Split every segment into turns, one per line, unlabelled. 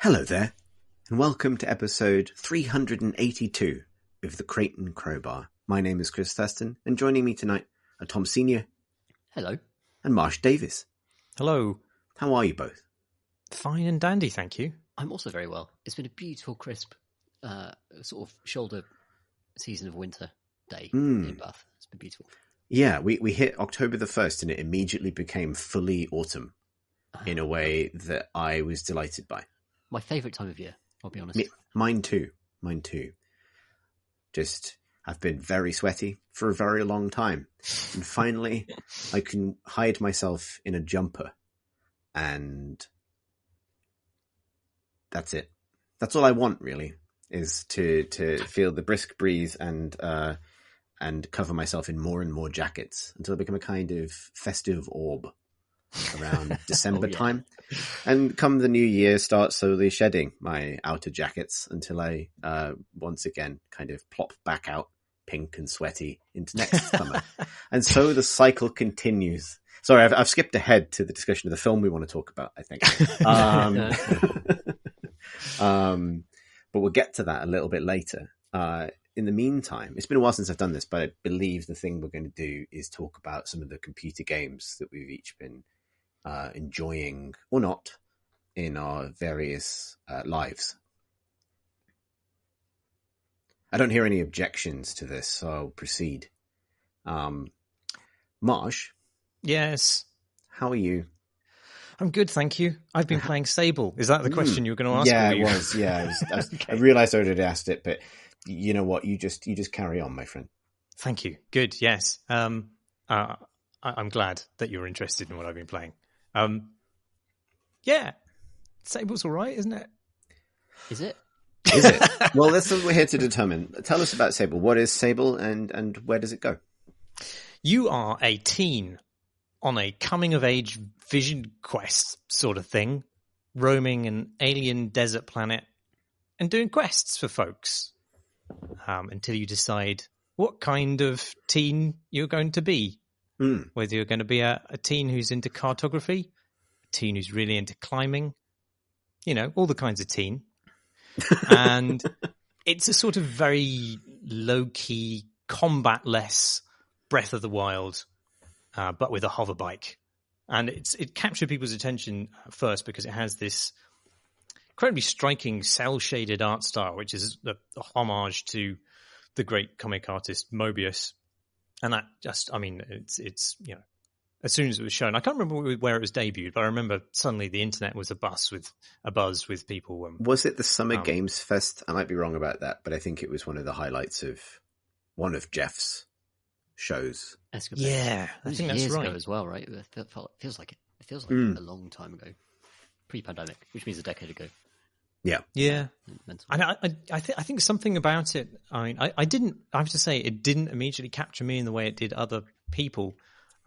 Hello there, and welcome to episode 382 of the Crate and Crowbar. My name is Chris Thurston, and joining me tonight are Tom Senior.
Hello.
And Marsh Davis.
Hello.
How are you both?
Fine and dandy, thank you.
I'm also very well. It's been a beautiful, crisp, sort of shoulder season of winter day in Bath. It's been beautiful.
Yeah, we hit October the 1st, and it immediately became fully autumn in a way that I was delighted by.
My favourite time of year, I'll be honest.
Mine too. I've been very sweaty for a very long time. And finally, I can hide myself in a jumper. And that's it. That's all I want, really, is to feel the brisk breeze and cover myself in more and more jackets until I become a kind of festive orb around December time. And come the new year, start slowly shedding my outer jackets until I once again kind of plop back out pink and sweaty into next summer. And so the cycle continues. Sorry, I've skipped ahead to the discussion of the film we want to talk about, I think. But we'll get to that a little bit later. In the meantime, it's been a while since I've done this, but I believe the thing we're going to do is talk about some of the computer games that we've each been enjoying or not in our various lives. I don't hear any objections to this, so I'll proceed. Marsh?
Yes?
How are you?
I'm good, thank you. I've been playing Sable. Is that the question you were going to ask?
Yeah, it was. Yeah,
Okay.
I realised I already asked it, but you know what? You just carry on, my friend.
Thank you. Good, yes. I'm glad that you're interested in what I've been playing. Yeah, Sable's all right, isn't it?
Is it?
Is it? Well, that's what we're here to determine. Tell us about Sable. What is Sable and where does it go?
You are a teen on a coming-of-age vision quest sort of thing, roaming an alien desert planet and doing quests for folks until you decide what kind of teen you're going to be. Whether you're going to be a teen who's into cartography, a teen who's really into climbing, all the kinds of teen. And it's a sort of very low-key, combat-less Breath of the Wild, but with a hover bike. And it captured people's attention first because it has this incredibly striking cel-shaded art style, which is a homage to the great comic artist Moebius. And that just, it's as soon as it was shown, I can't remember where it was debuted, but I remember suddenly the internet was a buzz with people.
Was it the Summer Games Fest? I might be wrong about that, but I think it was one of the highlights of one of Jeff's shows.
Escapade.
Yeah, I think that's
years
right.
ago as well, right? It feels like a long time ago, pre-pandemic, which means a decade ago.
Yeah.
Mental.
And I think something about it. I have to say, it didn't immediately capture me in the way it did other people.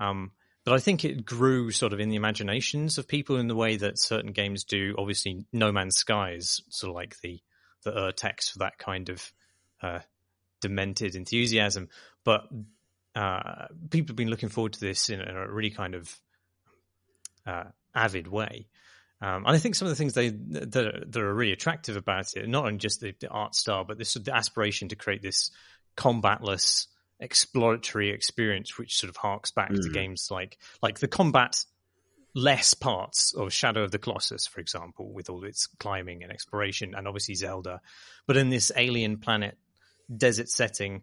But I think it grew sort of in the imaginations of people in the way that certain games do. Obviously, No Man's Sky is sort of like the text for that kind of demented enthusiasm. But people have been looking forward to this in a really kind of avid way. And I think some of the things that are really attractive about it, not only just the art style, but this the aspiration to create this combatless, exploratory experience, which sort of harks back to games like the combat less parts of Shadow of the Colossus, for example, with all its climbing and exploration, and obviously Zelda, but in this alien planet desert setting,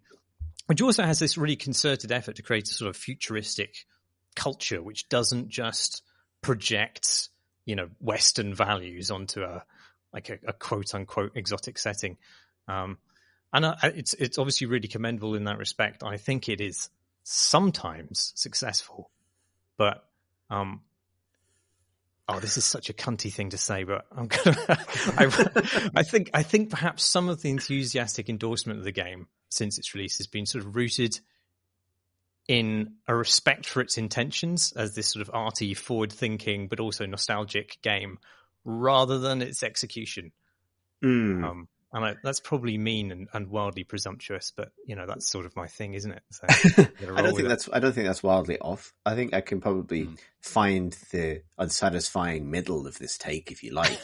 which also has this really concerted effort to create a sort of futuristic culture, which doesn't just project Western values onto a quote unquote exotic setting. And it's obviously really commendable in that respect. I think it is sometimes successful, but this is such a cunty thing to say, but I think perhaps some of the enthusiastic endorsement of the game since its release has been sort of rooted in a respect for its intentions as this sort of arty, forward-thinking, but also nostalgic game, rather than its execution. And that's probably mean and wildly presumptuous, but that's sort of my thing, isn't it? So
I don't think that's wildly off. I think I can probably find the unsatisfying middle of this take, if you like.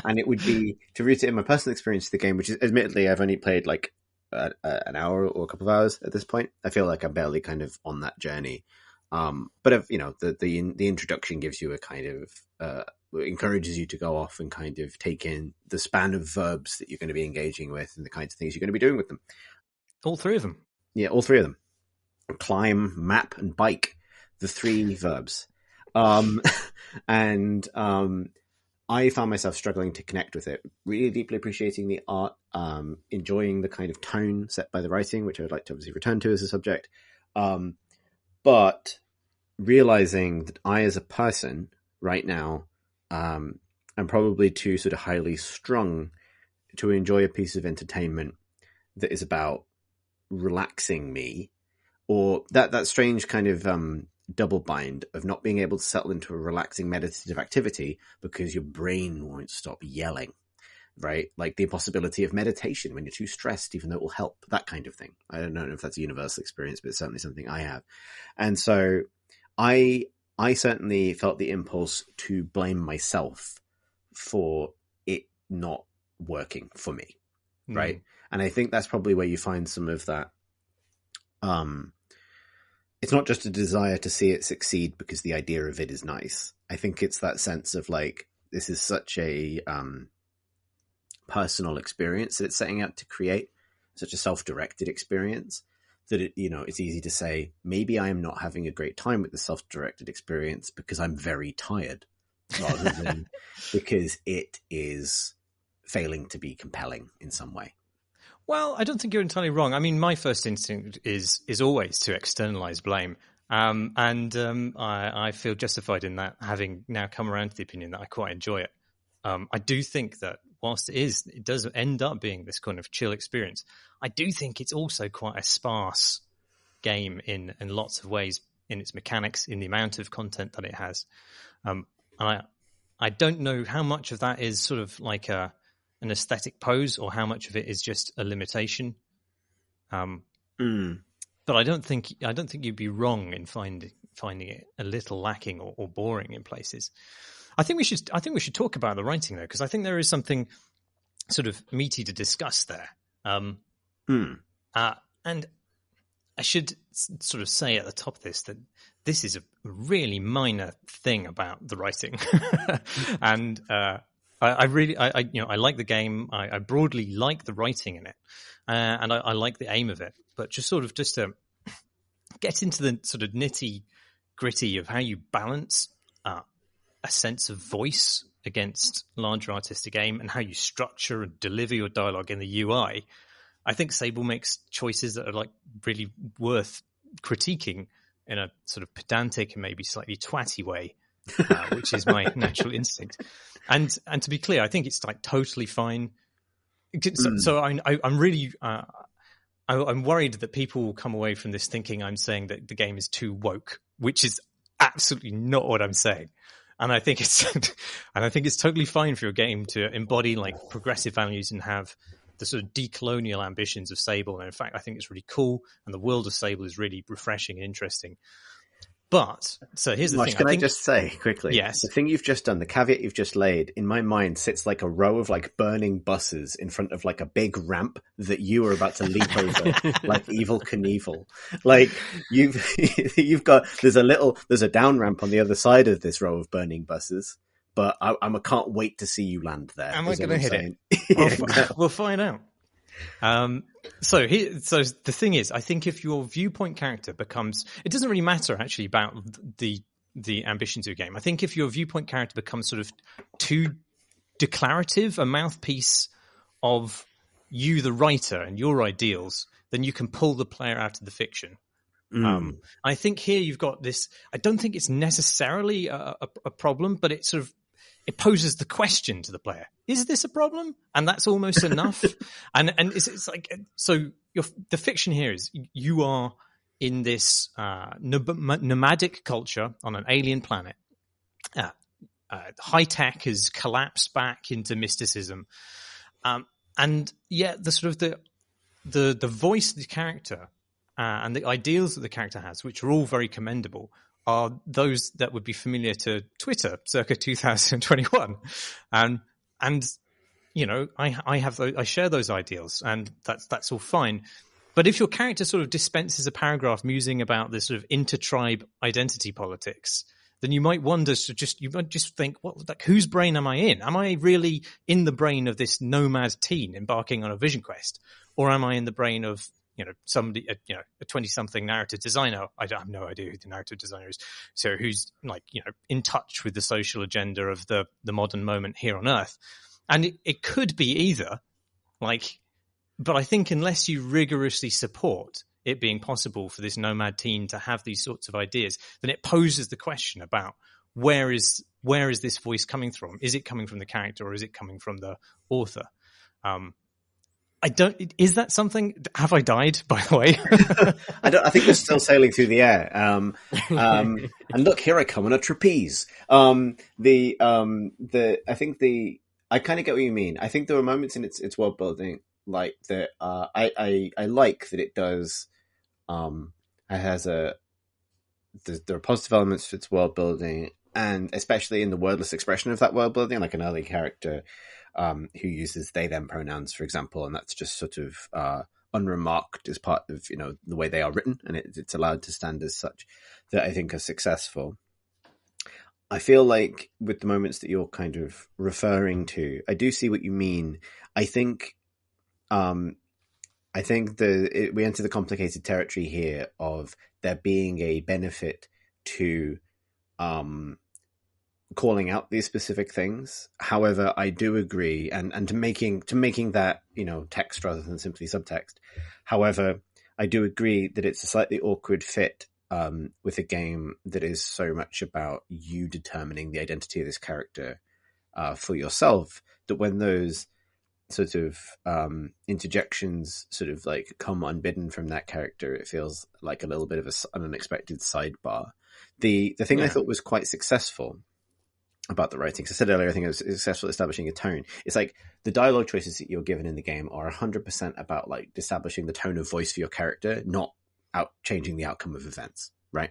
And it would be to root it in my personal experience of the game, which is, admittedly, I've only played like an hour or a couple of hours at this point. I feel like I'm barely kind of on that journey. But if, the introduction gives you a kind of encourages you to go off and kind of take in the span of verbs that you're going to be engaging with and the kinds of things you're going to be doing with them.
All three of them.
Yeah, all three of them. Climb, map, and bike. The three verbs. And I found myself struggling to connect with it, really deeply appreciating the art, enjoying the kind of tone set by the writing, which I would like to obviously return to as a subject. But realizing that I, as a person right now, I'm probably too sort of highly strung to enjoy a piece of entertainment that is about relaxing me, or that strange kind of double bind of not being able to settle into a relaxing meditative activity because your brain won't stop yelling, right? Like the impossibility of meditation when you're too stressed, even though it will help, that kind of thing. I don't know if that's a universal experience, but it's certainly something I have. And so I certainly felt the impulse to blame myself for it not working for me, right? And I think that's probably where you find some of that. It's not just a desire to see it succeed because the idea of it is nice. I think it's that sense of like, this is such a personal experience that it's setting out to create, such a self-directed experience, that it's easy to say, maybe I am not having a great time with the self-directed experience because I'm very tired, rather than because it is failing to be compelling in some way.
Well, I don't think you're entirely wrong. I mean, my first instinct is always to externalize blame. I feel justified in that, having now come around to the opinion that I quite enjoy it. I do think that whilst it does end up being this kind of chill experience, I do think it's also quite a sparse game in lots of ways, in its mechanics, in the amount of content that it has. I don't know how much of that is sort of like an aesthetic pose, or how much of it is just a limitation. But I don't think you'd be wrong in finding it a little lacking or boring in places. I think we should talk about the writing though, because I think there is something sort of meaty to discuss there. And I should sort of say at the top of this that this is a really minor thing about the writing, and I like the game. I broadly like the writing in it, and I like the aim of it. But just to get into the sort of nitty gritty of how you balance a sense of voice against larger artistic aim, and how you structure and deliver your dialogue in the UI, I think Sable makes choices that are like really worth critiquing in a sort of pedantic and maybe slightly twatty way, which is my natural instinct. And to be clear, I think it's like totally fine. So I'm really I'm worried that people will come away from this thinking I'm saying that the game is too woke, which is absolutely not what I'm saying. And I think it's totally fine for your game to embody like progressive values and have the sort of decolonial ambitions of Sable. And in fact, I think it's really cool, and the world of Sable is really refreshing and interesting. But so here's the
Marsh,
thing.
Can I just say quickly?
Yes.
The thing you've just done, the caveat you've just laid, in my mind sits like a row of like burning buses in front of like a big ramp that you are about to leap over, like Evil Knievel. Like you've got there's a down ramp on the other side of this row of burning buses. But I can't wait to see you land there.
Am I going to hit
saying.
it? We'll find out. So the thing is, I think if your viewpoint character becomes, it doesn't really matter actually about the ambitions of your game. I think if your viewpoint character becomes sort of too declarative, a mouthpiece of you, the writer, and your ideals, then you can pull the player out of the fiction. I think here you've got this. I don't think it's necessarily a problem, but it sort of it poses the question to the player: is this a problem? And that's almost enough. and it's like, so the fiction here is you are in this nomadic culture on an alien planet. High tech has collapsed back into mysticism, and yet the sort of the voice of the character and the ideals that the character has, which are all very commendable, are those that would be familiar to Twitter circa 2021. And you know, I share those ideals, and that's all fine. But if your character sort of dispenses a paragraph musing about this sort of inter-tribe identity politics, then you might wonder, you might just think, well, like, whose brain am I in? Am I really in the brain of this nomad teen embarking on a vision quest? Or am I in the brain of, you know, somebody, you know, a 20-something narrative designer? I have no idea who the narrative designer is. So who's, like, you know, in touch with the social agenda of the modern moment here on Earth. And it could be either, like, but I think unless you rigorously support it being possible for this nomad teen to have these sorts of ideas, then it poses the question about where is this voice coming from? Is it coming from the character, or is it coming from the author? Is that something? Have I died, by the way?
I think we're still sailing through the air. And look, here I come on a trapeze. I kind of get what you mean. I think there are moments in its world building like that. I like that it does. There are positive elements to its world building, and especially in the wordless expression of that world building, like an early character who uses they them pronouns, for example, and that's just sort of unremarked as part of, you know, the way they are written, and it's allowed to stand as such, that I think are successful. I feel like with the moments that you're kind of referring to, I do see what you mean. I think we enter the complicated territory here of there being a benefit to calling out these specific things. However, I do agree, and to making that, you know, text rather than simply subtext. However, I do agree that it's a slightly awkward fit with a game that is so much about you determining the identity of this character for yourself, that when those sort of interjections sort of like come unbidden from that character, it feels like a little bit of an unexpected sidebar. The thing I thought was quite successful about the writing, so I said earlier, I think it was successful at establishing a tone. It's like the dialogue choices that you're given in the game are 100% about like establishing the tone of voice for your character, not out changing the outcome of events, right?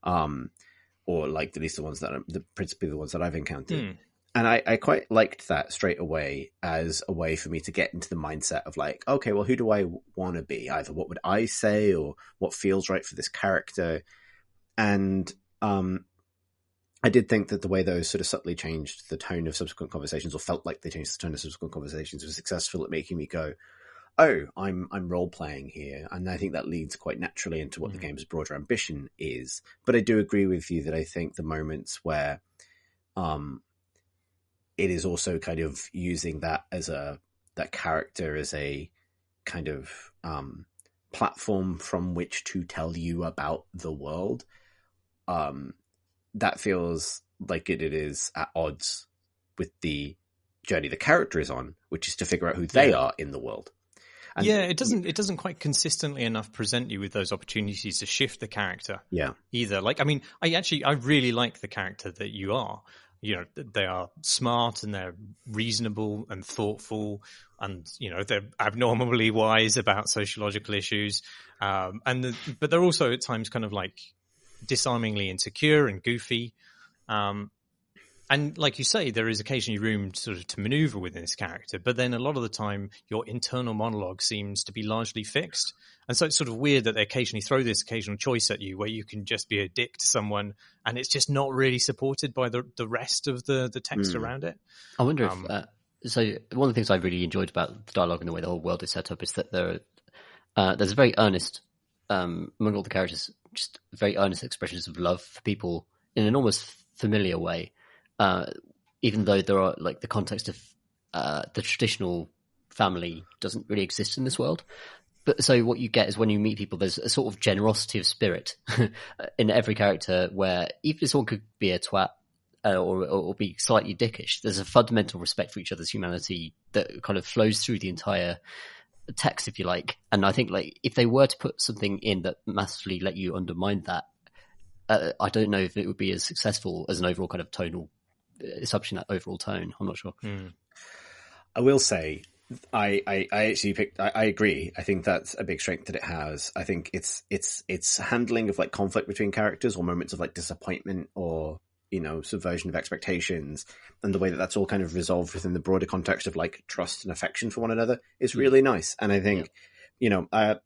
Or like at least the ones that are principally the ones that I've encountered. And I quite liked that straight away as a way for me to get into the mindset of like, okay, well, who do I want to be? Either what would I say or what feels right for this character? And I did think that the way those sort of subtly changed the tone of subsequent conversations, or felt like they changed the tone of subsequent conversations, was successful at making me go, oh, I'm role playing here. And I think that leads quite naturally into what the game's broader ambition is. But I do agree with you that I think the moments where it is also kind of using that character as a kind of platform from which to tell you about the world, that feels like it is at odds with the journey the character is on, which is to figure out who they are in the world. And
it doesn't quite consistently enough present you with those opportunities to shift the character. Yeah. Either. Like, I mean, I really like the character that you are. You know, they are smart and they're reasonable and thoughtful, and, you know, they're abnormally wise about sociological issues. But they're also at times kind of like disarmingly insecure and goofy. And like you say, there is occasionally room sort of to maneuver within this character, but then a lot of the time your internal monologue seems to be largely fixed. And so it's sort of weird that they occasionally throw this occasional choice at you where you can just be a dick to someone, and it's just not really supported by the rest of the text around it.
I wonder if... so one of the things I really enjoyed about the dialogue and the way the whole world is set up is that there's a very earnest, among all the characters, just very earnest expressions of love for people in an almost familiar way. Even though there are, like, the context of the traditional family doesn't really exist in this world. But so what you get is when you meet people, there's a sort of generosity of spirit in every character, where even if someone could be a twat or be slightly dickish, there's a fundamental respect for each other's humanity that kind of flows through the entire text, if you like. And I think, like, if they were to put something in that massively let you undermine that, I don't know if it would be as successful as an overall kind of tonal establishing that overall tone. I'm not sure.
I will say I actually picked. I agree. I think that's a big strength that it has. I think it's handling of like conflict between characters or moments of like disappointment or subversion of expectations, and the way that that's all kind of resolved within the broader context of like trust and affection for one another is really nice. And I think I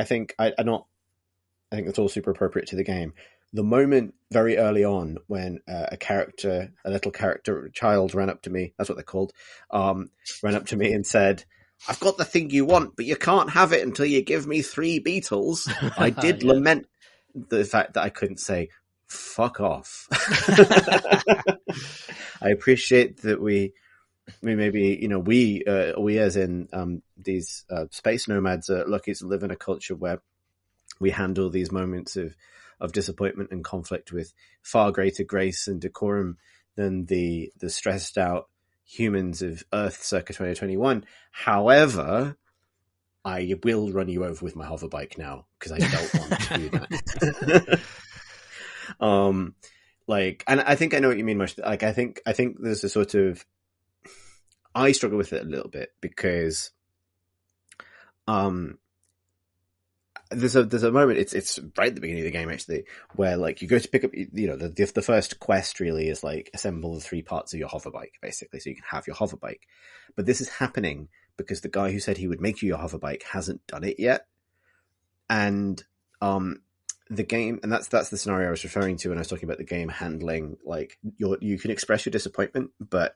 think that's all super appropriate to the game. The moment very early on when a little child ran up to me, that's what they're called, ran up to me and said, "I've got the thing you want, but you can't have it until you give me 3 beetles." I did lament the fact that I couldn't say, "Fuck off." I appreciate that we maybe, we as in these space nomads are lucky to live in a culture where we handle these moments of disappointment and conflict with far greater grace and decorum than the stressed out humans of Earth circa 2021. However, I will run you over with my hoverbike now because I don't want to do that. And I think I know what you mean, Marsh. Like, I think there's a sort of, I struggle with it a little bit because, there's a moment, it's right at the beginning of the game actually, where like you go to pick up, the first quest really is like assemble the 3 parts of your hoverbike basically, so you can have your hoverbike. But this is happening because the guy who said he would make you your hoverbike hasn't done it yet. And, the game, and that's the scenario I was referring to when I was talking about the game handling, like you can express your disappointment, but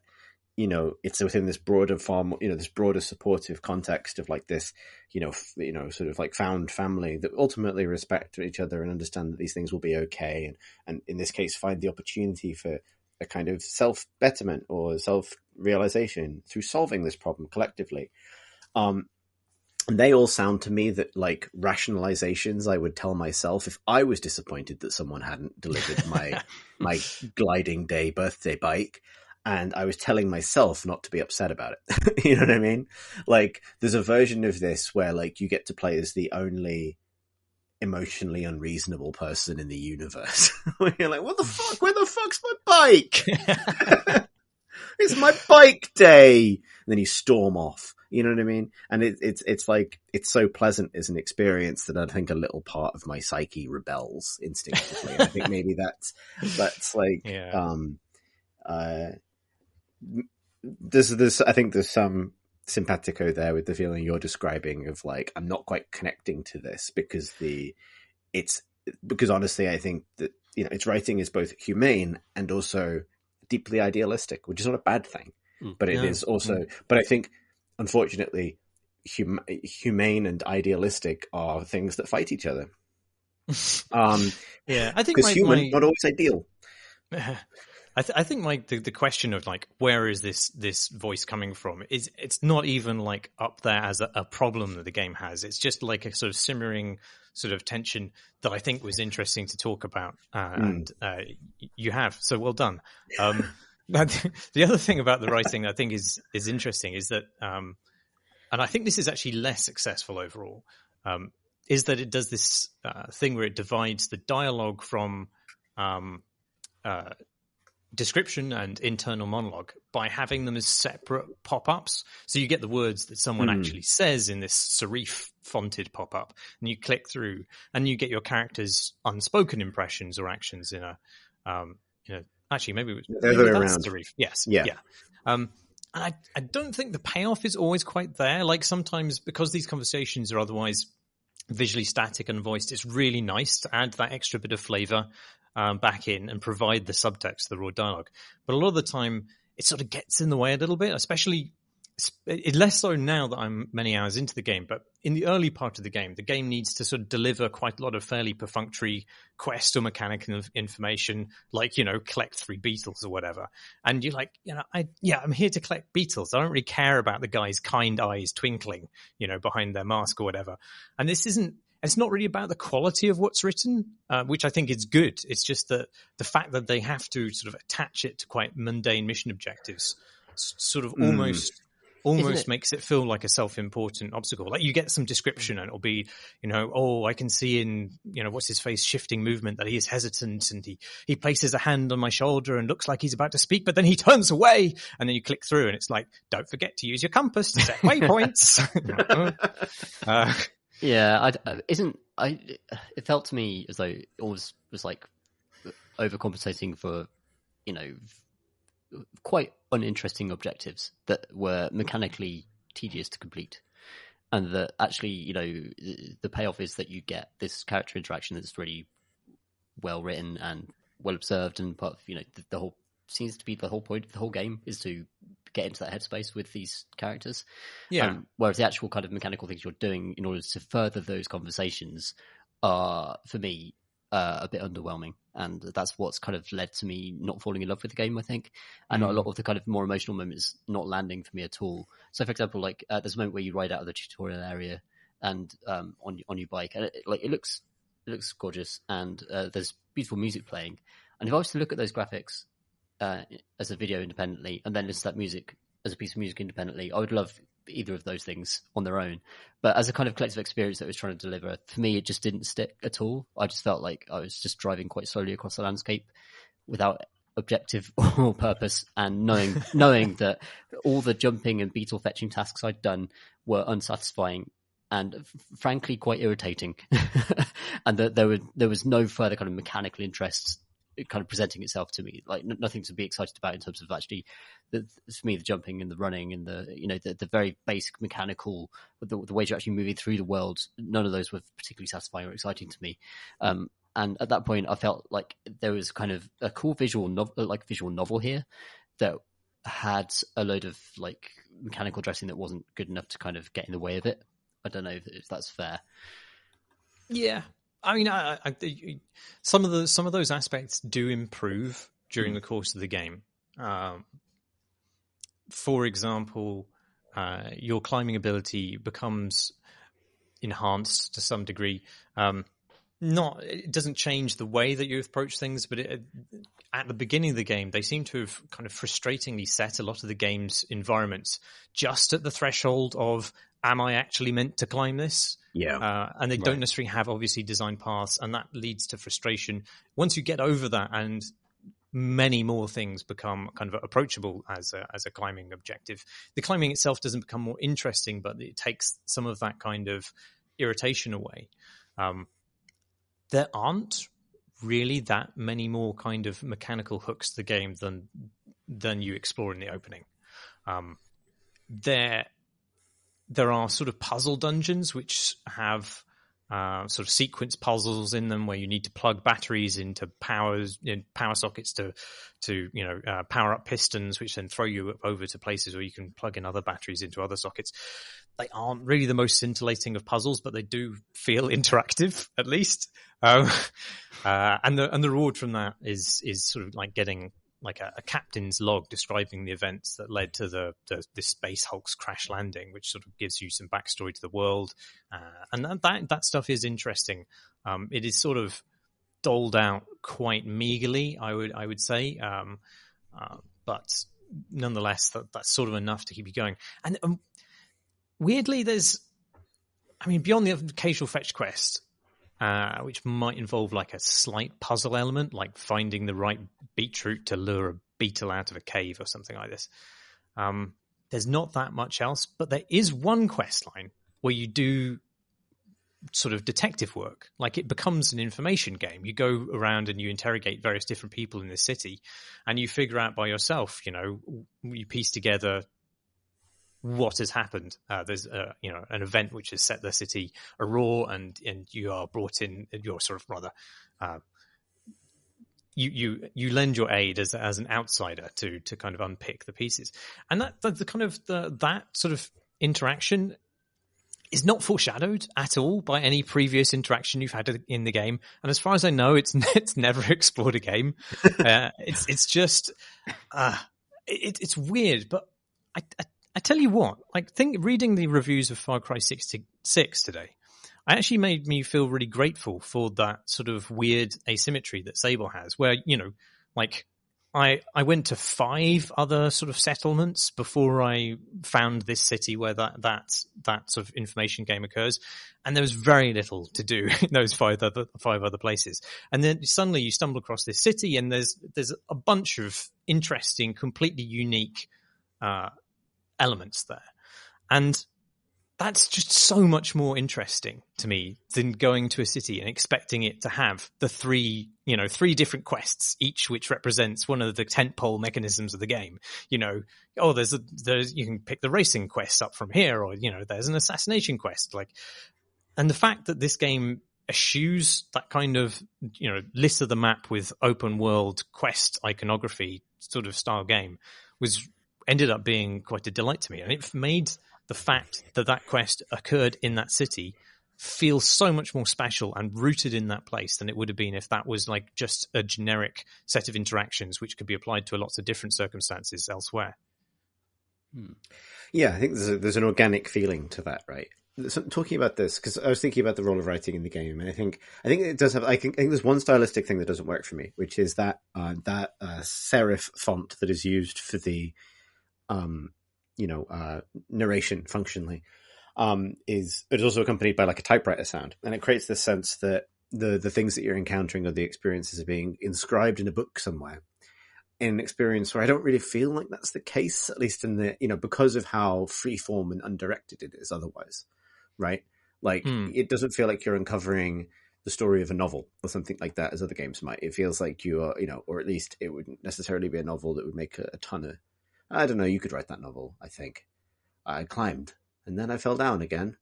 it's within this broader this broader supportive context of like this, sort of like found family that ultimately respect each other and understand that these things will be okay. And in this case, find the opportunity for a kind of self-betterment or self-realization through solving this problem collectively. And they all sound to me that like rationalizations I would tell myself if I was disappointed that someone hadn't delivered my gliding day birthday bike. And I was telling myself not to be upset about it. You know what I mean? Like, there's a version of this where, like, you get to play as the only emotionally unreasonable person in the universe. Where you're like, what the fuck? Where the fuck's my bike? It's my bike day! And then you storm off. You know what I mean? And it's like, it's so pleasant as an experience that I think a little part of my psyche rebels instinctively. I think maybe that's like, I think there's some simpatico there with the feeling you're describing of like, I'm not quite connecting to this because honestly, I think that, its writing is both humane and also deeply idealistic, which is not a bad thing, but it is also, but I think unfortunately humane and idealistic are things that fight each other.
I think
because human, not always ideal.
I think the question of like, where is this voice coming from is, it's not even like up there as a problem that the game has. It's just like a sort of simmering sort of tension that I think was interesting to talk about. And you have, so well done. The other thing about the writing I think is interesting is that, and I think this is actually less successful overall, is that it does this thing where it divides the dialogue from, description and internal monologue by having them as separate pop-ups. So you get the words that someone actually says in this serif fonted pop-up, and you click through and you get your character's unspoken impressions or actions in a, actually maybe that's
around.
serif. Yes. Yeah. I don't think the payoff is always quite there. Like sometimes because these conversations are otherwise visually static and voiced, it's really nice to add that extra bit of flavor back in and provide the subtext, the raw dialogue. But a lot of the time, it sort of gets in the way a little bit, especially less so now that I'm many hours into the game. But in the early part of the game needs to sort of deliver quite a lot of fairly perfunctory quest or mechanical information, like, collect 3 beetles or whatever. And you're like, I'm here to collect beetles. I don't really care about the guy's kind eyes twinkling, behind their mask or whatever. And it's not really about the quality of what's written, which I think is good. It's just that the fact that they have to sort of attach it to quite mundane mission objectives sort of almost almost makes it feel like a self-important obstacle. Like you get some description and it'll be, oh, I can see in, what's his face shifting movement that he is hesitant, and he places a hand on my shoulder and looks like he's about to speak, but then he turns away, and then you click through and it's like, don't forget to use your compass to set waypoints.
It felt to me as though it always was like overcompensating for, quite uninteresting objectives that were mechanically tedious to complete, and that actually, the payoff is that you get this character interaction that's really well written and well observed, and part of the whole seems to be the whole point of the whole game is to get into that headspace with these characters. Whereas the actual kind of mechanical things you're doing in order to further those conversations are, for me, a bit underwhelming, and that's what's kind of led to me not falling in love with the game, I think, and a lot of the kind of more emotional moments not landing for me at all. So, for example, like there's a moment where you ride out of the tutorial area and on your bike, and it looks gorgeous, and there's beautiful music playing. And if I was to look at those graphics as a video independently, and then listen to that music as a piece of music independently, I would love either of those things on their own. But as a kind of collective experience that I was trying to deliver, for me, it just didn't stick at all. I just felt like I was just driving quite slowly across the landscape without objective or purpose, and knowing that all the jumping and beetle fetching tasks I'd done were unsatisfying and frankly quite irritating, and that there was no further kind of mechanical interest kind of presenting itself to me, like nothing to be excited about in terms of actually, for me, the jumping and the running and the very basic mechanical, the ways you're actually moving through the world, none of those were particularly satisfying or exciting to me. And at that point, I felt like there was kind of a cool visual novel here that had a load of like mechanical dressing that wasn't good enough to kind of get in the way of it. I don't know if that's fair.
Yeah. I mean, some of those aspects do improve during the course of the game. For example, your climbing ability becomes enhanced to some degree. It doesn't change the way that you approach things, but at the beginning of the game, they seem to have kind of frustratingly set a lot of the game's environments just at the threshold of, am I actually meant to climb this?
Yeah.
And they don't necessarily have obviously designed paths, and that leads to frustration. Once you get over that, and many more things become kind of approachable as a climbing objective, the climbing itself doesn't become more interesting, but it takes some of that kind of irritation away. There aren't really that many more kind of mechanical hooks to the game than you explore in the opening. There are sort of puzzle dungeons which have sort of sequence puzzles in them where you need to plug batteries into power sockets to power up pistons, which then throw you over to places where you can plug in other batteries into other sockets. They aren't really the most scintillating of puzzles, but they do feel interactive at least. And the reward from that is sort of like getting like a captain's log describing the events that led to the Space Hulk's crash landing, which sort of gives you some backstory to the world. And that stuff is interesting. It is sort of doled out quite meagerly, I would say. But nonetheless, that's sort of enough to keep you going. And weirdly, beyond the occasional fetch quest, which might involve like a slight puzzle element, like finding the right beetroot to lure a beetle out of a cave or something like this. There's not that much else, but there is one quest line where you do sort of detective work. Like it becomes an information game. You go around and you interrogate various different people in the city, and you figure out by yourself, you piece together what has happened. There's an event which has set the city aroar, and you are brought in. You're sort of rather you lend your aid as an outsider to kind of unpick the pieces, and that sort of interaction is not foreshadowed at all by any previous interaction you've had in the game. And as far as I know, it's never explored a game. It's just it's weird, but I tell you what, reading the reviews of Far Cry 6 today, it actually made me feel really grateful for that sort of weird asymmetry that Sable has, where, I went to 5 other sort of settlements before I found this city where that sort of information game occurs, and there was very little to do in those 5 other places. And then suddenly you stumble across this city, and there's a bunch of interesting, completely unique elements there, and that's just so much more interesting to me than going to a city and expecting it to have the 3 different quests, each which represents one of the tentpole mechanisms of the game. There's you can pick the racing quest up from here, or there's an assassination quest. And the fact that this game eschews that kind of litter the map with open world quest iconography sort of style game ended up being quite a delight to me, and it made the fact that quest occurred in that city feels so much more special and rooted in that place than it would have been if that was like just a generic set of interactions which could be applied to lots of different circumstances elsewhere.
Yeah, I think there's an organic feeling to that, right? So, talking about this, because I was thinking about the role of writing in the game, and I think it does have. I think there's one stylistic thing that doesn't work for me, which is that serif font that is used for the narration functionally is also accompanied by like a typewriter sound, and it creates this sense that the things that you're encountering or the experiences are being inscribed in a book somewhere, in an experience where I don't really feel like that's the case, at least in the because of how freeform and undirected it is otherwise, right? Like it doesn't feel like you're uncovering the story of a novel or something like that as other games might. It feels like you are, or at least it wouldn't necessarily be a novel that would make a ton of, I don't know, you could write that novel, I think. I climbed, and then I fell down again.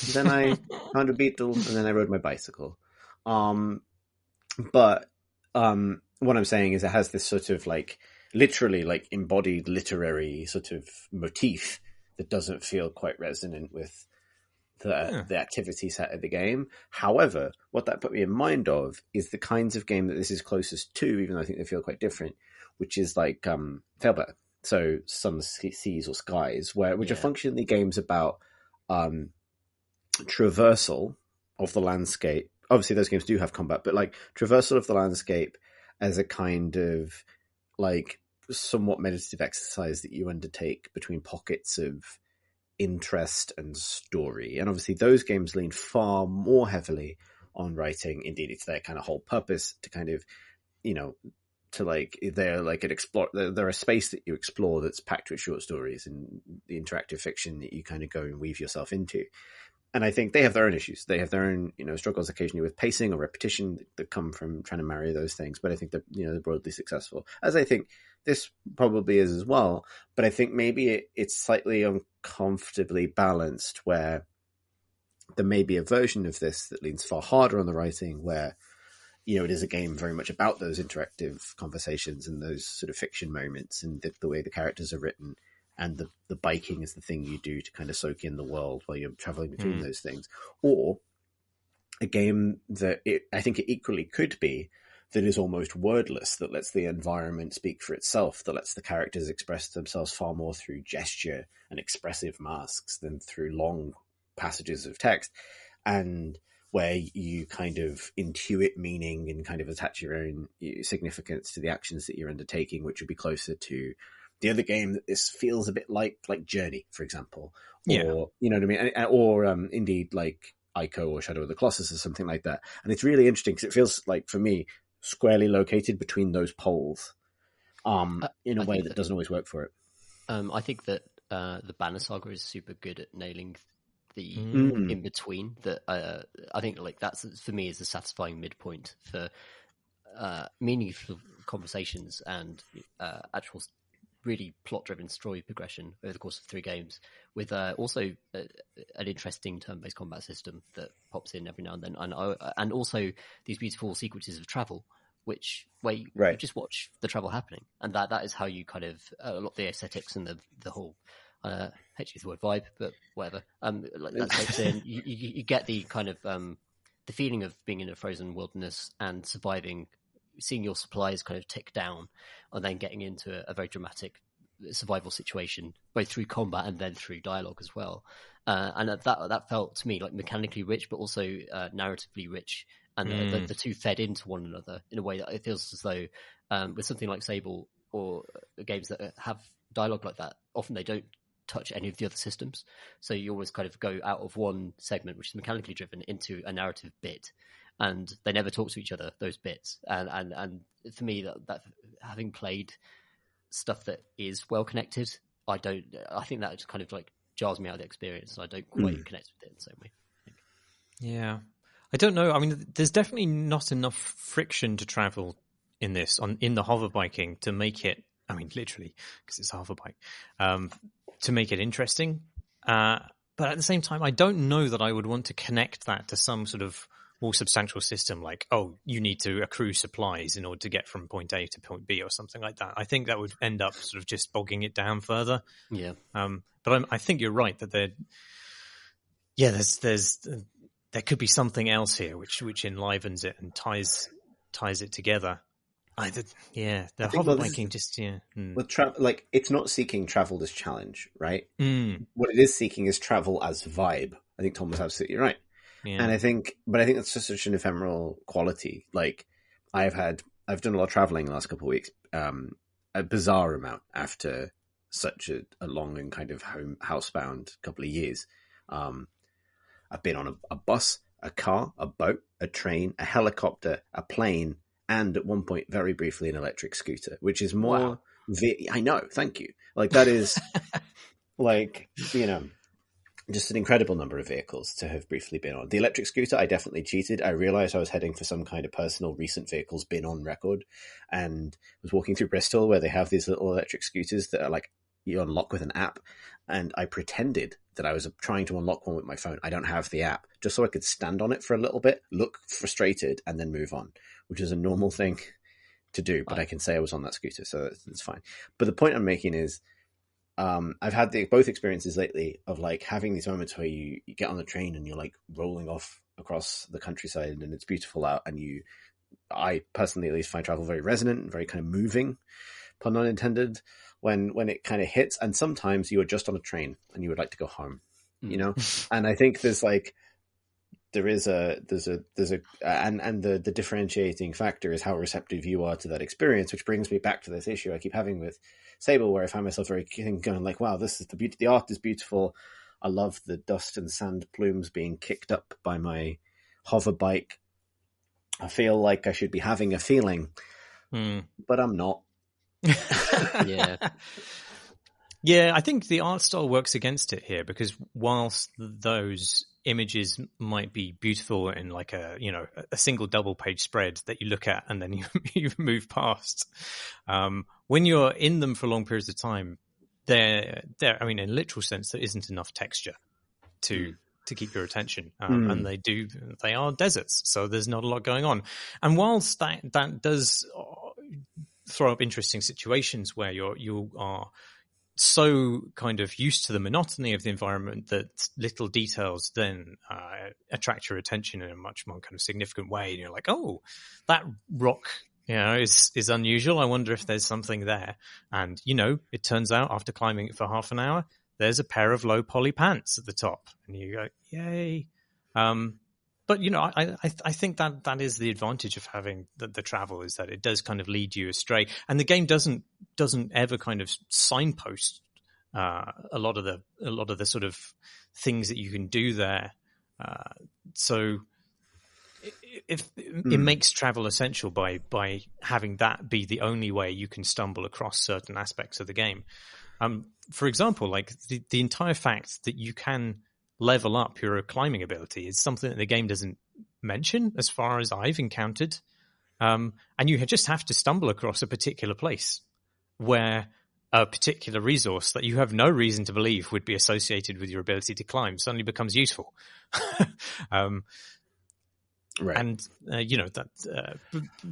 And then I found a beetle, and then I rode my bicycle. But what I'm saying is it has this sort of like, literally like embodied literary sort of motif that doesn't feel quite resonant with the activity set of the game. However, what that put me in mind of is the kinds of game that this is closest to, even though I think they feel quite different, which is like Failbetter. So Suns, Seas, or Skies, which are functionally games about traversal of the landscape. Obviously, those games do have combat, but like traversal of the landscape as a kind of like somewhat meditative exercise that you undertake between pockets of interest and story. And obviously, those games lean far more heavily on writing. Indeed, it's their kind of whole purpose to kind of, to like, they're like they're a space that you explore that's packed with short stories and the interactive fiction that you kind of go and weave yourself into. And I think they have their own issues. They have their own, struggles occasionally with pacing or repetition that come from trying to marry those things. But I think that, they're broadly successful, as I think this probably is as well. But I think maybe it's slightly uncomfortably balanced, where there may be a version of this that leans far harder on the writing, where it is a game very much about those interactive conversations and those sort of fiction moments and the way the characters are written, and the biking is the thing you do to kind of soak in the world while you're traveling between those things. Or a game that I think it equally could be, that is almost wordless, that lets the environment speak for itself, that lets the characters express themselves far more through gesture and expressive masks than through long passages of text, and where you kind of intuit meaning and kind of attach your own significance to the actions that you're undertaking, which would be closer to the other game that this feels a bit like Journey, for example, or you know what I mean, or indeed like Ico or Shadow of the Colossus or something like that. And it's really interesting because it feels like, for me, squarely located between those poles, in a way that doesn't always work for it.
I think that the Banner Saga is super good at nailing the in between. That I think like that's, for me, is a satisfying midpoint for meaningful conversations and actual really plot-driven story progression over the course of 3 games, with also an interesting turn-based combat system that pops in every now and then, and also these beautiful sequences of travel, where you just watch the travel happening, and that is how you kind of a lot of the aesthetics and the whole. I hate to use the word vibe, but whatever. Like that takes in. You get the kind of the feeling of being in a frozen wilderness and surviving, seeing your supplies kind of tick down, and then getting into a very dramatic survival situation, both through combat and then through dialogue as well. And that felt to me like mechanically rich, but also narratively rich, and the two fed into one another in a way that it feels as though with something like Sable, games that have dialogue like that, often they don't touch any of the other systems. So you always kind of go out of one segment, which is mechanically driven, into a narrative bit, and they never talk to each other, those bits. And for me, that having played stuff that is well connected, I think that just kind of like jars me out of the experience, and I don't quite connect with it in the same way.
Yeah. I don't know. I mean, there's definitely not enough friction to travel in this, in the hoverbiking, to make it, I mean, literally, because it's a hoverbike, to make it interesting. But at the same time, I don't know that I would want to connect that to some sort of more substantial system, like, oh, you need to accrue supplies in order to get from point A to point B or something like that. I think that would end up sort of just bogging it down further.
Yeah.
But I think you're right that there could be something else here which enlivens it and ties it together. The hoverbiking just
with it's not seeking travel as challenge, right? What it is seeking is travel as vibe. I think Tom was absolutely right. Yeah. And I think that's just such an ephemeral quality. Like I've done a lot of traveling in the last couple of weeks, a bizarre amount after such a long and kind of housebound couple of years. I've been on a bus, a car, a boat, a train, a helicopter, a plane, and at one point, very briefly, an electric scooter, which is more... Wow. I know, thank you. Like, that is, just an incredible number of vehicles to have briefly been on. The electric scooter, I definitely cheated. I realized I was heading for some kind of personal recent vehicles bin on record, and was walking through Bristol where they have these little electric scooters that are like, you unlock with an app, and I pretended that I was trying to unlock one with my phone. I don't have the app, just so I could stand on it for a little bit, look frustrated, and then move on, which is a normal thing to do, but I can say I was on that scooter, so it's fine. But the point I'm making is, I've had both experiences lately of like having these moments where you get on the train and you're like rolling off across the countryside and it's beautiful out, and I personally at least find travel very resonant and very kind of moving, pun not intended, when it kind of hits. And sometimes you are just on a train and you would like to go home, and I think there's the differentiating factor is how receptive you are to that experience, which brings me back to this issue I keep having with Sable, where I find myself very going like, wow, this is the beauty. The art is beautiful. I love the dust and sand plumes being kicked up by my hover bike. I feel like I should be having a feeling, but I'm not.
Yeah, I think the art style works against it here, because whilst those images might be beautiful in like a single double page spread that you look at and then you move past, when you're in them for long periods of time, I mean, in a literal sense, there isn't enough texture to keep your attention, and they are deserts, so there's not a lot going on. And whilst that does throw up interesting situations where you are so kind of used to the monotony of the environment that little details then attract your attention in a much more kind of significant way, and you're like, oh, that rock is unusual. I wonder if there's something there. And it turns out after climbing it for half an hour, there's a pair of low poly pants at the top, and you go, yay. But I think that is the advantage of having the travel, is that it does kind of lead you astray, and the game doesn't ever kind of signpost a lot of the sort of things that you can do there. So it makes travel essential by having that be the only way you can stumble across certain aspects of the game. For example, like the entire fact that you can level up your climbing ability is something that the game doesn't mention as far as I've encountered. And you just have to stumble across a particular place where a particular resource that you have no reason to believe would be associated with your ability to climb suddenly becomes useful.
Right.
And,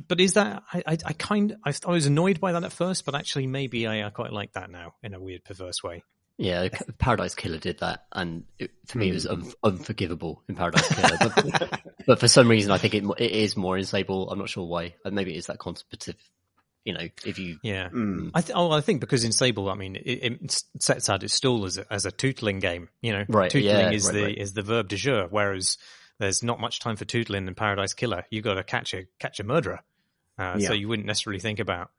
but is that, I was annoyed by that at first, but actually maybe I quite like that now in a weird, perverse way.
Yeah, Paradise Killer did that, and for me it was unforgivable in Paradise Killer. But for some reason I think it is more in Sable. I'm not sure why. Maybe it is that contemplative, if you...
Yeah. I think because in Sable, I mean, it sets out its stall as a tootling game.
Right,
tootling is the verb de jour, whereas there's not much time for tootling in Paradise Killer. You got to catch a murderer. So you wouldn't necessarily think about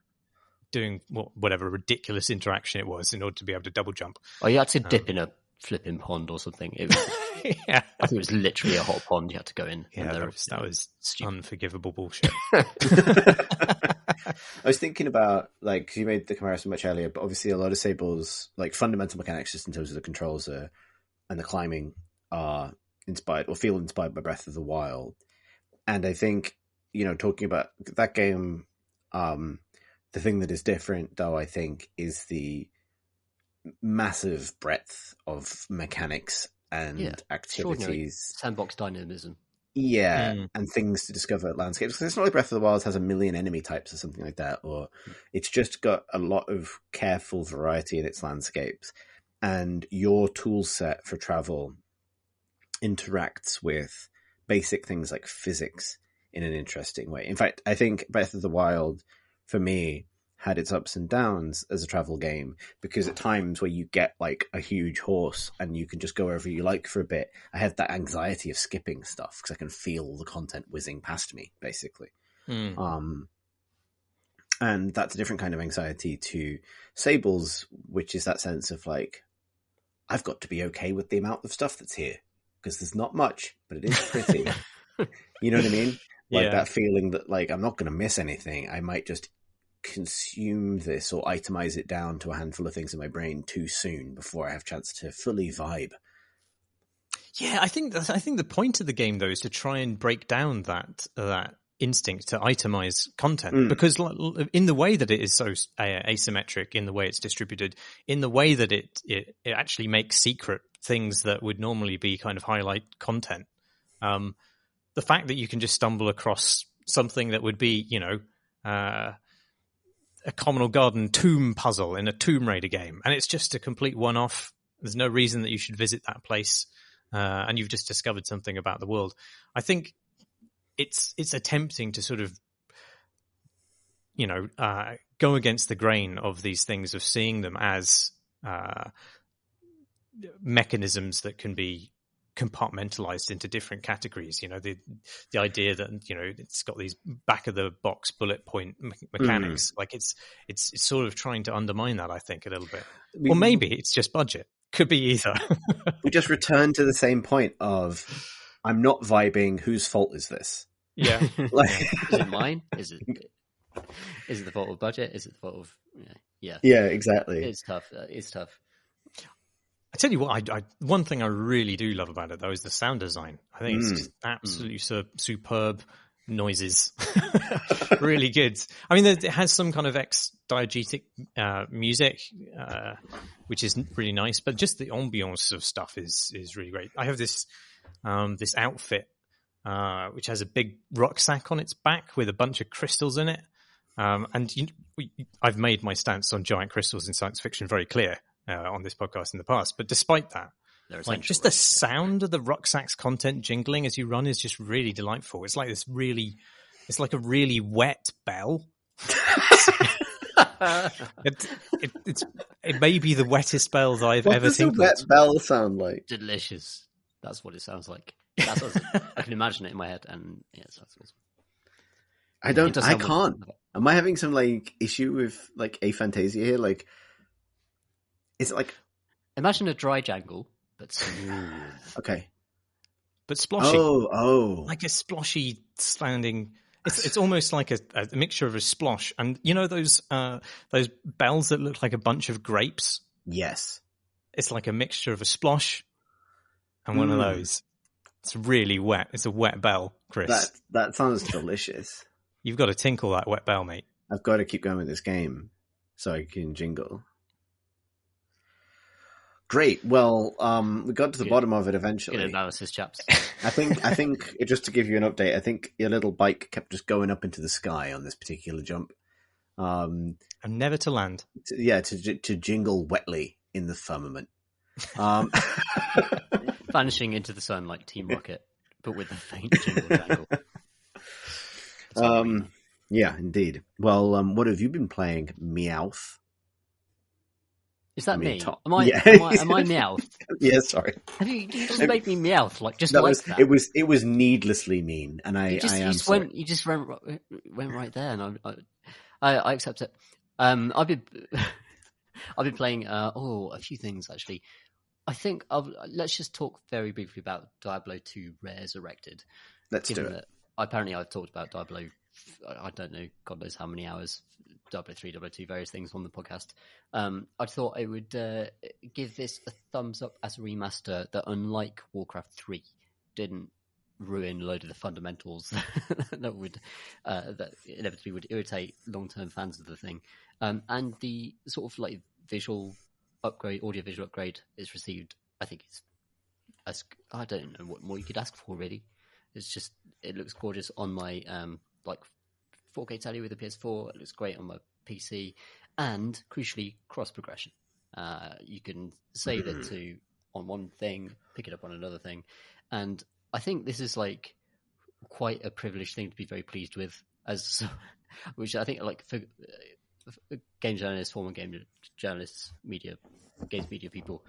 doing whatever ridiculous interaction it was in order to be able to double jump.
Oh, you had to dip in a flipping pond or something. It was,
Yeah.
I think it was literally a hot pond you had to go in.
Yeah,
and
that was
stupid.
unforgivable bullshit.
I was thinking about, like, 'cause you made the comparison much earlier, but obviously a lot of Sable's like fundamental mechanics, just in terms of the controls and the climbing, are inspired or feel inspired by Breath of the Wild. And I think, talking about that game, the thing that is different, though, I think, is the massive breadth of mechanics and activities,
sandbox dynamism.
and things to discover at landscapes. Because it's not like Breath of the Wild has a million enemy types or something like that, or it's just got a lot of careful variety in its landscapes, and your tool set for travel interacts with basic things like physics in an interesting way. In fact, I think Breath of the Wild, for me, had its ups and downs as a travel game, because at times where you get like a huge horse and you can just go wherever you like for a bit, I have that anxiety of skipping stuff because I can feel the content whizzing past me, basically. And that's a different kind of anxiety to Sable's, which is that sense of like, I've got to be okay with the amount of stuff that's here, because there's not much, but it is pretty. You know what I mean? Like that feeling that like, I'm not going to miss anything. I might just consume this or itemize it down to a handful of things in my brain too soon before I have a chance to fully vibe.
Yeah, I think the point of the game, though, is to try and break down that instinct to itemize content, because in the way that it is so asymmetric, in the way it's distributed, in the way that it actually makes secret things that would normally be kind of highlight content. The fact that you can just stumble across something that would be, a Communal Garden tomb puzzle in a Tomb Raider game, and it's just a complete one-off. There's no reason that you should visit that place, and you've just discovered something about the world. I think it's attempting to sort of, go against the grain of these things, of seeing them as mechanisms that can be compartmentalized into different categories. The idea that it's got these back of the box bullet point mechanics, like it's sort of trying to undermine that, I think, a little bit. Or maybe it's just budget. Could be either.
We just return to the same point of, I'm not vibing, whose fault is this?
Yeah.
Is it mine? Is it the fault of budget? Is it the fault of yeah,
exactly.
It's tough. It's tough.
I tell you what, one thing I really do love about it, though, is the sound design. I think it's just absolutely superb noises. Really good. I mean, it has some kind of ex-diegetic music, which is really nice, but just the ambience of stuff is really great. I have this outfit, which has a big rucksack on its back with a bunch of crystals in it. And I've made my stance on giant crystals in science fiction very clear on this podcast in the past. But despite that, like just the sound of the rucksack's content jingling as you run is just really delightful. It's like it's like a really wet bell. It may be the wettest bells I've ever tinkled.
What does a wet bell sound like?
Delicious. That's what it sounds like. That's what I can imagine it in my head, and yeah, it sounds awesome.
I can't. Am I having some like issue with like aphantasia here? Like, is it like,
imagine a dry jangle, but smooth.
Okay.
But sploshy.
Oh.
Like a sploshy sounding. It's almost like a mixture of a splosh. And those bells that look like a bunch of grapes?
Yes.
It's like a mixture of a splosh and one of those. It's really wet. It's a wet bell, Chris.
That sounds delicious.
You've got to tinkle that wet bell, mate.
I've got to keep going with this game so I can jingle. Great. Well, we got to the bottom of it eventually.
Good analysis, chaps.
I think just to give you an update, I think your little bike kept just going up into the sky on this particular jump.
And never to land.
To jingle wetly in the firmament.
Vanishing into the sun like Team Rocket, but with a faint jingle jangle.
Yeah, indeed. Well, what have you been playing, Meowth?
Is that me?
Am
I Meowth?
Yeah, sorry.
You just made me Meowth, like just that.
It was needlessly mean, and you just went right there, and I accept it.
I've been I've been playing a few things actually. I think let's just talk very briefly about Diablo 2 Resurrected.
Let's do it.
That apparently I've talked about Diablo, I don't know, God knows how many hours, Diablo 3, Diablo 2, various things on the podcast. I thought I would give this a thumbs up as a remaster that, unlike Warcraft 3, didn't ruin a load of the fundamentals that inevitably would irritate long-term fans of the thing. And the sort of like visual upgrade, audio-visual upgrade is received, I think I don't know what more you could ask for, really. It's just, it looks gorgeous on my like 4K telly with the PS4. It looks great on my PC, and crucially, cross progression. You can save it to on one thing, pick it up on another thing, and I think this is like quite a privileged thing to be very pleased with. Which I think, like, for game journalists, former game journalists, games media people,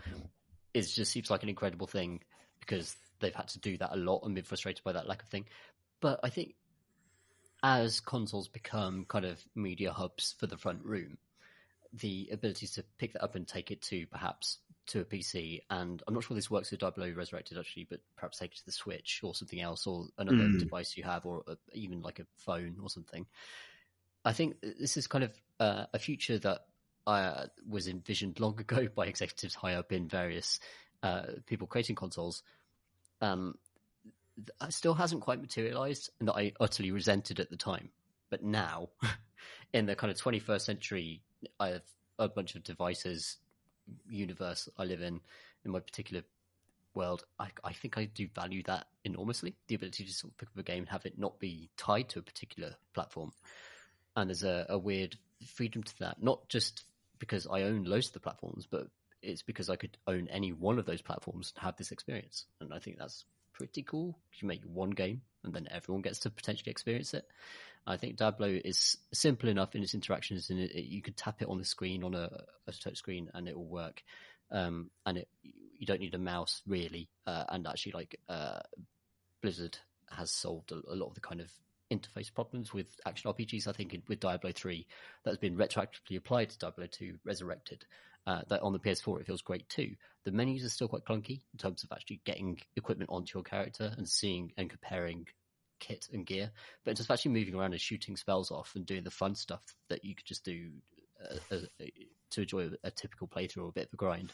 it just seems like an incredible thing, because they've had to do that a lot and been frustrated by that lack of thing. But I think as consoles become kind of media hubs for the front room, the ability to pick that up and take it to perhaps to a PC, and I'm not sure this works with Diablo Resurrected actually, but perhaps take it to the Switch or something else, or another device you have, or even like a phone or something. I think this is kind of a future that was envisioned long ago by executives high up in various people creating consoles. Still hasn't quite materialized, and that I utterly resented at the time. But now, in the kind of 21st century, I have a bunch of devices, universe I live in my particular world. I think I do value that enormously, the ability to sort of pick up a game and have it not be tied to a particular platform. And there's a weird freedom to that, not just because I own loads of the platforms, but it's because I could own any one of those platforms and have this experience. And I think that's pretty cool. You make one game and then everyone gets to potentially experience it. I think Diablo is simple enough in its interactions, and you could tap it on the screen, on a touch screen, and it will work. And you don't need a mouse really. And actually, like Blizzard has solved a lot of the kind of interface problems with action RPGs. I think with Diablo 3, that's been retroactively applied to Diablo 2 Resurrected. That on the PS4 it feels great too. The menus are still quite clunky in terms of actually getting equipment onto your character and seeing and comparing kit and gear, but in terms of actually moving around and shooting spells off and doing the fun stuff that you could just do to enjoy a typical playthrough or a bit of a grind,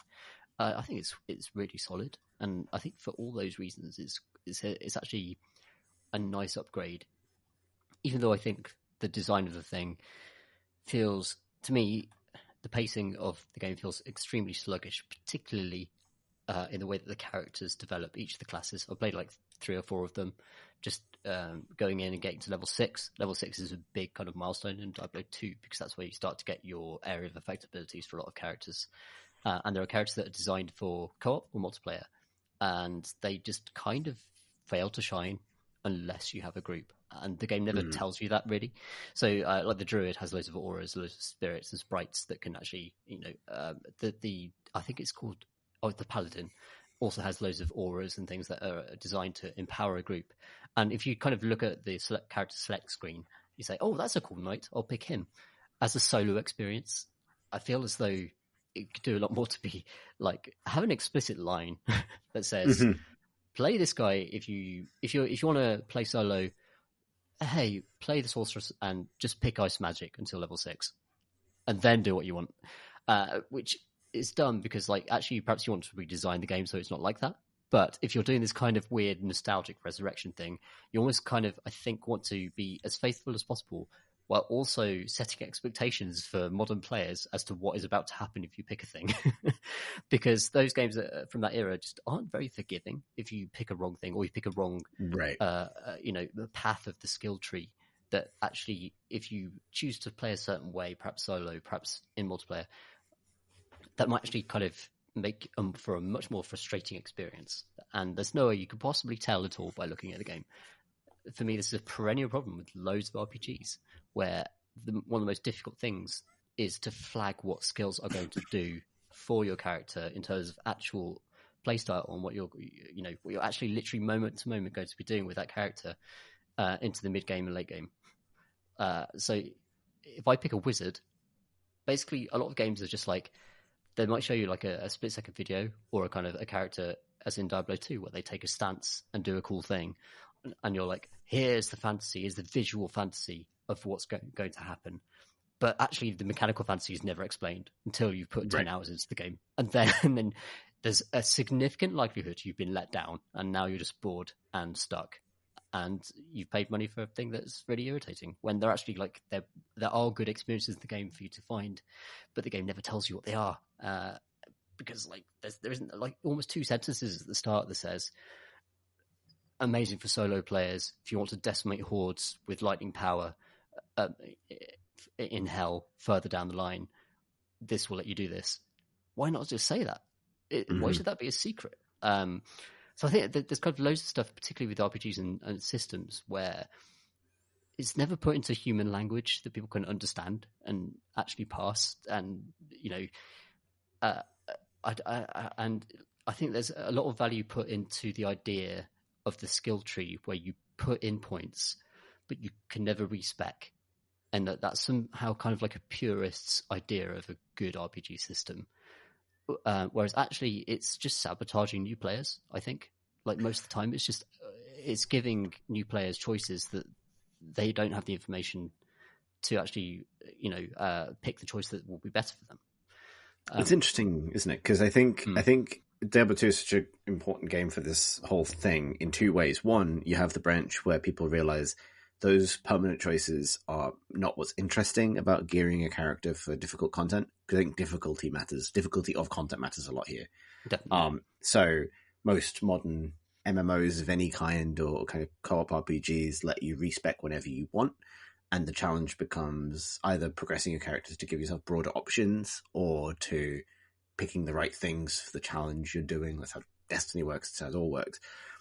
I think it's really solid. And I think for all those reasons, it's actually a nice upgrade, even though I think the design of the thing feels, to me, the pacing of the game feels extremely sluggish, particularly in the way that the characters develop each of the classes. I've played like 3 or 4 of them, just going in and getting to level 6. Level 6 is a big kind of milestone in Diablo 2, because that's where you start to get your area of effect abilities for a lot of characters. And there are characters that are designed for co-op or multiplayer, and they just kind of fail to shine unless you have a group, and the game never tells you that really. So like the druid has loads of auras, loads of spirits and sprites that can actually, the I think it's called the paladin also has loads of auras and things that are designed to empower a group. And if you kind of look at the character select screen, you say, oh, that's a cool knight, I'll pick him. As a solo experience, I feel as though it could do a lot more to be like, have an explicit line that says, play this guy if you want to play solo. Hey, play the sorceress and just pick ice magic until level 6, and then do what you want. Which is done because, like, actually, perhaps you want to redesign the game so it's not like that. But if you're doing this kind of weird nostalgic resurrection thing, you almost kind of, I think, want to be as faithful as possible, while also setting expectations for modern players as to what is about to happen if you pick a thing. Because those games from that era just aren't very forgiving if you pick a wrong thing, or you pick a wrong, the path of the skill tree. That actually, if you choose to play a certain way, perhaps solo, perhaps in multiplayer, that might actually kind of make for a much more frustrating experience. And there's no way you could possibly tell at all by looking at the game. For me, this is a perennial problem with loads of RPGs, where one of the most difficult things is to flag what skills are going to do for your character in terms of actual playstyle and what you're actually literally moment to moment going to be doing with that character into the mid game and late game. So if I pick a wizard, basically a lot of games are just like, they might show you like a split-second video or a kind of a character, as in Diablo 2, where they take a stance and do a cool thing. And you're like, here's the fantasy, here's the visual fantasy of what's going to happen. But actually, the mechanical fantasy is never explained until you've put 10 hours into the game. And then there's a significant likelihood you've been let down, and now you're just bored and stuck. And you've paid money for a thing that's really irritating, when they're actually like, there are good experiences in the game for you to find, but the game never tells you what they are. Because like there isn't like almost 2 sentences at the start that says, amazing for solo players if you want to decimate hordes with lightning power in hell further down the line, this will let you do this. Why not just say that? Why should that be a secret? So I think there's kind of loads of stuff, particularly with RPGs and systems, where it's never put into human language that people can understand and actually pass. And and I think there's a lot of value put into the idea of the skill tree, where you put in points, but you can never respec, and that's somehow kind of like a purist's idea of a good RPG system. Whereas actually it's just sabotaging new players. I think like most of the time it's giving new players choices that they don't have the information to actually pick the choice that will be better for them.
It's interesting, isn't it? Because I think Diablo 2 is such an important game for this whole thing in 2 ways. One, you have the branch where people realize those permanent choices are not what's interesting about gearing a character for difficult content. Because I think difficulty matters. Difficulty of content matters a lot here.
Definitely.
So most modern MMOs of any kind, or kind of co-op RPGs, let you respec whenever you want. And the challenge becomes either progressing your characters to give yourself broader options, or to picking the right things for the challenge you're doing. That's how Destiny works. That's how it all works.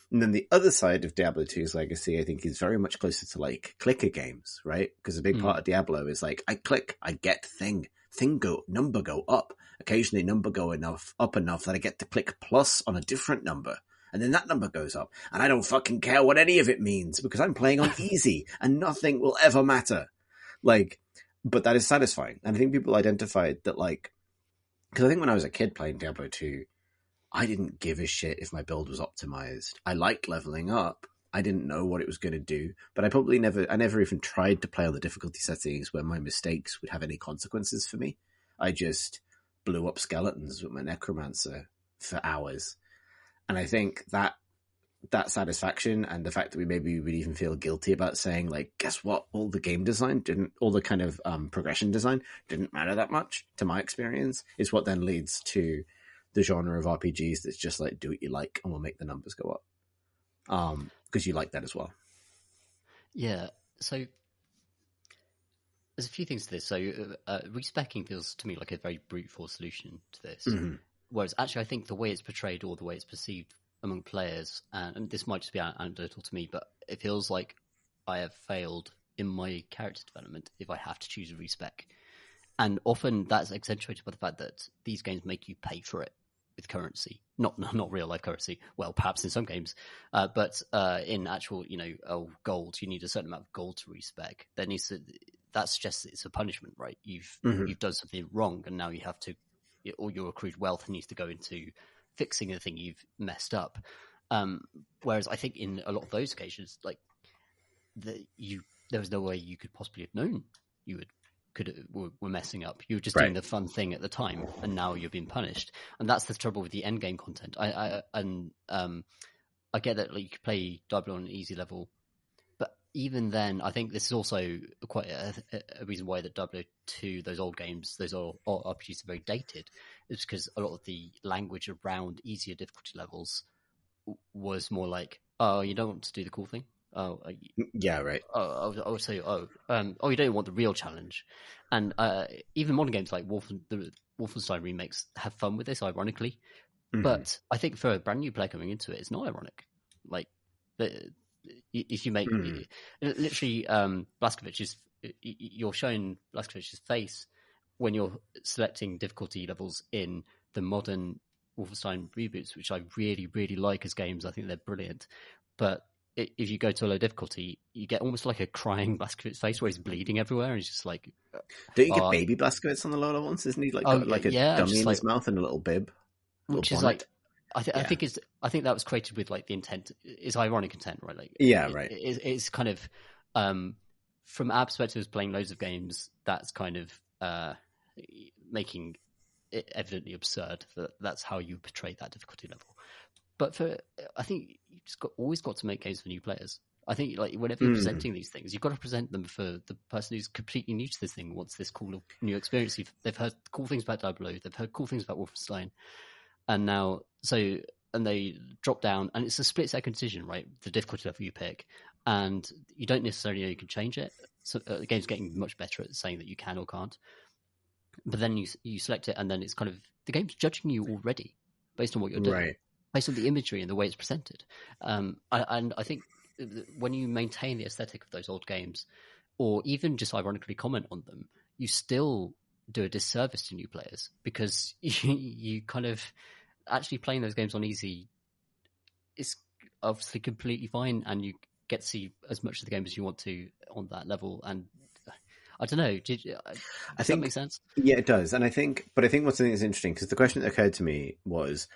And then the other side of Diablo 2's legacy, I think, is very much closer to like clicker games, right? Because a big part of Diablo is like, I click, I get thing number go up. Occasionally number go up enough that I get to click plus on a different number. And then that number goes up. And I don't fucking care what any of it means, because I'm playing on easy and nothing will ever matter. Like, but that is satisfying. And I think people identified that, like, because I think when I was a kid playing Diablo 2, I didn't give a shit if my build was optimized. I liked leveling up. I didn't know what it was going to do, but I never even tried to play on the difficulty settings where my mistakes would have any consequences for me. I just blew up skeletons with my necromancer for hours. And I think that satisfaction, and the fact that we maybe would even feel guilty about saying, like, guess what? All the game design all the kind of progression design didn't matter that much to my experience, is what then leads to the genre of RPGs that's just like, do what you like and we'll make the numbers go up. Because you like that as well.
Yeah. So there's a few things to this. So respecing feels to me like a very brute force solution to this. Mm-hmm. Whereas actually I think the way it's portrayed, or the way it's perceived among players, and this might just be anecdotal to me, but it feels like I have failed in my character development if I have to choose a respec. And often that's accentuated by the fact that these games make you pay for it with currency, not real life currency. Well, perhaps in some games, but in actual, gold, you need a certain amount of gold to respec. That suggests it's a punishment, right? You've done something wrong, and now you have to, all your accrued wealth needs to go into fixing the thing you've messed up. Whereas I think in a lot of those occasions, like there was no way you could possibly have known you were messing up. You were just doing the fun thing at the time, and now you're being punished. And that's the trouble with the end game content. I get that, like, you could play Diablo on an easy level, but even then, I think this is also quite a reason why that Diablo 2, those old games, those old RPGs are very dated, is because a lot of the language around easier difficulty levels was more like, oh, you don't want to do the cool thing? Oh,
yeah, right.
I would say, you don't want the real challenge. And even modern games like the Wolfenstein remakes have fun with this, ironically. Mm-hmm. But I think for a brand new player coming into it, it's not ironic. Like, if you make literally Blazkowicz's, you're showing Blazkowicz's face when you're selecting difficulty levels in the modern Wolfenstein reboots, which I really, really like as games. I think they're brilliant. But if you go to a low difficulty, you get almost like a crying Blazkowicz's face where he's bleeding everywhere, and he's just like,
don't you get baby Blazkowicz on the lower ones? Isn't he got like a dummy in his mouth and a little bib,
which is bonnet? Like I think that was created with like the intent. It's ironic intent, right? Like
right.
It's kind of from our perspective, playing loads of games, that's kind of making it evidently absurd that that's how you portray that difficulty level. But I think you just always got to make games for new players. I think like whenever you're presenting these things, you've got to present them for the person who's completely new to this thing, wants this cool new experience. They've heard cool things about Diablo, they've heard cool things about Wolfenstein, and they drop down, and it's a split-second decision, right? The difficulty level you pick, and you don't necessarily know you can change it. So the game's getting much better at saying that you can or can't. But then you select it, and then it's kind of the game's judging you already based on what you're doing. Right. Based on the imagery and the way it's presented. And I think when you maintain the aesthetic of those old games, or even just ironically comment on them, you still do a disservice to new players, because you kind of actually playing those games on easy is obviously completely fine, and you get to see as much of the game as you want to on that level. And I don't know. Does that make sense?
Yeah, it does. And I think what's something that's interesting, because the question that occurred to me was,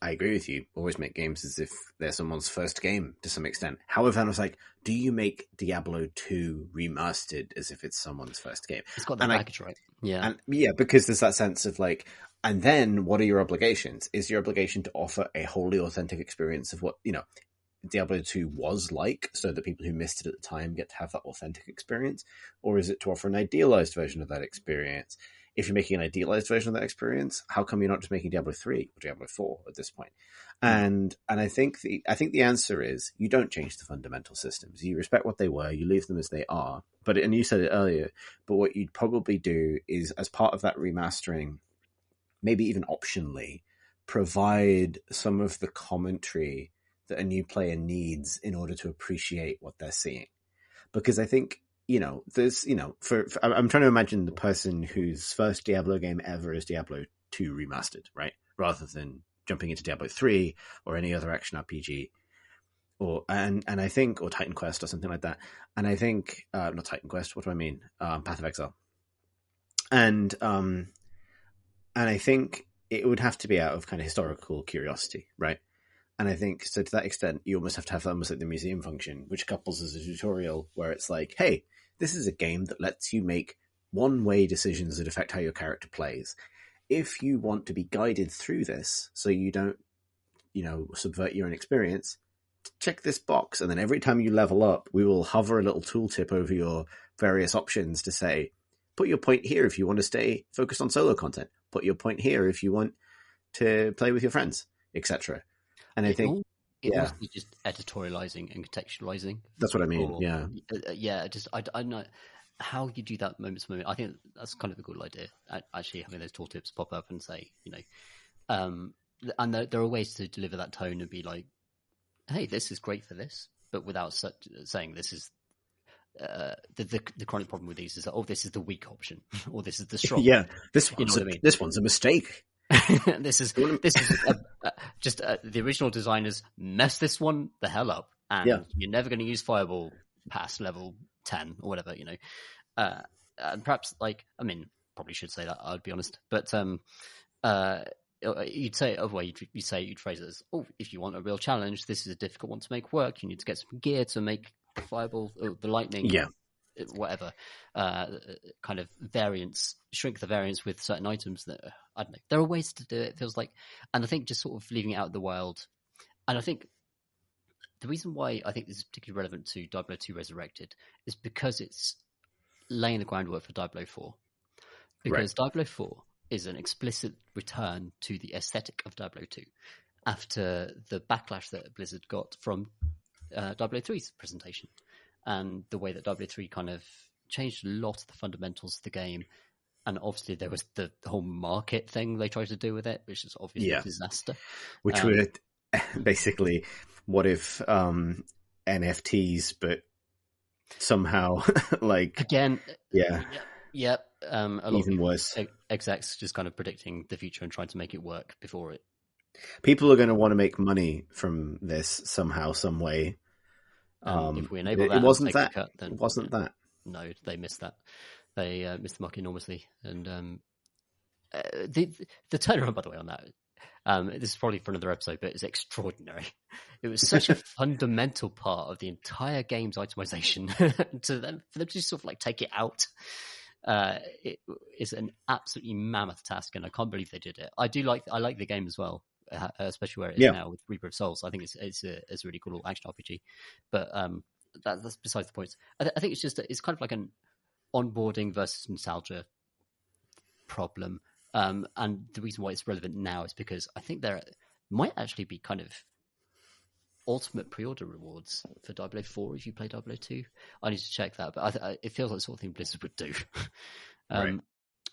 I agree with you. Always make games as if they're someone's first game to some extent. However, I was like, do you make Diablo 2 remastered as if it's someone's first game?
It's got that package, right? Yeah.
And because there's that sense of like, and then what are your obligations? Is your obligation to offer a wholly authentic experience of what, Diablo 2 was like, so that people who missed it at the time get to have that authentic experience? Or is it to offer an idealized version of that experience? If you're making an idealized version of that experience, how come you're not just making Diablo 3 or Diablo 4 at this point? And I think the answer is you don't change the fundamental systems. You respect what they were, you leave them as they are. And you said it earlier, but what you'd probably do is, as part of that remastering, maybe even optionally, provide some of the commentary that a new player needs in order to appreciate what they're seeing. Because I think, there's, I'm trying to imagine the person whose first Diablo game ever is Diablo 2 remastered, right? Rather than jumping into Diablo 3 or any other action RPG, or Titan Quest or something like that. And I think, not Titan Quest, what do I mean? Path of Exile. And I think it would have to be out of kind of historical curiosity, right? And I think, so to that extent, you almost have to have almost like the museum function, which couples as a tutorial where it's like, hey, this is a game that lets you make one-way decisions that affect how your character plays. If you want to be guided through this so you don't, subvert your own experience, check this box. And then every time you level up, we will hover a little tooltip over your various options to say, put your point here if you want to stay focused on solo content. Put your point here if you want to play with your friends, etc. And I think
also just editorializing and contextualizing.
That's what I mean.
I know how you do that moment to moment. I think that's kind of a good idea. Actually, having those tooltips pop up and say, and there are ways to deliver that tone and be like, "Hey, this is great for this," but without saying this is. The chronic problem with these is that this is the weak option, or this is the strong.
Yeah, this one's a mistake.
this is just the original designers messed this one the hell up, and you're never going to use Fireball past level 10 or whatever, and perhaps probably should say that, I'd be honest, but you'd say you'd phrase it as, if you want a real challenge, this is a difficult one to make work, you need to get some gear to make the Fireball, the lightning, whatever kind of variance, shrink the variance with certain items that I don't know. There are ways to do it. It feels like, and I think just sort of leaving it out in the wild. And I think the reason why I think this is particularly relevant to Diablo 2 Resurrected is because it's laying the groundwork for Diablo 4. Because Diablo 4 is an explicit return to the aesthetic of Diablo 2 after the backlash that Blizzard got from Diablo 3's presentation. And the way that Diablo 3 kind of changed a lot of the fundamentals of the game. And obviously there was the whole market thing they tried to do with it, which is obviously a disaster.
Which would basically, what if NFTs, but somehow like...
Again, a lot
even worse.
Execs just kind of predicting the future and trying to make it work before it.
People are going to want to make money from this somehow, some way.
If we enable that,
it wasn't
and take
that.
a cut, then
It wasn't that.
No, they missed that. They missed the mark enormously, and the turnaround, by the way, on that. This is probably for another episode, but it's extraordinary. It was such a fundamental part of the entire game's itemization for them to just sort of like take it out. It is an absolutely mammoth task, and I can't believe they did it. I like the game as well, especially where it is now with Reaper of Souls. I think it's a really cool little action RPG, but that's besides the point. I think it's kind of like an onboarding versus nostalgia problem. And the reason why it's relevant now is because I think there might actually be kind of ultimate pre-order rewards for Diablo 4 if you play Diablo 2. I need to check that, but it feels like the sort of thing Blizzard would do.
Right.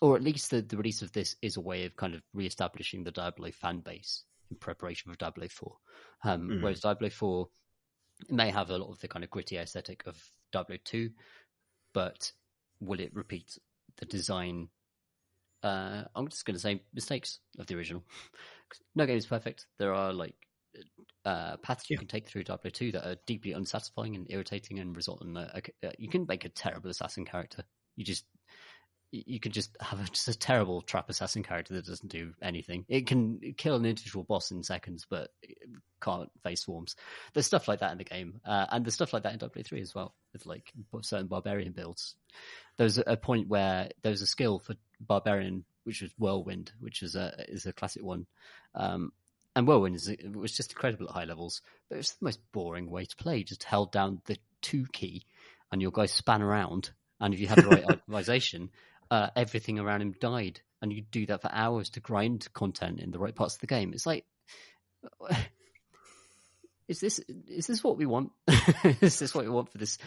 Or at least the release of this is a way of kind of re-establishing the Diablo fan base in preparation for Diablo 4. Whereas Diablo 4 may have a lot of the kind of gritty aesthetic of Diablo 2, but will it repeat the design? I'm just going to say mistakes of the original. No game is perfect. There are like paths you can take through Diablo 2 that are deeply unsatisfying and irritating and result in you can make a terrible assassin character. You can just have just a terrible trap assassin character that doesn't do anything. It can kill an individual boss in seconds, but it can't face swarms. There's stuff like that in the game, and there's stuff like that in Diablo 3 as well, with like certain barbarian builds. There's a point where there's a skill for barbarian, which was Whirlwind, which is a classic one. And Whirlwind was just incredible at high levels, but it was the most boring way to play. Just held down the 2 key, and your guy span around, and if you had the right optimization, everything around him died, and you do that for hours to grind content in the right parts of the game. It's like, is this what we want? Is this what we want for this?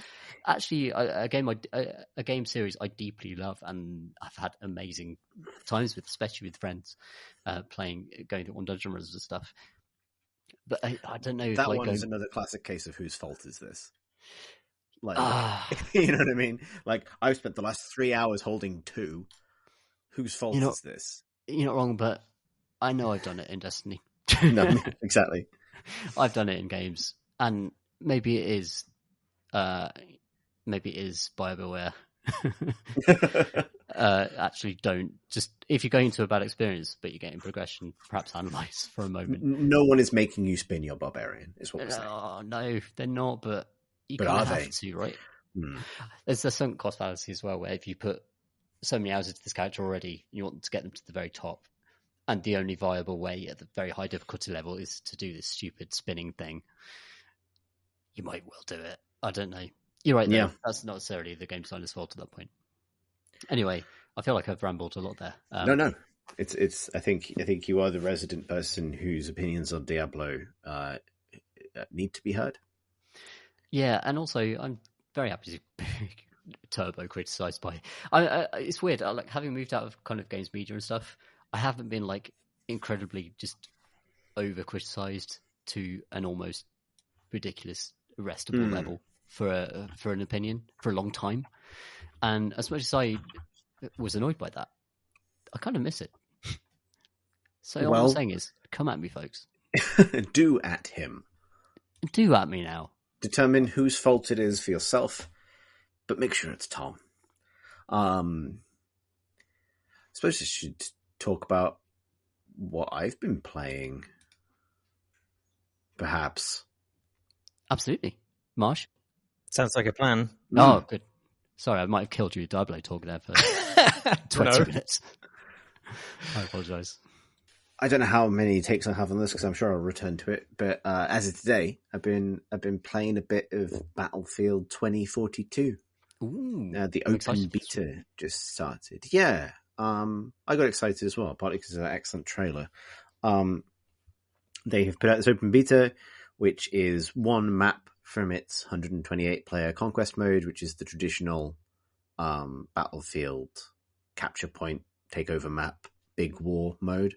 Actually, a game series I deeply love, and I've had amazing times with, especially with friends, going through one dungeon runs and stuff. But I don't know.
That one is another classic case of whose fault is this? Like, you know what I mean? Like, I've spent the last 3 hours holding 2. Whose fault is this?
You're not wrong, but I know I've done it in Destiny.
No, exactly.
I've done it in games, and maybe it is BioWare. Actually, don't just if you're going to a bad experience, but you're getting progression, perhaps analyze for a moment.
No one is making you spin your barbarian, is what we're saying.
Oh no, they're not. But you kind of have to, right? There's the sunk cost fallacy as well, where if you put so many hours into this character already, you want to get them to the very top, and the only viable way at the very high difficulty level is to do this stupid spinning thing. You might well do it. I don't know. You're right, though. Yeah. That's not necessarily the game designer's fault at that point. Anyway, I feel like I've rambled a lot there.
No. It's. I think you are the resident person whose opinions on Diablo need to be heard.
Yeah, and also I'm very happy to be turbo criticised by. It's weird. Like having moved out of kind of games media and stuff, I haven't been like incredibly just over criticised to an almost ridiculous, arrestable level for an opinion for a long time. And as much as I was annoyed by that, I kind of miss it. So all I'm saying is, come at me, folks.
Do at him.
Do at me now.
Determine whose fault it is for yourself, but make sure it's Tom. I suppose I should talk about what I've been playing. Perhaps.
Absolutely. Marsh?
Sounds like a plan.
Oh, good. Sorry, I might have killed you with Diablo talk there for 20 minutes. I apologise.
I don't know how many takes I have on this because I'm sure I'll return to it. But as of today, I've been playing a bit of Battlefield 2042.
Ooh,
the open beta just started. Yeah, I got excited as well, partly because of that excellent trailer. They have put out this open beta, which is one map from its 128-player conquest mode, which is the traditional Battlefield capture point takeover map, big war mode.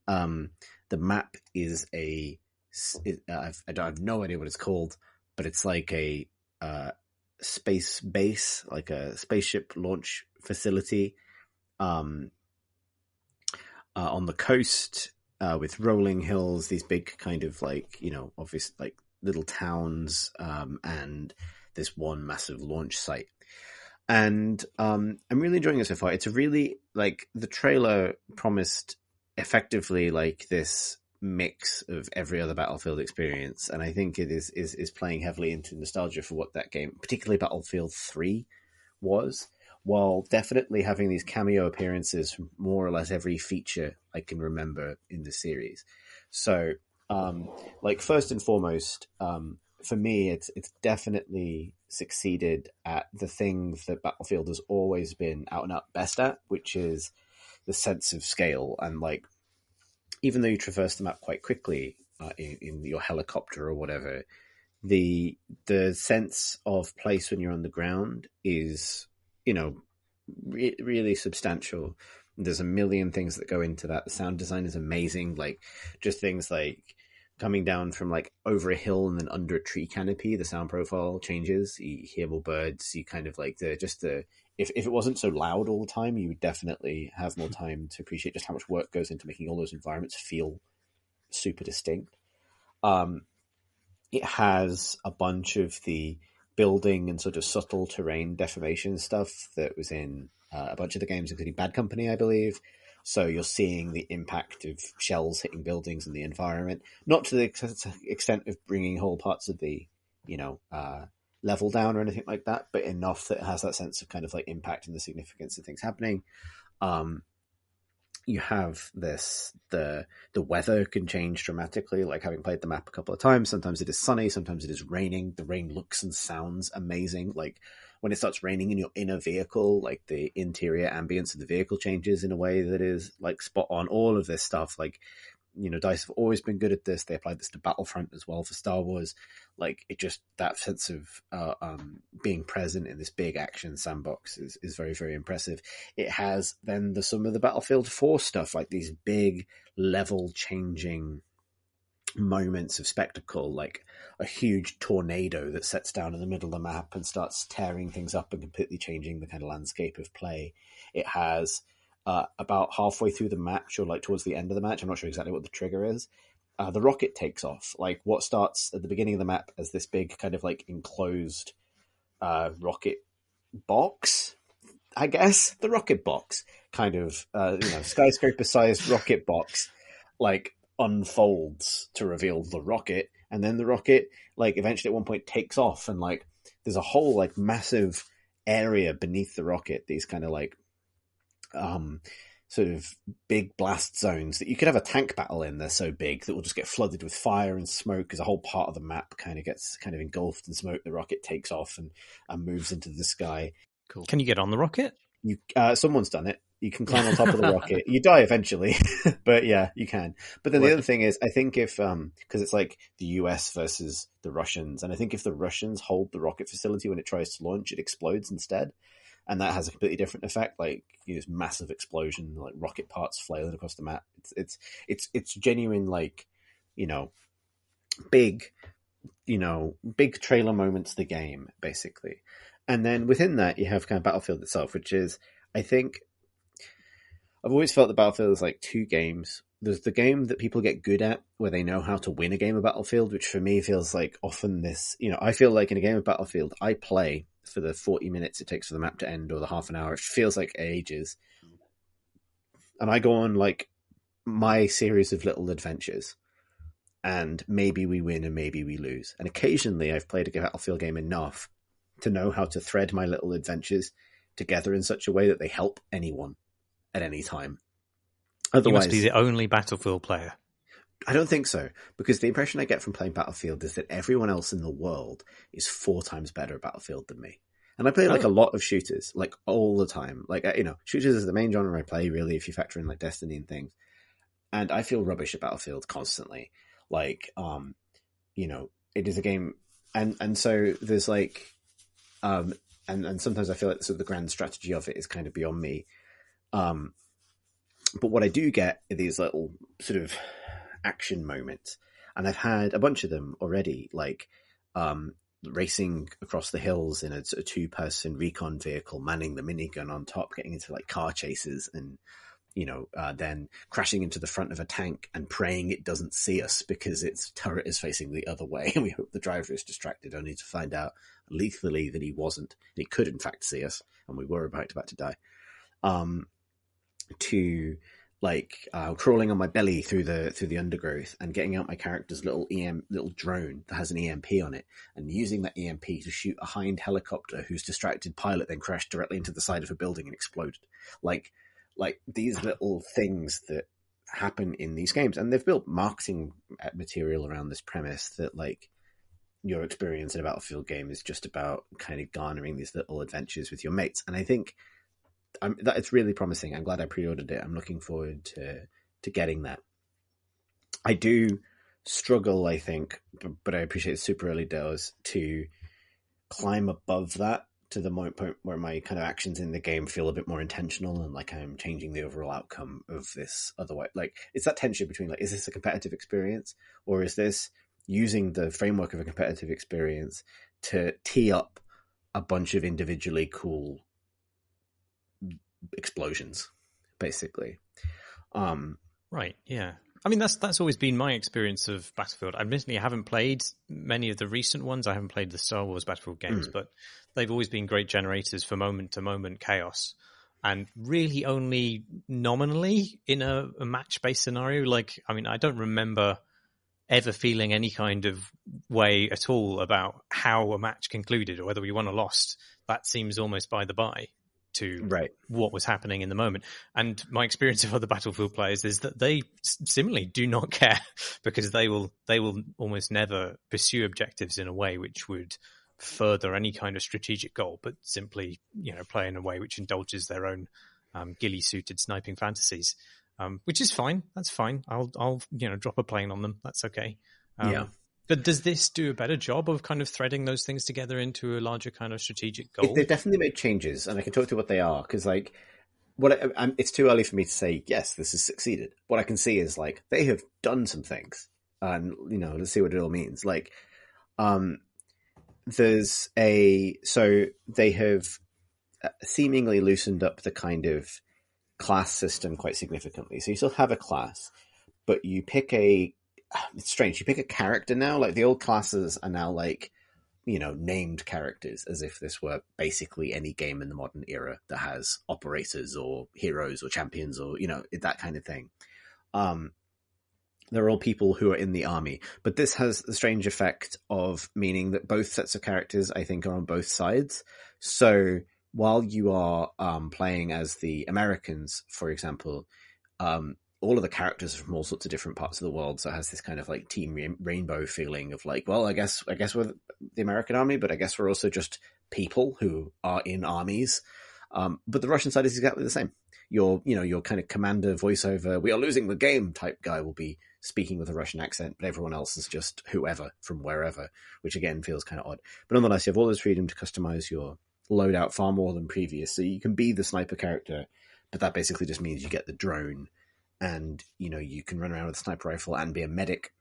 The map is I have no idea what it's called, but it's like a space base, like a spaceship launch facility on the coast with rolling hills, these big kind of like, obvious like little towns, and this one massive launch site. And I'm really enjoying it so far. It's a really, like, the trailer promised effectively like this mix of every other Battlefield experience, and I think it is playing heavily into nostalgia for what that game, particularly Battlefield 3, was, while definitely having these cameo appearances from more or less every feature I can remember in the series. So, like, first and foremost, for me, it's definitely succeeded at the thing that Battlefield has always been out and out best at, which is the sense of scale. And, like, even though you traverse the map quite quickly in your helicopter or whatever, the sense of place when you're on the ground is, really substantial. There's a million things that go into that. The sound design is amazing. Like, just things like coming down from, like, over a hill and then under a tree canopy, the sound profile changes. You hear more birds. You kind of like if it wasn't so loud all the time, you would definitely have more time to appreciate just how much work goes into making all those environments feel super distinct. It has a bunch of the building and sort of subtle terrain deformation stuff that was in a bunch of the games, including Bad Company, I believe. So you're seeing the impact of shells hitting buildings and the environment, not to the extent of bringing whole parts of the, level down or anything like that, but enough that it has that sense of kind of like impact and the significance of things happening. You have the weather can change dramatically, like having played the map a couple of times. Sometimes it is sunny, sometimes it is raining. The rain looks and sounds amazing. Like, when it starts raining and you're in a vehicle, like, the interior ambience of the vehicle changes in a way that is, like, spot on. All of this stuff, like, DICE have always been good at this. They applied this to Battlefront as well for Star Wars. Like, it just, that sense of being present in this big action sandbox is very, very impressive. It has then some of the Battlefield 4 stuff, like these big level changing moments of spectacle, like a huge tornado that sets down in the middle of the map and starts tearing things up and completely changing the kind of landscape of play. It has about halfway through the match, or like towards the end of the match, I'm not sure exactly what the trigger is, the rocket takes off. Like, what starts at the beginning of the map as this big kind of like enclosed rocket box, I guess, the rocket box kind of skyscraper sized rocket box, like, unfolds to reveal the rocket, and then the rocket, like, eventually at one point takes off, and like there's a whole like massive area beneath the rocket, these kind of like sort of big blast zones that you could have a tank battle in. They're so big that will just get flooded with fire and smoke as a whole part of the map kind of gets kind of engulfed in smoke. The rocket takes off and moves into the sky.
Cool.
Can you get on the rocket?
You someone's done it. You can climb on top of the rocket. You die eventually, but yeah, you can. But then the other thing is, I think if because it's like the US versus the Russians, and I think if the Russians hold the rocket facility when it tries to launch, it explodes instead, and that has a completely different effect. Like, this massive explosion, like rocket parts flailing across the map. It's genuine, like, big trailer moments of the game, basically. And then within that, you have kind of Battlefield itself, which is, I think, I've always felt that Battlefield is like two games. There's the game that people get good at, where they know how to win a game of Battlefield, which for me feels like often this, I feel like in a game of Battlefield, I play for the 40 minutes it takes for the map to end, or the half an hour. It feels like ages. And I go on like my series of little adventures, and maybe we win and maybe we lose. And occasionally I've played a Battlefield game enough to know how to thread my little adventures together in such a way that they help anyone at any time. Otherwise,
you must be the only Battlefield player.
I don't think so, because the impression I get from playing Battlefield is that everyone else in the world is 4 times better at Battlefield than me. And I play like a lot of shooters, like all the time. Like, shooters is the main genre I play, really, if you factor in like Destiny and things. And I feel rubbish at Battlefield constantly. Like, it is a game, and so there's like, and sometimes I feel like sort of the grand strategy of it is kind of beyond me. But what I do get are these little sort of action moments, and I've had a bunch of them already, like racing across the hills in a sort of 2-person recon vehicle, manning the minigun on top, getting into like car chases, and then crashing into the front of a tank and praying it doesn't see us because its turret is facing the other way. And we hope the driver is distracted, only to find out lethally that he wasn't. And he could, in fact, see us, and we were about to die. To crawling on my belly through the undergrowth and getting out my character's little drone that has an EMP on it, and using that EMP to shoot a hind helicopter whose distracted pilot then crashed directly into the side of a building and exploded. Like these little things that happen in these games, and they've built marketing material around this premise that your experience in a Battlefield game is just about kind of garnering these little adventures with your mates. And I think that it's really promising. I'm glad I pre-ordered it. I'm looking forward to getting that. I do struggle, I think, but I appreciate it's super early days, to climb above that to the point where my kind of actions in the game feel a bit more intentional and like I'm changing the overall outcome of this otherwise. It's that tension between is this a competitive experience, or is this using the framework of a competitive experience to tee up a bunch of individually cool explosions, basically.
Right, yeah. I mean, that's always been my experience of Battlefield. Admittedly, I haven't played many of the recent ones. I haven't played the Star Wars Battlefield games, but they've always been great generators for moment-to-moment chaos. And really only nominally in a match-based scenario. I don't remember ever feeling any kind of way at all about how a match concluded or whether we won or lost. That seems almost by the by to what was happening in the moment. And my experience of other Battlefield players is that they similarly do not care, because they will almost never pursue objectives in a way which would further any kind of strategic goal, but simply, play in a way which indulges their own ghillie-suited sniping fantasies, which is fine. That's fine. I'll drop a plane on them. That's okay. But does this do a better job of kind of threading those things together into a larger kind of strategic goal?
They've definitely made changes, and I can talk to what they are, because it's too early for me to say, yes, this has succeeded. What I can see is they have done some things, and let's see what it all means. So they have seemingly loosened up the kind of class system quite significantly. So you still have a class, but you pick it's strange. You pick a character now. The old classes are now named characters, as if this were basically any game in the modern era that has operators or heroes or champions or that kind of thing. They're all people who are in the army, but this has the strange effect of meaning that both sets of characters, I think, are on both sides. So while you are playing as the Americans, for example, all of the characters are from all sorts of different parts of the world, so it has this kind of Team Rainbow feeling of I guess we're the American army, but I guess we're also just people who are in armies. But the Russian side is exactly the same. Your kind of commander voiceover, "We are losing the game" type guy will be speaking with a Russian accent, but everyone else is just whoever from wherever, which again feels kind of odd. But nonetheless, you have all this freedom to customize your loadout far more than previous. So you can be the sniper character, but that basically just means you get the drone. And, you can run around with a sniper rifle and be a medic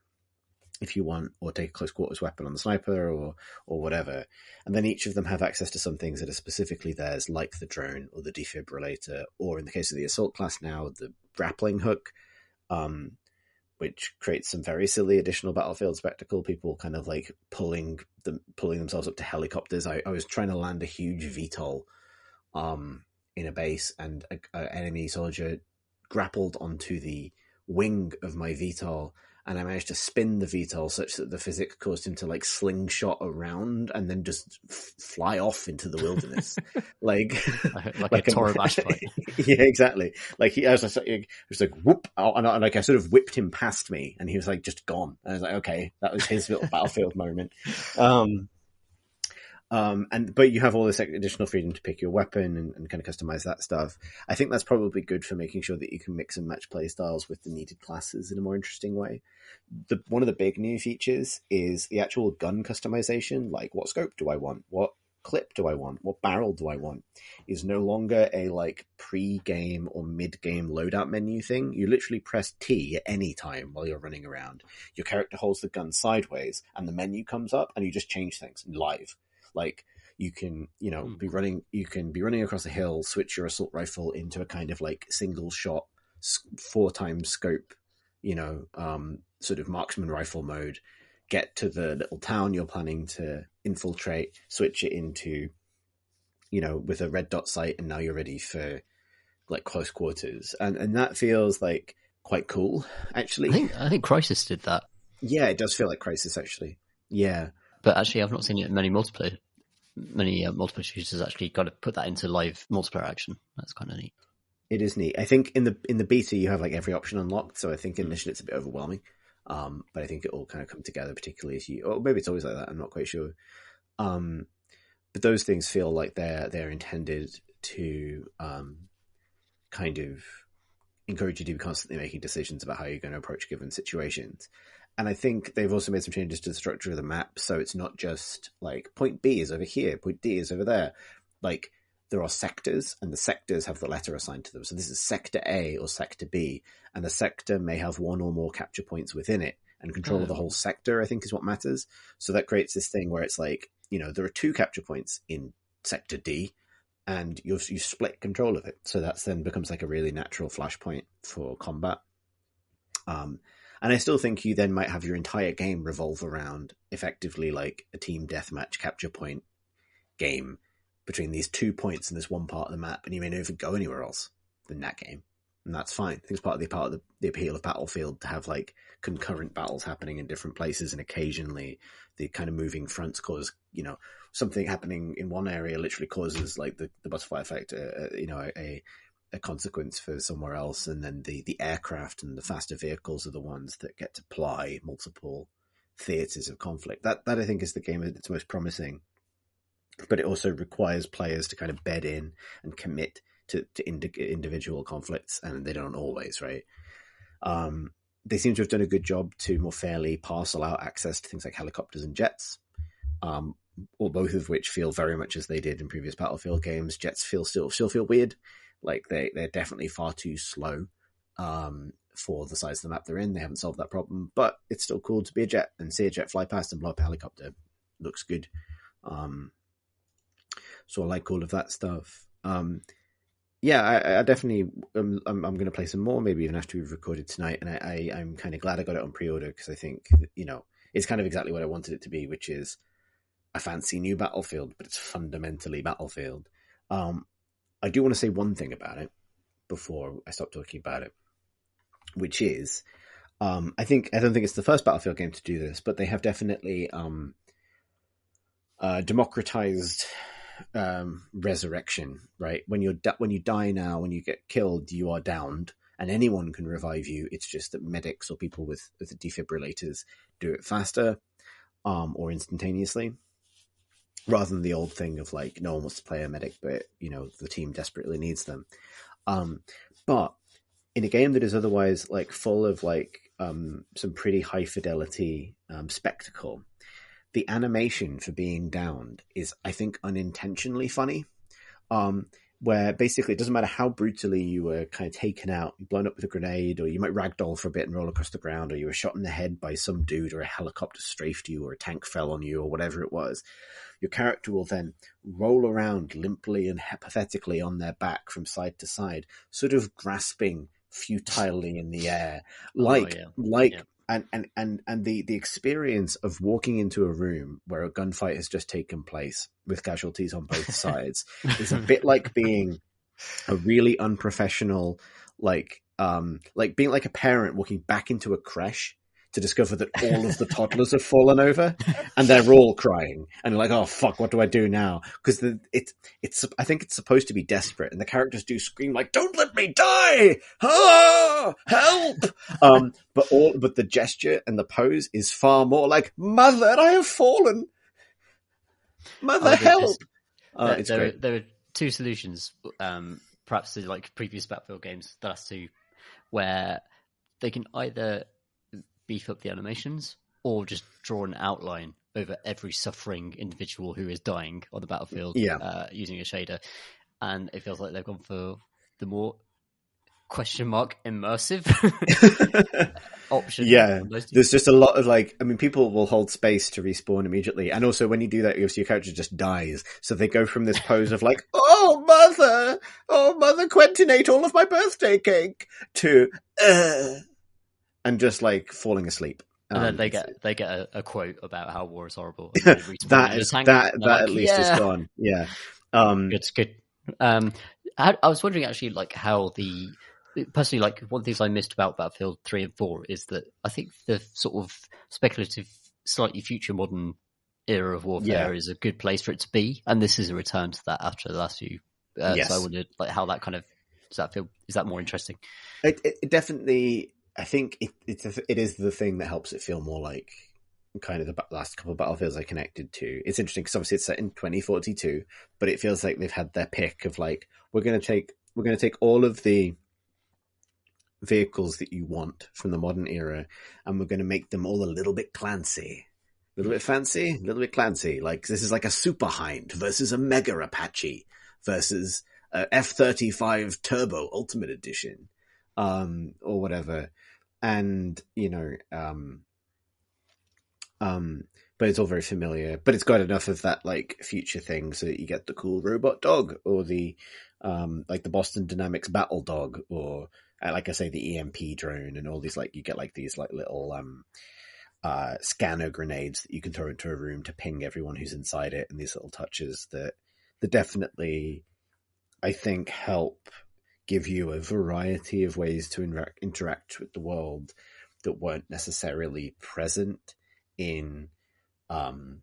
if you want, or take a close quarters weapon on the sniper or whatever. And then each of them have access to some things that are specifically theirs, like the drone or the defibrillator, or in the case of the assault class now, the grappling hook, which creates some very silly additional battlefield spectacle. People kind of pulling themselves up to helicopters. I was trying to land a huge VTOL in a base, and an enemy soldier grappled onto the wing of my VTOL, and I managed to spin the VTOL such that the physics caused him to slingshot around and then just fly off into the wilderness, like
a Toro Bash fight.
Yeah, exactly. I was whoop, and I sort of whipped him past me, and he was just gone. And I was okay, that was his little battlefield moment. But you have all this additional freedom to pick your weapon and kind of customize that stuff. I think that's probably good for making sure that you can mix and match play styles with the needed classes in a more interesting way. One of the big new features is the actual gun customization, what scope do I want? What clip do I want? What barrel do I want? Is no longer a pre-game or mid-game loadout menu thing. You literally press T at any time while you're running around. Your character holds the gun sideways and the menu comes up and you just change things live. You can, be running across a hill, switch your assault rifle into a kind of single shot 4 times scope, sort of marksman rifle mode, get to the little town you're planning to infiltrate, switch it into, with a red dot sight, and now you're ready for like close quarters. And that feels like quite cool, actually.
I think Crysis did that.
Yeah, it does feel like Crysis, actually. Yeah.
But actually, I've not seen it in many multiplayer shooters actually got to put that into live multiplayer action. That's kind of neat.
It is neat. I think in the beta you have like every option unlocked, so I think initially it's a bit overwhelming. But I think it all kind of come together, particularly as or maybe it's always like that. I'm not quite sure. But those things feel like they're intended to kind of encourage you to be constantly making decisions about how you're going to approach given situations. And I think they've also made some changes to the structure of the map, so it's not just like point B is over here, point D is over there. Like there are sectors, and the sectors have the letter assigned to them. So this is Sector A or Sector B, and the sector may have one or more capture points within it, and control of the whole sector, I think, is what matters. So that creates this thing where it's like, there are 2 capture points in Sector D, and you split control of it. So that's then becomes like a really natural flashpoint for combat. And I still think you then might have your entire game revolve around effectively like a team deathmatch capture point game between these 2 points in this one part of the map, and you may not even go anywhere else than that game. And that's fine. I think it's part of the appeal of Battlefield to have like concurrent battles happening in different places, and occasionally the kind of moving fronts cause, something happening in one area literally causes like the butterfly effect, a consequence for somewhere else, and then the aircraft and the faster vehicles are the ones that get to ply multiple theaters of conflict. That I think is the game that's most promising, but it also requires players to kind of bed in and commit to individual conflicts, and they don't always, right? They seem to have done a good job to more fairly parcel out access to things like helicopters and jets, or both of which feel very much as they did in previous Battlefield games. Jets still feel weird. Like they're definitely far too slow for the size of the map they're in. They haven't solved that problem, but it's still cool to be a jet and see a jet fly past and blow up a helicopter. Looks good. So I like all of that stuff. I definitely I'm going to play some more, maybe even after we've recorded tonight. And I'm kind of glad I got it on pre-order, because I think it's kind of exactly what I wanted it to be, which is a fancy new Battlefield, but it's fundamentally Battlefield. I do want to say one thing about it before I stop talking about it, which is, I don't think it's the first Battlefield game to do this, but they have definitely democratized resurrection. Right, when you die now, when you get killed, you are downed, and anyone can revive you. It's just that medics or people with defibrillators do it faster, or instantaneously, rather than the old thing of like, no one wants to play a medic, but the team desperately needs them. But in a game that is otherwise like full of like some pretty high fidelity spectacle, the animation for being downed is, I think, unintentionally funny. Where basically it doesn't matter how brutally you were kind of taken out, blown up with a grenade, or you might ragdoll for a bit and roll across the ground, or you were shot in the head by some dude, or a helicopter strafed you, or a tank fell on you, or whatever it was. Your character will then roll around limply and pathetically on their back from side to side, sort of grasping futilely in the air, and the experience of walking into a room where a gunfight has just taken place with casualties on both sides is a bit like being a really unprofessional, like being like a parent walking back into a creche to discover that all of the toddlers have fallen over and they're all crying, and you're like, oh fuck, what do I do now? Because I think it's supposed to be desperate, and the characters do scream like, don't let me die, help. But the gesture and the pose is far more like, mother, I have fallen, mother, help.
There are 2 solutions, perhaps to like previous Battlefield games, the last 2, where they can either beef up the animations or just draw an outline over every suffering individual who is dying on the battlefield using a shader. And it feels like they've gone for the more question mark immersive option.
Yeah,
on those two.
there's just a lot of like, I mean, people will hold space to respawn immediately, and also when you do that, your character just dies. So they go from this pose of like, oh mother, Quentin ate all of my birthday cake, to and just like falling asleep.
And then they get a quote about how war is horrible. And they respawn
that
in a
is
tank,
that
and
that
they're
at
like,
least is
yeah.
gone. Yeah,
Good. I was wondering actually, like how personally, like one of the things I missed about Battlefield 3 and 4 is that I think the sort of speculative, slightly future modern era of warfare is a good place for it to be, and this is a return to that after the last few.
Yes.
So I wondered, like, how that kind of does that feel? Is that more interesting?
It definitely. I think it is the thing that helps it feel more like kind of the last couple of Battlefields I connected to. It's interesting because obviously it's set in 2042, but it feels like they've had their pick of like, we're going to take all of the vehicles that you want from the modern era, and we're going to make them all a little bit Clancy, a little bit fancy, a little bit Clancy. Like this is like a Super Hind versus a Mega Apache versus a F-35 Turbo Ultimate Edition, or whatever. And, but it's all very familiar, but it's got enough of that like future thing so that you get the cool robot dog or the, like the Boston Dynamics battle dog, or like I say, the EMP drone, and all these, like, you get like these like little, scanner grenades that you can throw into a room to ping everyone who's inside it. And these little touches that definitely, I think, help give you a variety of ways to interact with the world that weren't necessarily present in the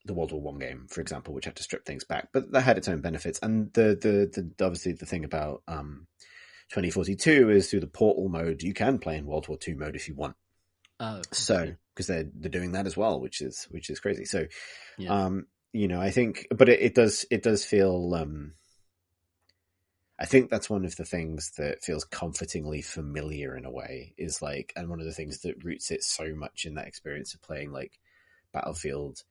World War I game, for example, which had to strip things back, but that had its own benefits. And the obviously the thing about 2042 is through the portal mode, you can play in World War II mode if you want.
Oh,
so because they're doing that as well, which is crazy. So,
yeah.
I think, but it does feel. I think that's one of the things that feels comfortingly familiar in a way, is like, and one of the things that roots it so much in that experience of playing like Battlefield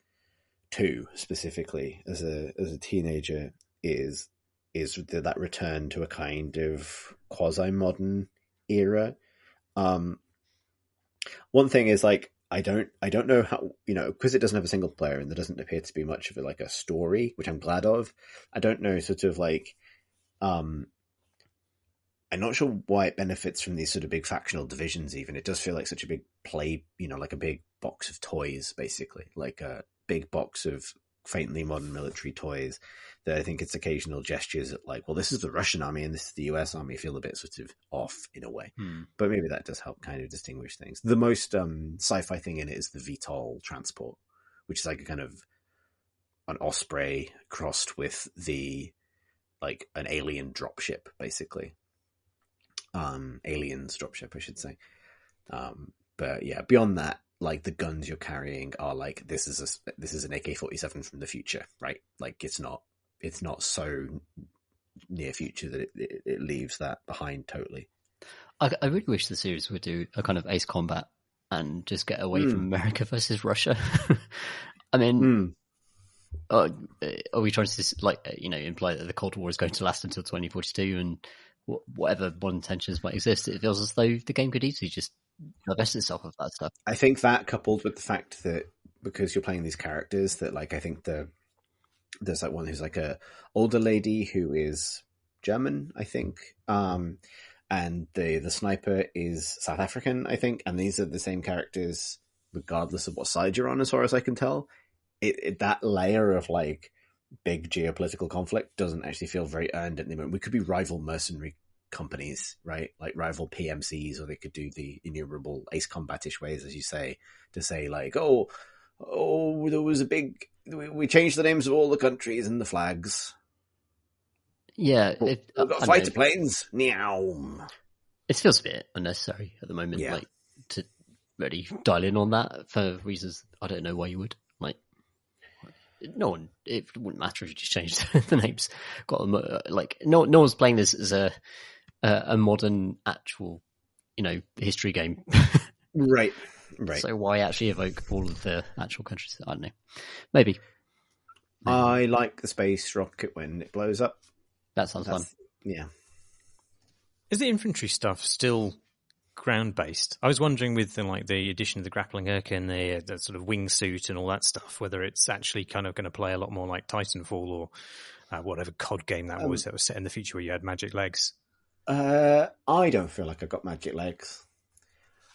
2 specifically as a teenager is that return to a kind of quasi-modern era. One thing is like, I don't know how, because it doesn't have a single player and there doesn't appear to be much of a, like a story, which I'm glad of. I don't know sort of like, I'm not sure why it benefits from these sort of big factional divisions even. It does feel like such a big play, like a big box of toys, basically. Like a big box of faintly modern military toys that I think its occasional gestures at like, well, this is the Russian army and this is the US army, feel a bit sort of off in a way. But maybe that does help kind of distinguish things. The most sci-fi thing in it is the VTOL transport, which is like a kind of an Osprey crossed with the, like an alien dropship, basically. Aliens dropship, I should say. But yeah, beyond that, like the guns you're carrying are like, this is an AK-47 from the future, right? Like it's not so near future that it leaves that behind totally.
I really wish the series would do a kind of Ace Combat and just get away from America versus Russia. I mean, are we trying to imply that the Cold War is going to last until 2042 and whatever modern tensions might exist? It feels as though the game could easily just divest itself of that stuff.
I think that, coupled with the fact that because you're playing these characters, that like, I think there's like one who's like a older lady who is German, I think, and the sniper is South African, I think, and these are the same characters regardless of what side you're on, as far as I can tell. That layer of like big geopolitical conflict doesn't actually feel very earned at the moment. We could be rival mercenary companies, right? Like rival PMCs, or they could do the innumerable Ace Combat-ish ways, as you say, to say like, oh, there was we changed the names of all the countries and the flags.
Yeah.
We've got fighter planes. Meow.
It feels a bit unnecessary at the moment, like to really dial in on that for reasons I don't know why you would. Like, no one, it wouldn't matter if you just changed the names. Got them, like no one's playing this as a modern actual, history game.
Right.
So why actually evoke all of the actual countries? I don't know. Maybe.
I like the space rocket when it blows up.
That sounds fun.
Yeah.
Is the infantry stuff still ground based. I was wondering with the addition of the grappling hook and the sort of wingsuit and all that stuff, whether it's actually kind of going to play a lot more like Titanfall or whatever COD game that was set in the future where you had magic legs.
I don't feel like I got magic legs.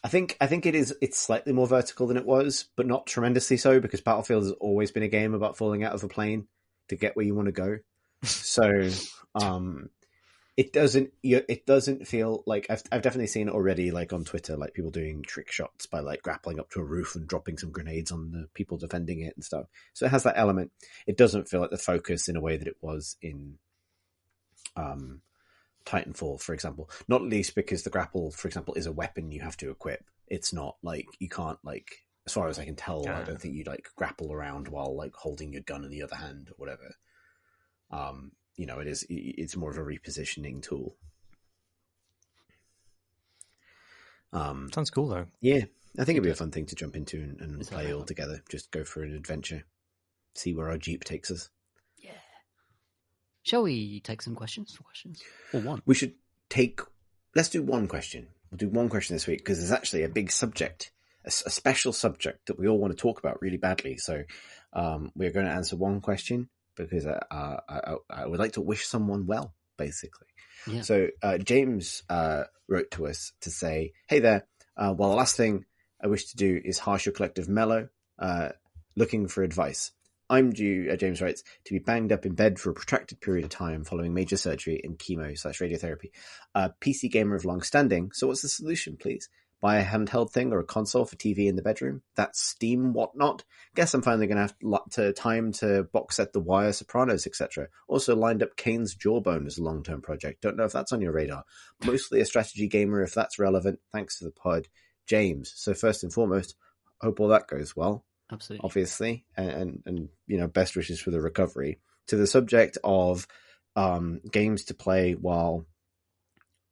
I think it's slightly more vertical than it was, but not tremendously so, because Battlefield has always been a game about falling out of a plane to get where you want to go. So it doesn't feel like I've definitely seen it already, like on Twitter, like people doing trick shots by like grappling up to a roof and dropping some grenades on the people defending it and stuff. So it has that element. It doesn't feel like the focus in a way that it was in Titanfall, for example. Not least because the grapple, for example, is a weapon you have to equip. It's not like you can't, like, as far as I can tell, I don't think you like grapple around while like holding your gun in the other hand or whatever. It's more of a repositioning tool.
Sounds cool though.
Yeah, I think it'd be a fun thing to jump into and play all together. Just go for an adventure, see where our Jeep takes us.
Yeah. Shall we take some questions? Or one?
We should let's do one question. We'll do one question this week because there's actually a big subject, a special subject that we all want to talk about really badly. So we're going to answer one question because I would like to wish someone well, basically. Yeah. So James wrote to us to say, hey there, well, the last thing I wish to do is harsh your collective mellow, looking for advice. I'm due, James writes, to be banged up in bed for a protracted period of time following major surgery and chemo/radiotherapy. PC gamer of long standing, so what's the solution, please? Buy a handheld thing or a console for TV in the bedroom? That's Steam, whatnot? Guess I'm finally going to have time to box set The Wire, Sopranos, etc. Also lined up Kane's Jawbone as a long-term project. Don't know if that's on your radar. Mostly a strategy gamer if that's relevant. Thanks for the pod. James, so first and foremost, hope all that goes well.
Absolutely.
Obviously, and best wishes for the recovery. To the subject of games to play while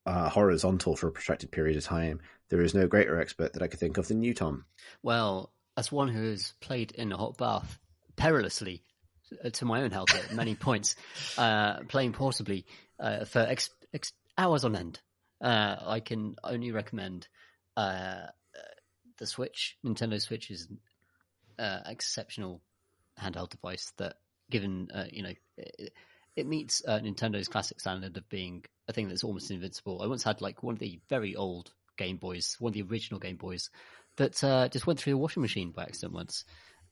horizontal for a protracted period of time, there is no greater expert that I could think of than you, Tom.
Well, as one who has played in a hot bath perilously to my own health at many points, playing portably for hours on end, I can only recommend the Switch. Nintendo Switch is exceptional handheld device that, given it meets Nintendo's classic standard of being a thing that's almost invincible. I once had like one of the very old Game Boys, one of the original Game Boys, that just went through a washing machine by accident once,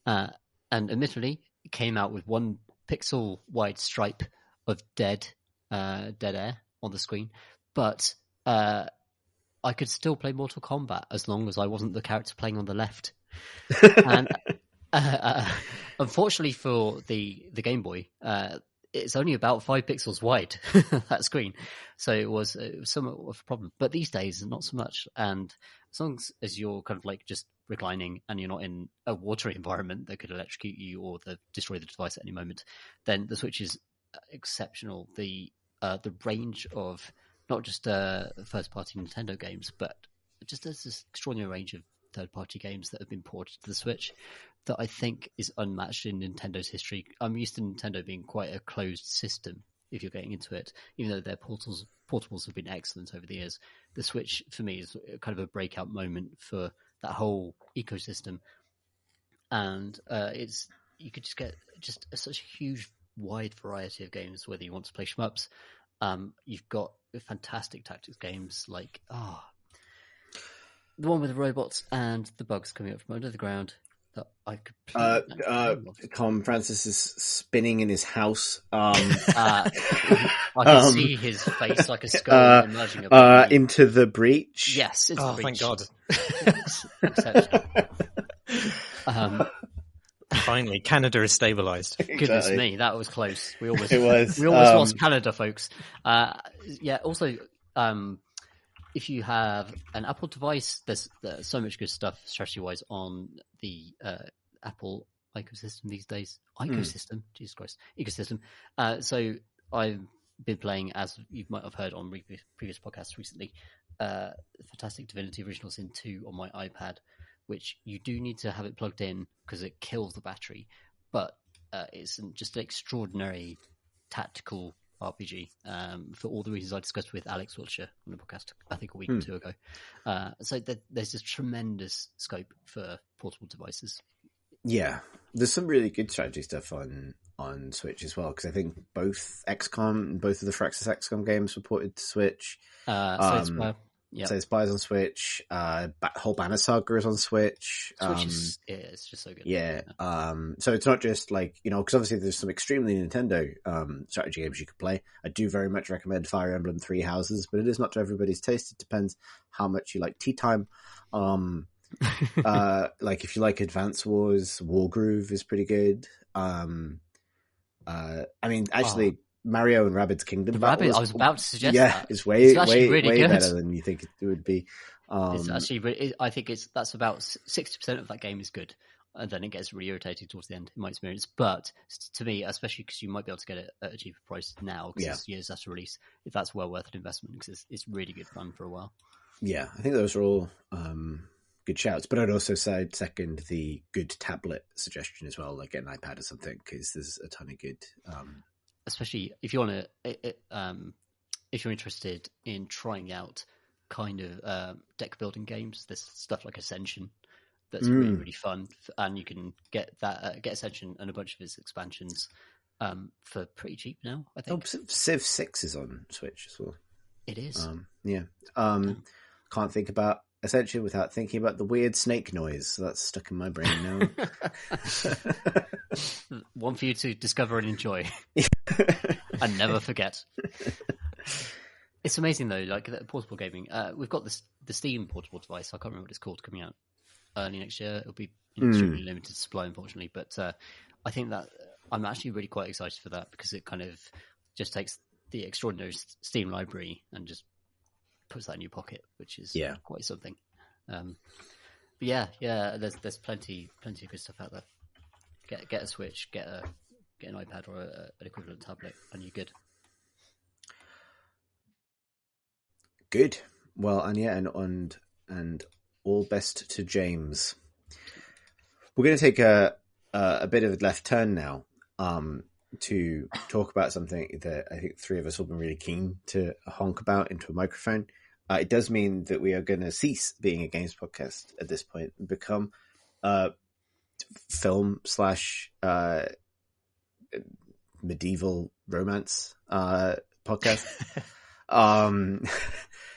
and admittedly it came out with 1 pixel wide stripe of dead air on the screen, but I could still play Mortal Kombat as long as I wasn't the character playing on the left. And unfortunately for the Game Boy, it's only about 5 pixels wide, that screen. So it was somewhat of a problem. But these days, not so much. And as long as you're kind of like just reclining and you're not in a watery environment that could electrocute you or destroy the device at any moment, then the Switch is exceptional. The range of not just first-party Nintendo games, but just there's this extraordinary range of third-party games that have been ported to the Switch that I think is unmatched in Nintendo's history. I'm used to Nintendo being quite a closed system if you're getting into it, even though their portables have been excellent over the years. The Switch, for me, is kind of a breakout moment for that whole ecosystem. And you could just get such a huge, wide variety of games, whether you want to play shmups. You've got fantastic tactics games like the one with the robots and the bugs coming up from under the ground that I could
Tom Francis is spinning in his house.
I can see his face like a skull emerging above
into the breach.
Yes, into the
Thank
breach.
God.
Exceptional.
Finally, Canada is stabilized.
Goodness me, that was close. We almost
we
almost lost Canada, folks. Also, if you have an Apple device, there's so much good stuff strategy-wise on the Apple ecosystem these days. Jesus Christ, ecosystem. So I've been playing, as you might have heard on previous podcasts recently, Fantastic Divinity Original Sin 2 on my iPad, which you do need to have it plugged in because it kills the battery. But it's just an extraordinary tactical RPG for all the reasons I discussed with Alex Wiltshire on the podcast, I think a week or two ago. So there's this tremendous scope for portable devices.
Yeah, there's some really good strategy stuff on Switch as well, because I think both of the Firaxis XCOM games were ported to Switch. So Spies on Switch. Whole Banner Saga is on Switch.
Switch it's just so good.
Yeah. So it's not just like, because obviously there's some extremely Nintendo strategy games you could play. I do very much recommend Fire Emblem Three Houses, but it is not to everybody's taste. It depends how much you like Tea Time. Like if you like Advance Wars, Wargroove is pretty good. Mario and Rabbids Kingdom.
I was about to suggest that.
It's way
really
better than you think it would be.
It's actually, I think that's about 60% of that game is good, and then it gets really irritating towards the end, in my experience. But to me, especially because you might be able to get it at a cheaper price now, because it's years after release, if that's well worth an investment, because it's really good fun for a while. Yeah,
I think those are all good shouts, but I'd also second the good tablet suggestion as well, like get an iPad or something, because there's a ton of good.
Especially if you want to, if you're interested in trying out kind of deck building games, there's stuff like Ascension that's really, really fun, and you can get Ascension and a bunch of its expansions for pretty cheap now, I think.
Civ 6 is on Switch as well.
It is.
Can't think about Ascension without thinking about the weird snake noise. So that's stuck in my brain now.
One for you to discover and enjoy. And never forget. It's amazing though, like portable gaming. We've got the Steam portable device. I can't remember what it's called, coming out early next year. It'll be extremely limited supply, unfortunately. But I think that I'm actually really quite excited for that, because it kind of just takes the extraordinary Steam library and just puts that in your pocket, which is quite something. But there's plenty of good stuff out there. Get a Switch, get an iPad or an equivalent tablet, and you're good.
Good. Well, and all best to James. We're going to take a bit of a left turn now to talk about something that I think three of us will be really keen to honk about into a microphone. It does mean that we are going to cease being a games podcast at this point and become film / medieval romance podcast,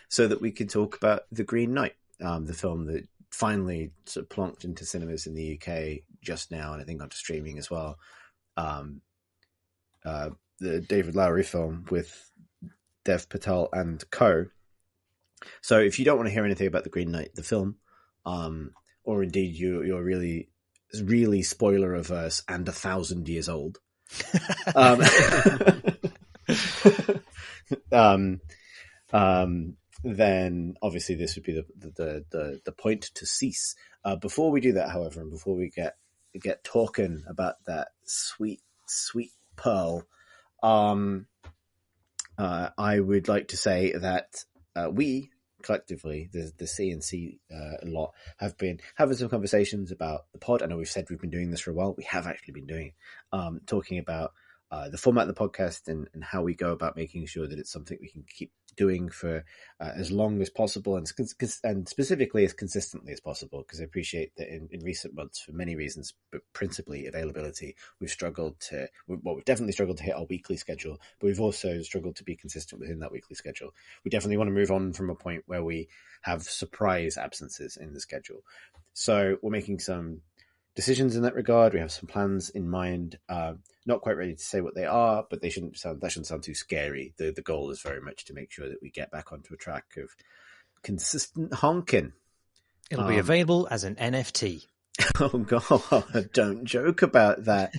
so that we can talk about The Green Knight, the film that finally sort of plonked into cinemas in the UK just now, and I think onto streaming as well. The David Lowery film with Dev Patel and co. So if you don't want to hear anything about The Green Knight, the film, or indeed you're really, really spoiler averse and 1,000 years old, then obviously this would be the point to cease. Before we do that, however, and before we get talking about that sweet pearl, I would like to say that we collectively, the CNC lot, have been having some conversations about the pod. I know we've said we've been doing this for a while. We have actually been doing it, talking about the format of the podcast and how we go about making sure that it's something we can keep doing for as long as possible, and specifically as consistently as possible, because I appreciate that in recent months, for many reasons, but principally availability, we've definitely struggled to hit our weekly schedule, but we've also struggled to be consistent within that weekly schedule. We definitely want to move on from a point where we have surprise absences in the schedule. So we're making some decisions in that regard. We have some plans in mind. Not quite ready to say what they are, but that shouldn't sound too scary. The goal is very much to make sure that we get back onto a track of consistent honking.
It'll be available as an NFT.
Oh God, don't joke about that.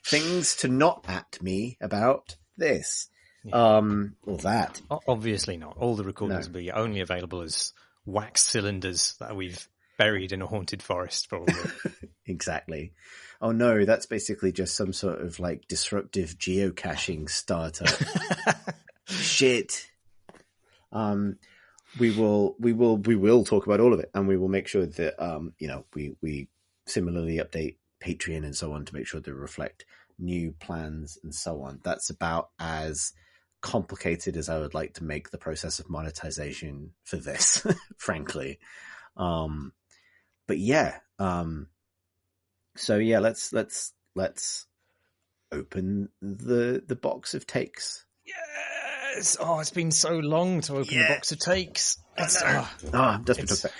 Things to not at me about this. Or that.
Obviously not. All the recordings will be only available as wax cylinders that we've buried in a haunted forest, probably.
Exactly. Oh no, that's basically just some sort of like disruptive geocaching startup. Shit. We will talk about all of it, and we will make sure that we similarly update Patreon and so on to make sure they reflect new plans, and so on. That's about as complicated as I would like to make the process of monetization for this, frankly. But yeah, so yeah, let's open the box of takes.
Yes. Oh, it's been so long to open the box of takes.
I'm desperate to talk about.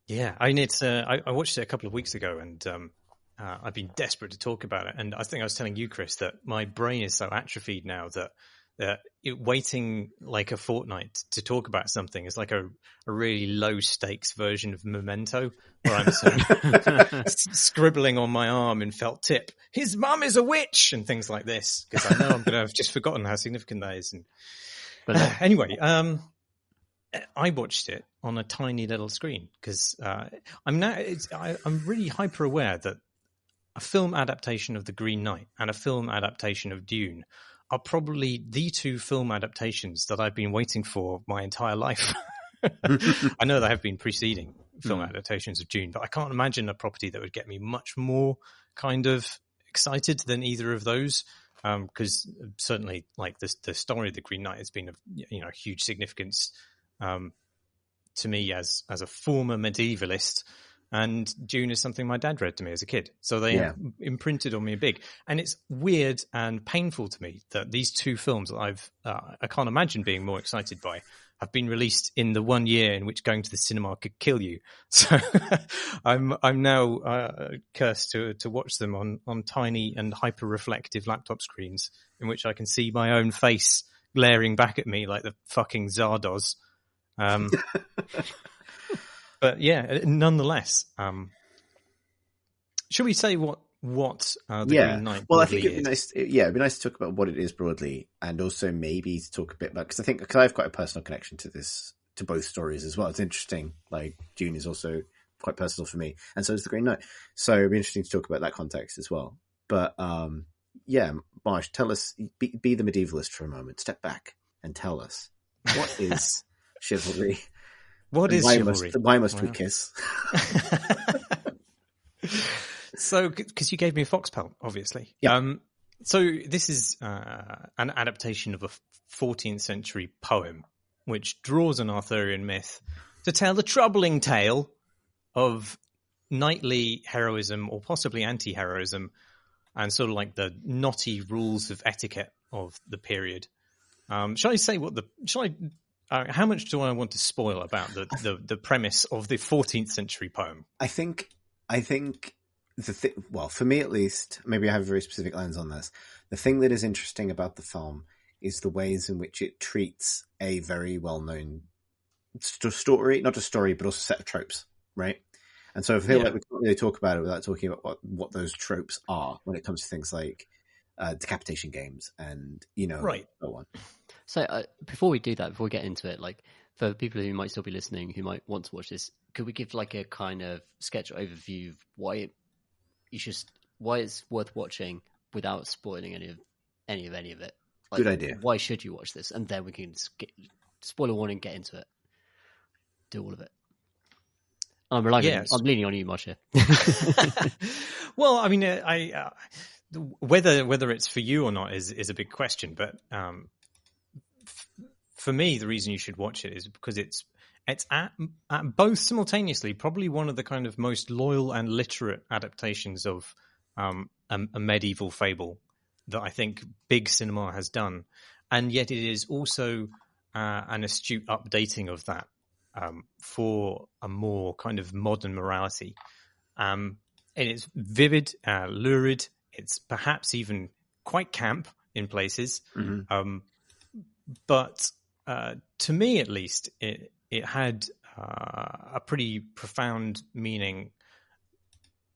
Yeah, I watched it a couple of weeks ago, and I've been desperate to talk about it. And I think I was telling you, Chris, that my brain is so atrophied now that waiting like a fortnight to talk about something is like a really low stakes version of Memento, where I'm sort of scribbling on my arm in felt tip, "His mum is a witch," and things like this, because I know I'm going to have just forgotten how significant that is. And anyway, I watched it on a tiny little screen because I'm really hyper aware that a film adaptation of The Green Knight and a film adaptation of Dune are probably the two film adaptations that I've been waiting for my entire life. I know there have been preceding film adaptations of Dune, but I can't imagine a property that would get me much more kind of excited than either of those. Because certainly, like the story of The Green Knight has been of huge significance to me as a former medievalist. And Dune is something my dad read to me as a kid. So they imprinted on me big. And it's weird and painful to me that these two films that I can't imagine being more excited by have been released in the 1 year in which going to the cinema could kill you. So I'm now cursed to watch them on tiny and hyper-reflective laptop screens in which I can see my own face glaring back at me like the fucking Zardoz. But yeah, nonetheless, should we say what the Green Knight?
Well, I think it'd be nice. It'd be nice to talk about what it is broadly, and also maybe to talk a bit about, because I have quite a personal connection to both stories as well. It's interesting. Like Dune is also quite personal for me, and so is the Green Knight. So it'd be interesting to talk about that context as well. But Marsh, tell us. Be the medievalist for a moment. Step back and tell us what is chivalry.
What is chivalry?
Why must we kiss?
So, because you gave me a fox pelt, obviously.
Yeah.
So this is an adaptation of a 14th century poem, which draws on Arthurian myth to tell the troubling tale of knightly heroism, or possibly anti-heroism, and sort of like the knotty rules of etiquette of the period. Shall I say how much do I want to spoil about the premise of the 14th century poem? I think
well, for me at least, maybe I have a very specific lens on this. The thing that is interesting about the film is the ways in which it treats a very well-known story, not just story, but also set of tropes, right? And so I feel like we can't really talk about it without talking about what those tropes are when it comes to things like decapitation games and,
right.
so on.
So before we do that, before we get into it, like for people who might still be listening, who might want to watch this, could we give like a kind of sketch overview of why it's worth watching without spoiling any of it? Like,
good idea.
Why should you watch this? And then we can spoiler warning, get into it, do all of it. I'm leaning on you, Marsh.
Well, I mean, whether it's for you or not is a big question, but for me, the reason you should watch it is because it's at both simultaneously probably one of the kind of most loyal and literate adaptations of a medieval fable that I think big cinema has done, and yet it is also an astute updating of that for a more kind of modern morality. And it's vivid, lurid. It's perhaps even quite camp in places. Mm-hmm. But to me, at least, it had a pretty profound meaning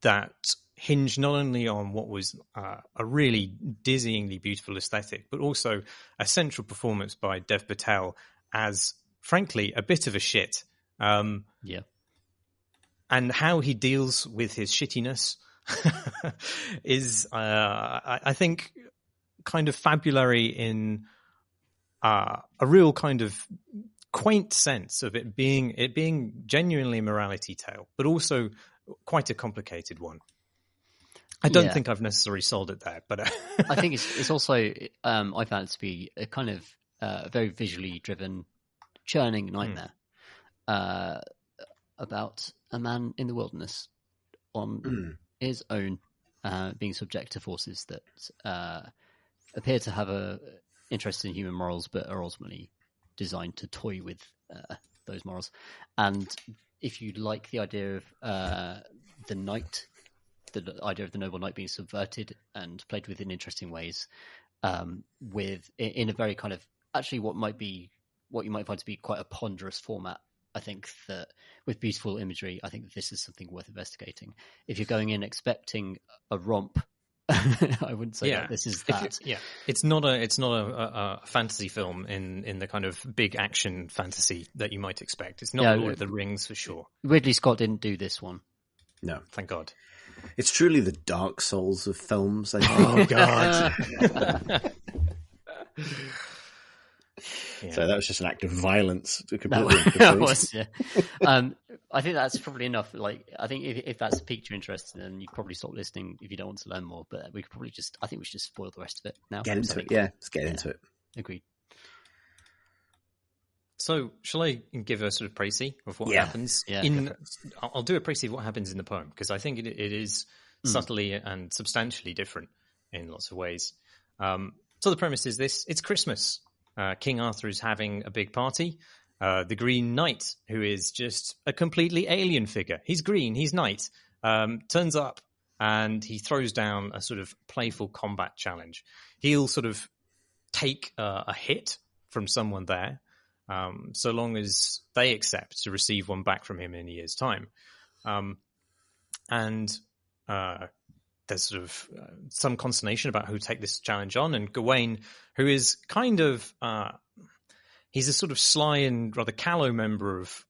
that hinged not only on what was a really dizzyingly beautiful aesthetic, but also a central performance by Dev Patel as, frankly, a bit of a shit. And how he deals with his shittiness is, I think, kind of fabulary in a real kind of quaint sense of it being genuinely a morality tale, but also quite a complicated one. I don't think I've necessarily sold it there, but
I think it's also I found it to be a kind of very visually driven, churning nightmare about a man in the wilderness on his own, being subject to forces that appear to have a interest in human morals, but are ultimately designed to toy with those morals. And if you like the idea of the knight, the idea of the noble knight being subverted and played with in interesting ways, in a very kind of actually what you might find to be quite a ponderous format. I think that with beautiful imagery, I think this is something worth investigating. If you're going in expecting a romp, I wouldn't say that this is that.
It's not a fantasy film in the kind of big action fantasy that you might expect. It's not Lord of the Rings for sure.
Ridley Scott didn't do this one.
No,
thank God.
It's truly the Dark Souls of films, I think.
Oh God.
So that was just an act of violence.
That was, yeah. I think that's probably enough. Like, I think if that's piqued your interest, then you probably stop listening if you don't want to learn more. But we could probably I think we should just spoil the rest of it now.
Get into it, yeah. Let's get into it.
Agreed.
So, shall I give a sort of précis of what happens?
Yeah,
I'll do a précis of what happens in the poem, because I think it is subtly and substantially different in lots of ways. So the premise is this: it's Christmas. King Arthur is having a big party. The Green Knight, who is just a completely alien figure. He's green, he's knight, turns up and he throws down a sort of playful combat challenge. He'll sort of take a hit from someone there, so long as they accept to receive one back from him in a year's time. And there's sort of some consternation about who take this challenge on. And Gawain, who is kind of, he's a sort of sly and rather callow member of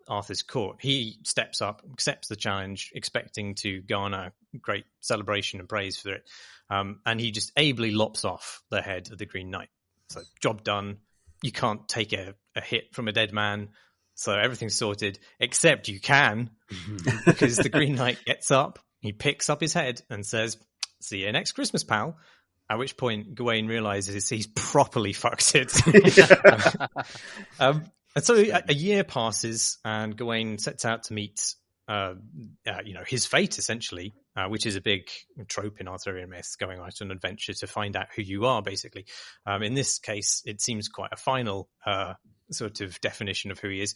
Arthur's court. He steps up, accepts the challenge, expecting to garner great celebration and praise for it. And he just ably lops off the head of the Green Knight. So job done. You can't take a hit from a dead man. So everything's sorted, except you can, because the Green Knight gets up, he picks up his head and says, "See you next Christmas, pal." At which point Gawain realizes he's properly fucked it. And so a year passes and Gawain sets out to meet, his fate essentially, which is a big trope in Arthurian myths, going out on an adventure to find out who you are, basically. In this case, it seems quite a final sort of definition of who he is.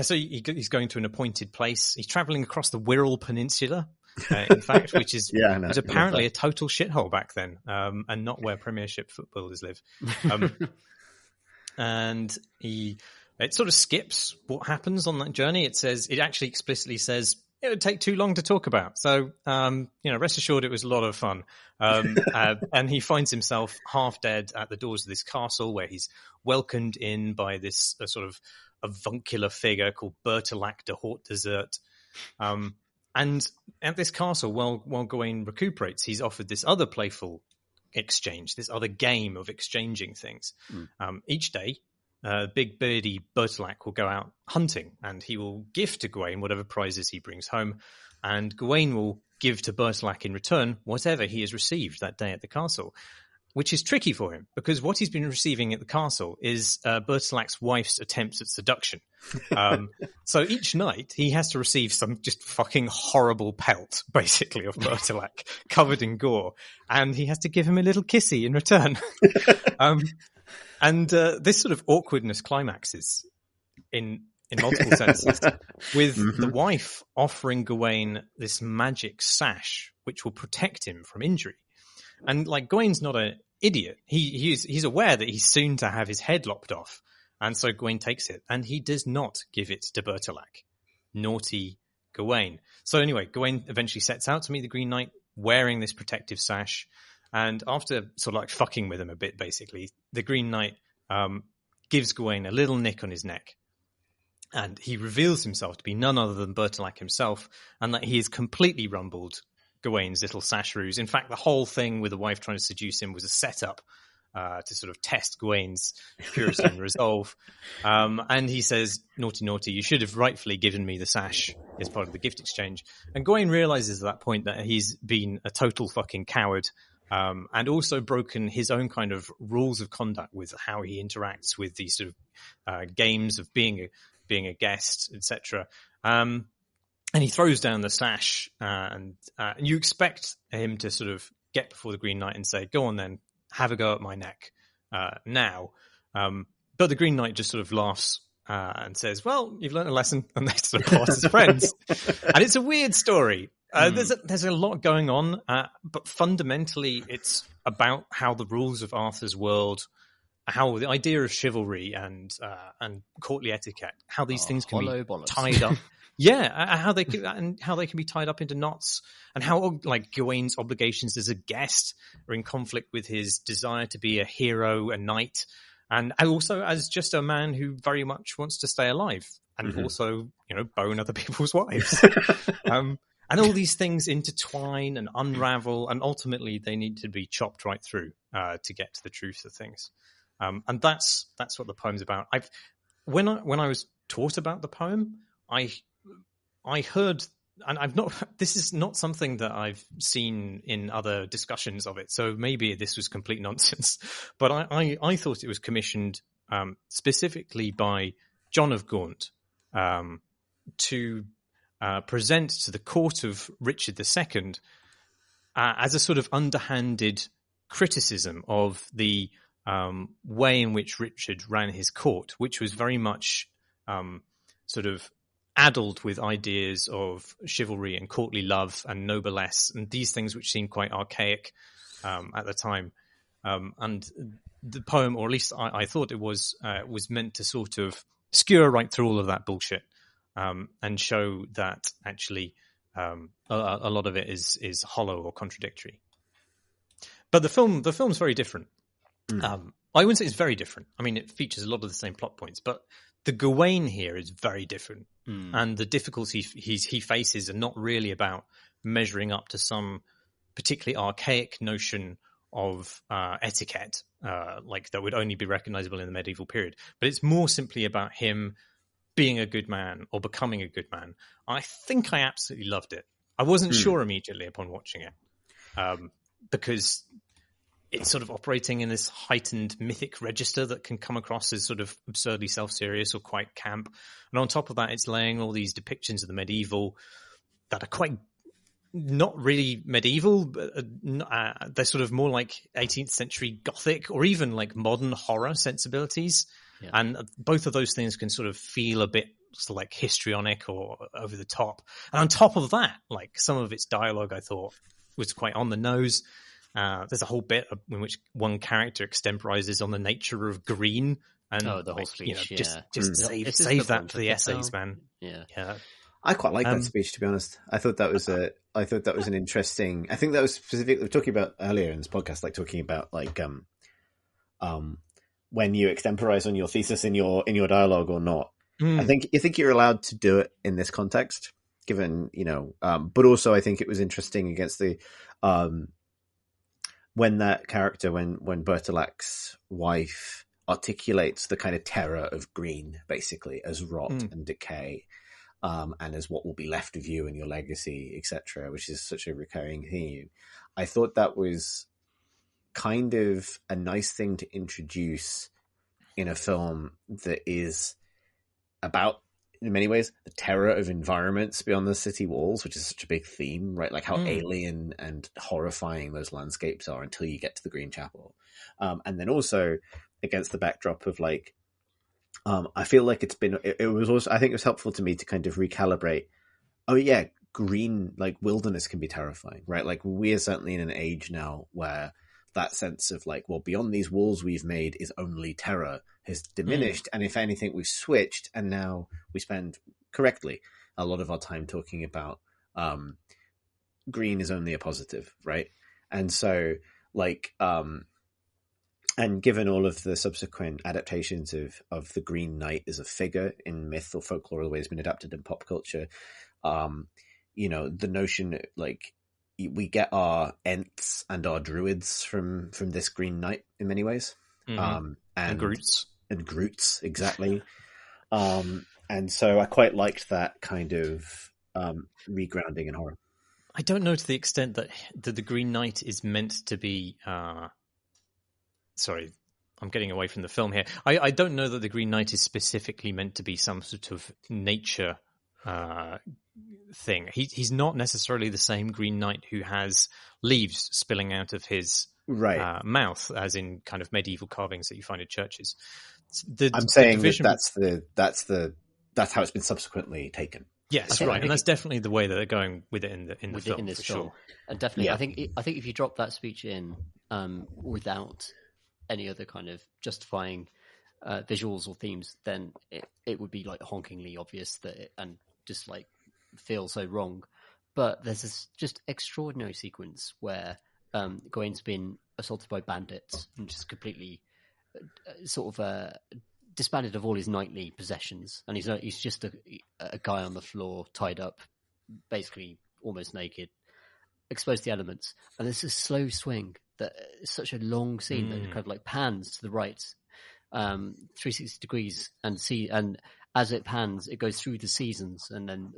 So he's going to an appointed place. He's traveling across the Wirral Peninsula, in fact, which is was apparently a total shithole back then, and not where Premiership footballers live. And it sort of skips what happens on that journey. It actually explicitly says it would take too long to talk about. So, rest assured it was a lot of fun. And he finds himself half dead at the doors of this castle, where he's welcomed in by this sort of avuncular figure called Bertilac de Haut Desert. And at this castle, while Gawain recuperates, he's offered this other playful exchange, this other game of exchanging things. Each day, big birdie Bertilac will go out hunting, and he will gift to Gawain whatever prizes he brings home, and Gawain will give to Bertilac in return whatever he has received that day at the castle, which is tricky for him, because what he's been receiving at the castle is Bertilac's wife's attempts at seduction. So each night he has to receive some just fucking horrible pelt, basically, of Bertilac, covered in gore, and he has to give him a little kissy in return. And this sort of awkwardness climaxes in multiple senses, with the wife offering Gawain this magic sash which will protect him from injury. And like, Gawain's not an idiot. He's aware that he's soon to have his head lopped off. And so Gawain takes it, and he does not give it to Bertilac. Naughty Gawain. So anyway, Gawain eventually sets out to meet the Green Knight wearing this protective sash. And after sort of like fucking with him a bit, basically, the Green Knight gives Gawain a little nick on his neck. And he reveals himself to be none other than Bertilac himself, and that he has completely rumbled Gawain's little sash ruse. In fact, the whole thing with the wife trying to seduce him was a setup to sort of test Gawain's purity and resolve. And he says, naughty, naughty, you should have rightfully given me the sash as part of the gift exchange. And Gawain realizes at that point that he's been a total fucking coward, and also broken his own kind of rules of conduct with how he interacts with these sort of games of being a guest, etc. And he throws down the sash, and you expect him to sort of get before the Green Knight and say, go on then, have a go at my neck now. But the Green Knight just sort of laughs and says, well, you've learned a lesson, and they sort of part as friends. And it's a weird story. There's a lot going on, but fundamentally it's about how the rules of Arthur's world, how the idea of chivalry and courtly etiquette, how these things can be tied up. Yeah, how they can be tied up into knots, and how like Gawain's obligations as a guest are in conflict with his desire to be a hero, a knight, and also as just a man who very much wants to stay alive and also, bone other people's wives. And all these things intertwine and unravel, and ultimately they need to be chopped right through to get to the truth of things. And that's what the poem's about. When I was taught about the poem, I heard, and this is not something that I've seen in other discussions of it, so maybe this was complete nonsense, but I thought it was commissioned specifically by John of Gaunt to present to the court of Richard II as a sort of underhanded criticism of the way in which Richard ran his court, which was very much sort of addled with ideas of chivalry and courtly love and noblesse and these things which seemed quite archaic at the time. And the poem, or at least I thought it was meant to sort of skewer right through all of that bullshit and show that actually a lot of it is hollow or contradictory. But the film's very different. I wouldn't say it's very different. I mean, it features a lot of the same plot points, but the Gawain here is very different. And the difficulties he faces are not really about measuring up to some particularly archaic notion of etiquette, like that would only be recognizable in the medieval period. But it's more simply about him being a good man or becoming a good man. I think I absolutely loved it. I wasn't sure immediately upon watching it because it's sort of operating in this heightened mythic register that can come across as sort of absurdly self-serious or quite camp. And on top of that, it's laying all these depictions of the medieval that are quite not really medieval, but they're sort of more like 18th century Gothic or even like modern horror sensibilities. Yeah. And both of those things can sort of feel a bit sort of like histrionic or over the top. And on top of that, like some of its dialogue I thought was quite on the nose. There's a whole bit in which one character extemporizes on the nature of green, and
the whole speech.
Just save that for the essays, man.
Yeah.
I quite like that speech, to be honest. I thought that was an interesting. I think that was specifically we were talking about earlier in this podcast, like talking about like when you extemporize on your thesis in your dialogue or not. I think you're allowed to do it in this context, given but also I think it was interesting against the. When that character, when Bertilac's wife articulates the kind of terror of green, basically, as rot and decay, and as what will be left of you and your legacy, etc., which is such a recurring theme, I thought that was kind of a nice thing to introduce in a film that is about, in many ways, the terror of environments beyond the city walls, which is such a big theme, right? Like how alien and horrifying those landscapes are until you get to the Green Chapel. And then also against the backdrop of like, I feel like it was also, I think it was helpful to me to kind of recalibrate. Oh yeah, green, like wilderness can be terrifying, right? Like we are certainly in an age now where that sense of like, well, beyond these walls we've made is only terror has diminished. And if anything, we've switched, and now we spend correctly a lot of our time talking about green is only a positive, right? And so like, and given all of the subsequent adaptations of the Green Knight as a figure in myth or folklore, the way it's been adapted in pop culture, the notion like we get our Ents and our druids from this Green Knight in many ways.
And Groots.
And Groots, exactly. And so I quite liked that kind of regrounding in horror.
I don't know to the extent that the Green Knight is meant to be... sorry, I'm getting away from the film here. I don't know that the Green Knight is specifically meant to be some sort of nature thing. He's not necessarily the same Green Knight who has leaves spilling out of his mouth, as in kind of medieval carvings that you find in churches.
I'm saying that's how it's been subsequently taken.
Yes, right, and that's definitely the way that they're going with it in the film.
In this
for
film.
sure.
And definitely, I think if you drop that speech in without any other kind of justifying visuals or themes, then it would be like honkingly obvious and just like feel so wrong. But there's this just extraordinary sequence where Gawain's been assaulted by bandits and just completely sort of disbanded of all his knightly possessions, and he's just a guy on the floor, tied up, basically almost naked, exposed to the elements. And there's this slow swing that is such a long scene that kind of like pans to the right, 360 degrees, and as it pans, it goes through the seasons, and then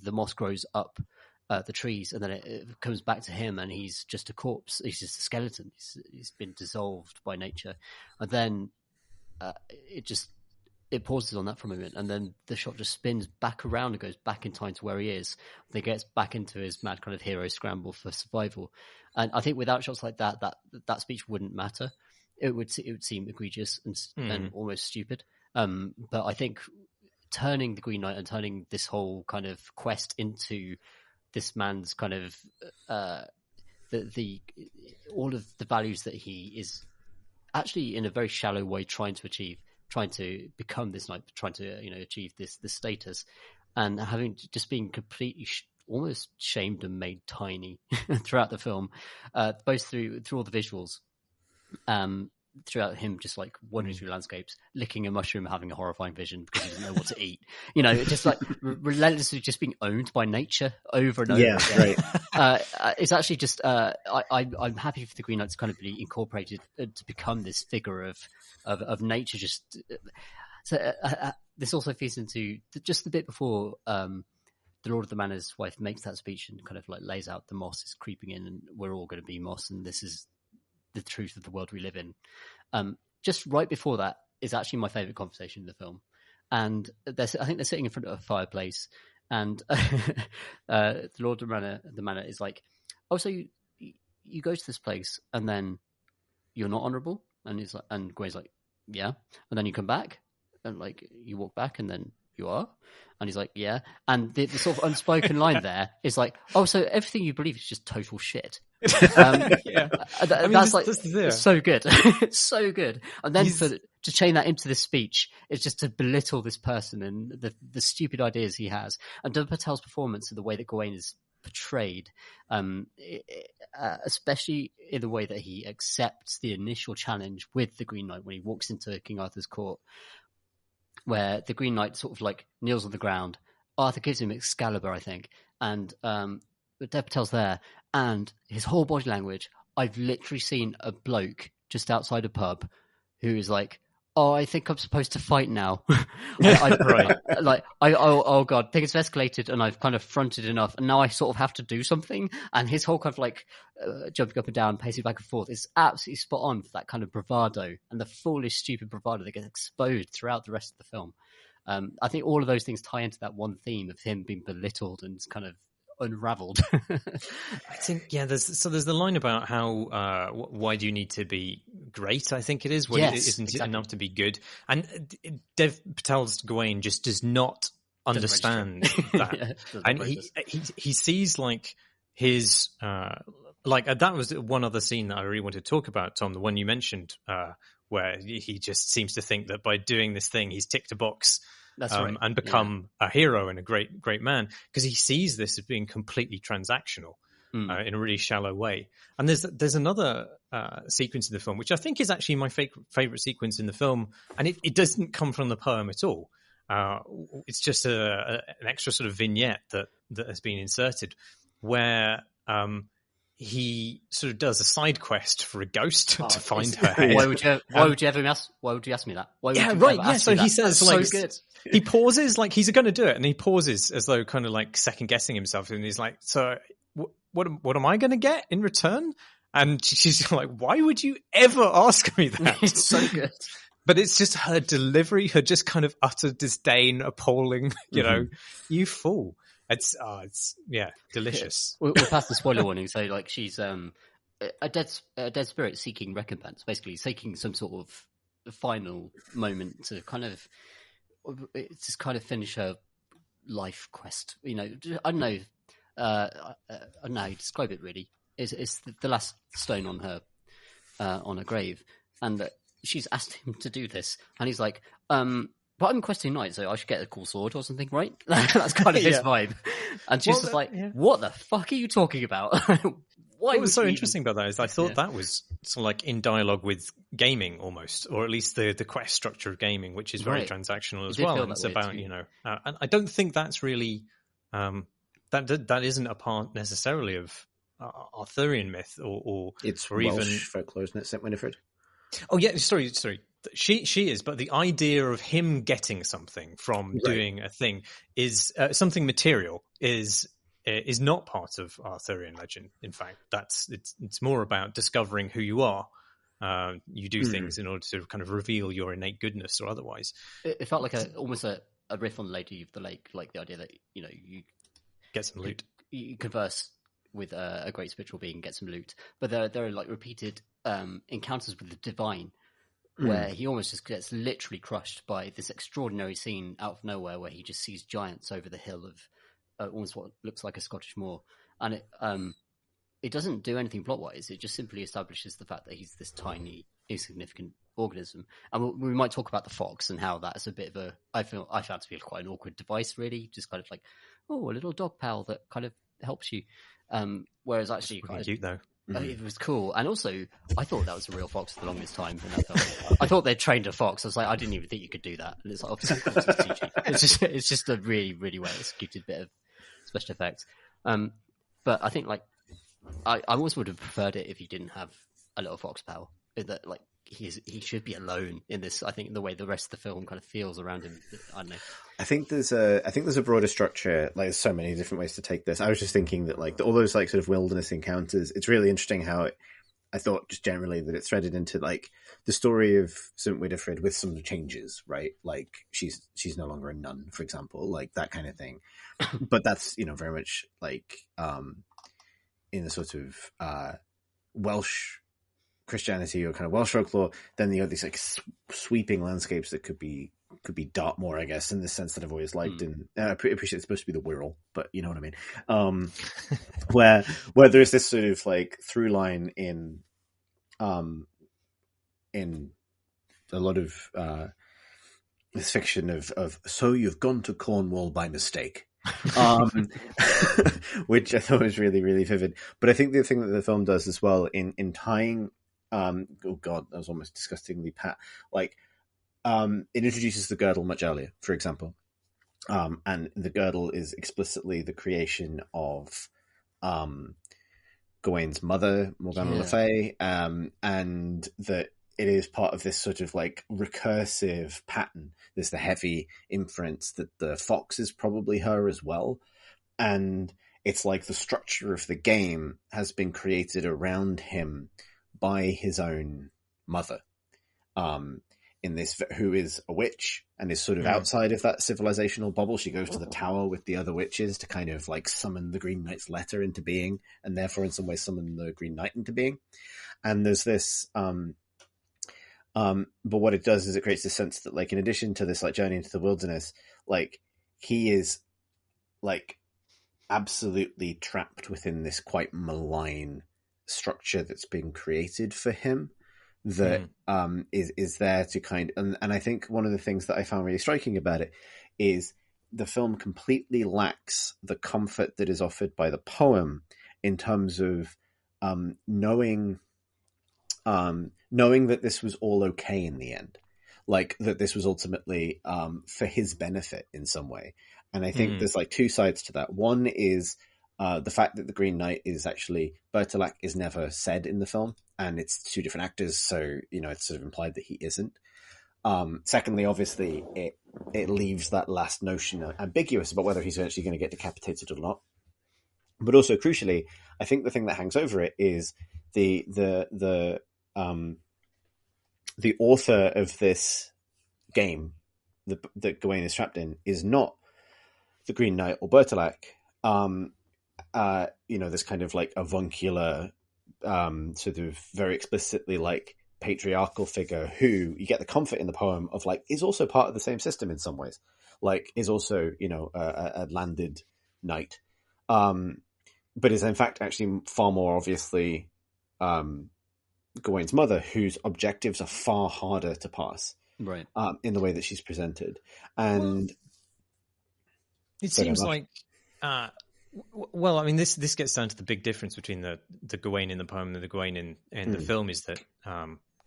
the moss grows up the trees, and then it comes back to him, and he's just a corpse. He's just a skeleton. He's been dissolved by nature, and then it pauses on that for a moment, and then the shot just spins back around and goes back in time to where he is. Then gets back into his mad kind of hero scramble for survival. And I think without shots like that speech wouldn't matter. It would seem egregious and almost stupid. But I think turning the Green Knight and turning this whole kind of quest into this man's kind of the all of the values that he is actually in a very shallow way trying to become this knight, trying to achieve this status, and having just been completely almost shamed and made tiny throughout the film, both through all the visuals, throughout him just like wandering through landscapes, licking a mushroom, having a horrifying vision because he doesn't know what to eat, just like relentlessly just being owned by nature over and over again. Right. It's actually just I'm happy for the Green Knight to kind of be incorporated to become this figure of nature. Just this also feeds into just the bit before the Lord of the Manor's wife makes that speech and kind of like lays out the moss is creeping in and we're all going to be moss and this is the truth of the world we live in. Just right before that is actually my favourite conversation in the film. And I think they're sitting in front of a fireplace, and the Lord of the Manor is like, "Oh, so you go to this place and then you're not honourable?" And he's like, and Gwen's like, "Yeah." And then you come back and like you walk back and then you are. And he's like, "Yeah." And the sort of unspoken line there is like, "Oh, so everything you believe is just total shit." That's so good. It's so good. And then to chain that into this speech is just to belittle this person and the stupid ideas he has. And Dev Patel's performance and the way that Gawain is portrayed, especially in the way that he accepts the initial challenge with the Green Knight when he walks into King Arthur's court, where the Green Knight sort of like kneels on the ground. Arthur gives him Excalibur, I think, and Dev Patel's there, and his whole body language. I've literally seen a bloke just outside a pub who is like, "Oh, I think I'm supposed to fight now." Oh god, things have escalated, and I've kind of fronted enough, and now I sort of have to do something. And his whole kind of like jumping up and down, pacing back and forth is absolutely spot on for that kind of bravado and the foolish, stupid bravado that gets exposed throughout the rest of the film. I think all of those things tie into that one theme of him being belittled and kind of unraveled.
I think there's the line about how why do you need to be great, I think it is, when it isn't enough to be good, and Dev Patel's Gawain just does not understand that. And he sees like his that was one other scene that I really wanted to talk about, Tom, the one you mentioned, where he just seems to think that by doing this thing he's ticked a box. That's right. And become a hero and a great man, because he sees this as being completely transactional in a really shallow way. And there's another sequence in the film, which I think is actually my favorite sequence in the film, and it doesn't come from the poem at all. It's just an extra sort of vignette that has been inserted, where he sort of does a side quest for a ghost to find her head.
Why would you ever ask? Why would you ask me that? Why would you
right.
ever
Yeah.
ask
So
me that?
he says,
That's
like,
so good.
He pauses, like he's going to do it, and he pauses as though kind of like second guessing himself, and he's like, "So, what am I going to get in return?" And she's like, "Why would you ever ask me that?"
It's so good.
But it's just her delivery, her just kind of utter disdain, appalling. You know, you fool. It's delicious.
We're past the spoiler warning, so like she's a dead spirit seeking recompense, basically seeking some sort of final moment to kind of finish her life quest. You know, I don't know. I don't know how you describe it. Really, it's the last stone on her grave, and she's asked him to do this, and he's like, but I'm questing knight, so I should get a cool sword or something, right? That's kind of his vibe. And she's just like, what the fuck are you talking about?
What was so interesting about that is I thought that was sort of like in dialogue with gaming almost, or at least the quest structure of gaming, which is very transactional as well. And it's about, you know, and I don't think that's really, that isn't a part necessarily of Arthurian myth or
Welsh
even
folklore, isn't it, St. Winifred?
Oh yeah, sorry. She is, but the idea of him getting something from doing a thing is something material is not part of Arthurian legend. In fact, it's more about discovering who you are. You do things in order to kind of reveal your innate goodness or otherwise.
It felt like almost a riff on Lady of the Lake, like the idea that, you know, you
get some loot,
you converse with a great spiritual being, get some loot, but there are like repeated encounters with the divine, where he almost just gets literally crushed by this extraordinary scene out of nowhere, where he just sees giants over the hill of almost what looks like a Scottish moor, and it doesn't do anything plot wise. It just simply establishes the fact that he's this tiny, insignificant organism. And we might talk about the fox and how that's a bit of I found to be quite an awkward device, really, just kind of like, oh, a little dog pal that kind of helps you. Whereas actually,
kind of cute though.
It was cool, and also I thought that was a real fox for the longest time. In that film. I thought they'd trained a fox. I was like, I didn't even think you could do that. And it's like, obviously, it's CG. It's just a really, really well executed bit of special effects. But I think like I almost would have preferred it if he didn't have a little fox pal. That like he should be alone in this. I think the way the rest of the film kind of feels around him. I don't know.
I think there's a broader structure. Like, there's so many different ways to take this. I was just thinking that like all those like sort of wilderness encounters. It's really interesting how I thought just generally that it threaded into like the story of St. Winifred with some changes, right? Like she's no longer a nun, for example, like that kind of thing. But that's, you know, very much like in the sort of Welsh Christianity or kind of Welsh folklore. Then you have these like sweeping landscapes that could be Dartmoor, I guess, in the sense that I've always liked. And I appreciate it's supposed to be the Wirral, but you know what I mean. Where there's this sort of like through line in a lot of this fiction of so you've gone to Cornwall by mistake. Which I thought was really, really vivid. But I think the thing that the film does as well in tying, oh god, that was almost disgustingly pat. Like, it introduces the girdle much earlier, for example, and the girdle is explicitly the creation of Gawain's mother, Morgana Le Fay, and that it is part of this sort of like recursive pattern. There's the heavy inference that the fox is probably her as well. And it's like the structure of the game has been created around him by his own mother, in this, who is a witch and is sort of outside of that civilizational bubble. She goes to the tower with the other witches to kind of like summon the Green Knight's letter into being, and therefore in some ways summon the Green Knight into being. And there's this, but what it does is it creates this sense that like, in addition to this like journey into the wilderness, like he is like absolutely trapped within this quite malign structure that's been created for him that is there to kind of, and I think one of the things that I found really striking about it is the film completely lacks the comfort that is offered by the poem in terms of knowing that this was all okay in the end, like that this was ultimately for his benefit in some way. And I think there's like two sides to that. One is the fact that the Green Knight is actually Bertolac is never said in the film, and it's two different actors, so it's sort of implied that he isn't. Secondly, obviously, it leaves that last notion ambiguous about whether he's actually going to get decapitated or not. But also, crucially, I think the thing that hangs over it is the author of this game that Gawain is trapped in is not the Green Knight or Bertolac. This kind of like avuncular, sort of very explicitly like patriarchal figure who you get the comfort in the poem of like is also part of the same system in some ways, like is also a landed knight, but is in fact actually far more obviously Gawain's mother, whose objectives are far harder to pass,
right?
In the way that she's presented, and
it seems like. Well, I mean, this gets down to the big difference between the Gawain in the poem and the Gawain in the film is that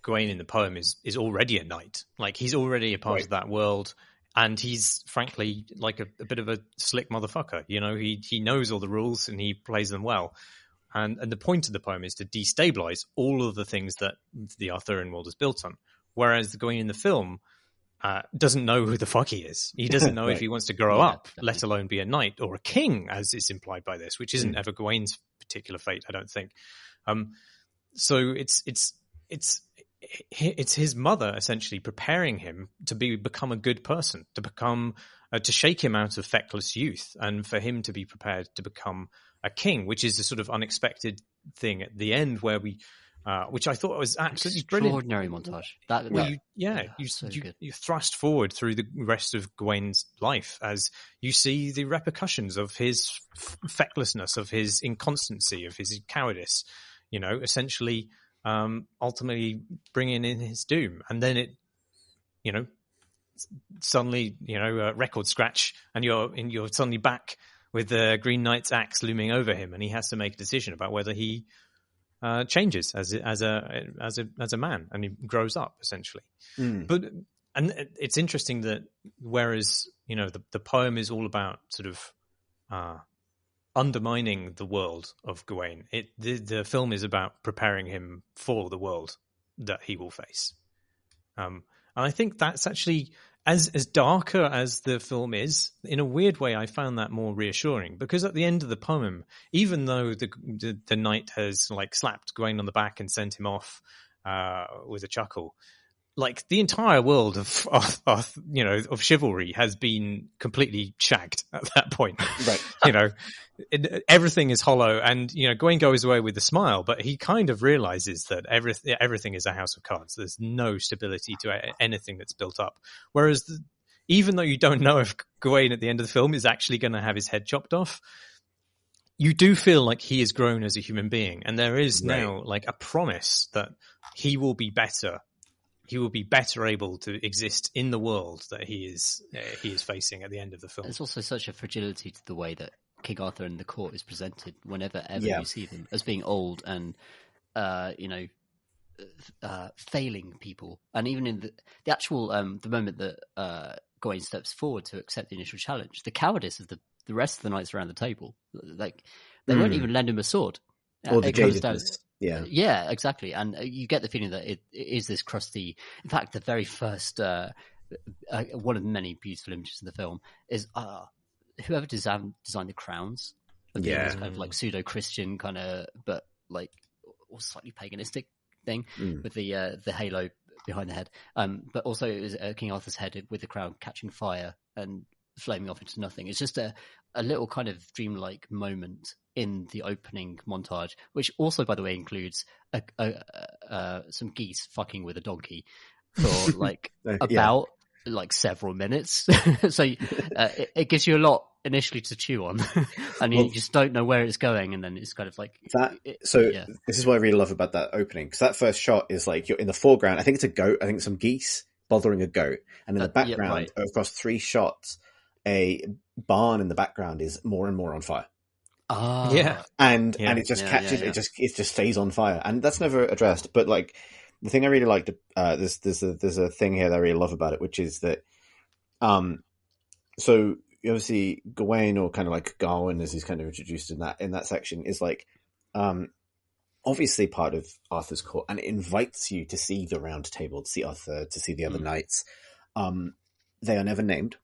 Gawain in the poem is already a knight. Like, he's already a part of that world, and he's frankly like a bit of a slick motherfucker. He knows all the rules and he plays them well. And the point of the poem is to destabilize all of the things that the Arthurian world is built on. Whereas the Gawain in the film doesn't know who the fuck he is. He doesn't know if he wants to grow up, definitely. Let alone be a knight or a king, as is implied by this, which isn't ever Gawain's particular fate, I don't think. So it's his mother essentially preparing him to become a good person, to become to shake him out of feckless youth, and for him to be prepared to become a king, which is a sort of unexpected thing at the end where we. Which I thought was absolutely
extraordinary
brilliant.
Montage.
You thrust forward through the rest of Gawain's life as you see the repercussions of his fecklessness, of his inconstancy, of his cowardice. Essentially, ultimately bringing in his doom, and then it, suddenly, a record scratch, and you're suddenly back with the Green Knight's axe looming over him, and he has to make a decision about whether he. Changes as a man, and he grows up essentially. But it's interesting that whereas the poem is all about sort of undermining the world of Gawain, the film is about preparing him for the world that he will face. And I think that's actually as darker as the film is. In a weird way, I found that more reassuring, because at the end of the poem, even though the knight has like slapped Gawain on the back and sent him off with a chuckle, like the entire world of chivalry has been completely shagged at that point. Right. Everything is hollow, and Gawain goes away with a smile, but he kind of realizes that everything is a house of cards. There's no stability to anything that's built up. Whereas even though you don't know if Gawain at the end of the film is actually going to have his head chopped off, you do feel like he has grown as a human being, and there is now like a promise that he will be better. He will be better able to exist in the world that he is facing at the end of the film.
There's also such a fragility to the way that King Arthur in the court is presented whenever you see them as being old and, failing people. And even in the actual, the moment that Gawain steps forward to accept the initial challenge, the cowardice of the rest of the knights around the table, like they won't even lend him a sword.
Or the jadedness.
Yeah, exactly. And you get the feeling that it is this crusty. In fact, the very first, one of the many beautiful images in the film is whoever designed the crowns. This kind of like pseudo-Christian kind of, but like or slightly paganistic thing with the halo behind the head. But also it was King Arthur's head with the crown catching fire and flaming off into nothing. It's just a little kind of dreamlike moment in the opening montage, which also, by the way, includes some geese fucking with a donkey for like about like several minutes. So it gives you a lot initially to chew on, and you just don't know where it's going, and then it's kind of like
that. This is what I really love about that opening, because that first shot is like you're in the foreground. I think it's a goat. I think some geese bothering a goat, and in the background, across 3 shots, a barn in the background is more and more on fire. And it just catches it just stays on fire, and that's never addressed. But like the thing I really liked, there's a thing here that I really love about it, which is that so obviously Gawain, or kind of like Gawain as he's kind of introduced in that section, is like obviously part of Arthur's court, and it invites you to see the Round Table, to see Arthur, to see the other knights. They are never named,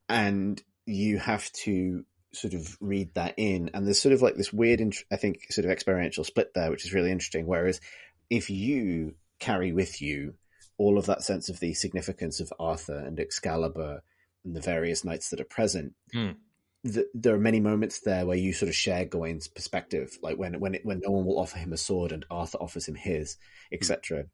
and you have to sort of read that in. And there's sort of like this weird, I think, sort of experiential split there, which is really interesting. Whereas if you carry with you all of that sense of the significance of Arthur and Excalibur and the various knights that are present, there are many moments there where you sort of share Gawain's perspective, like when no one will offer him a sword and Arthur offers him his, etc.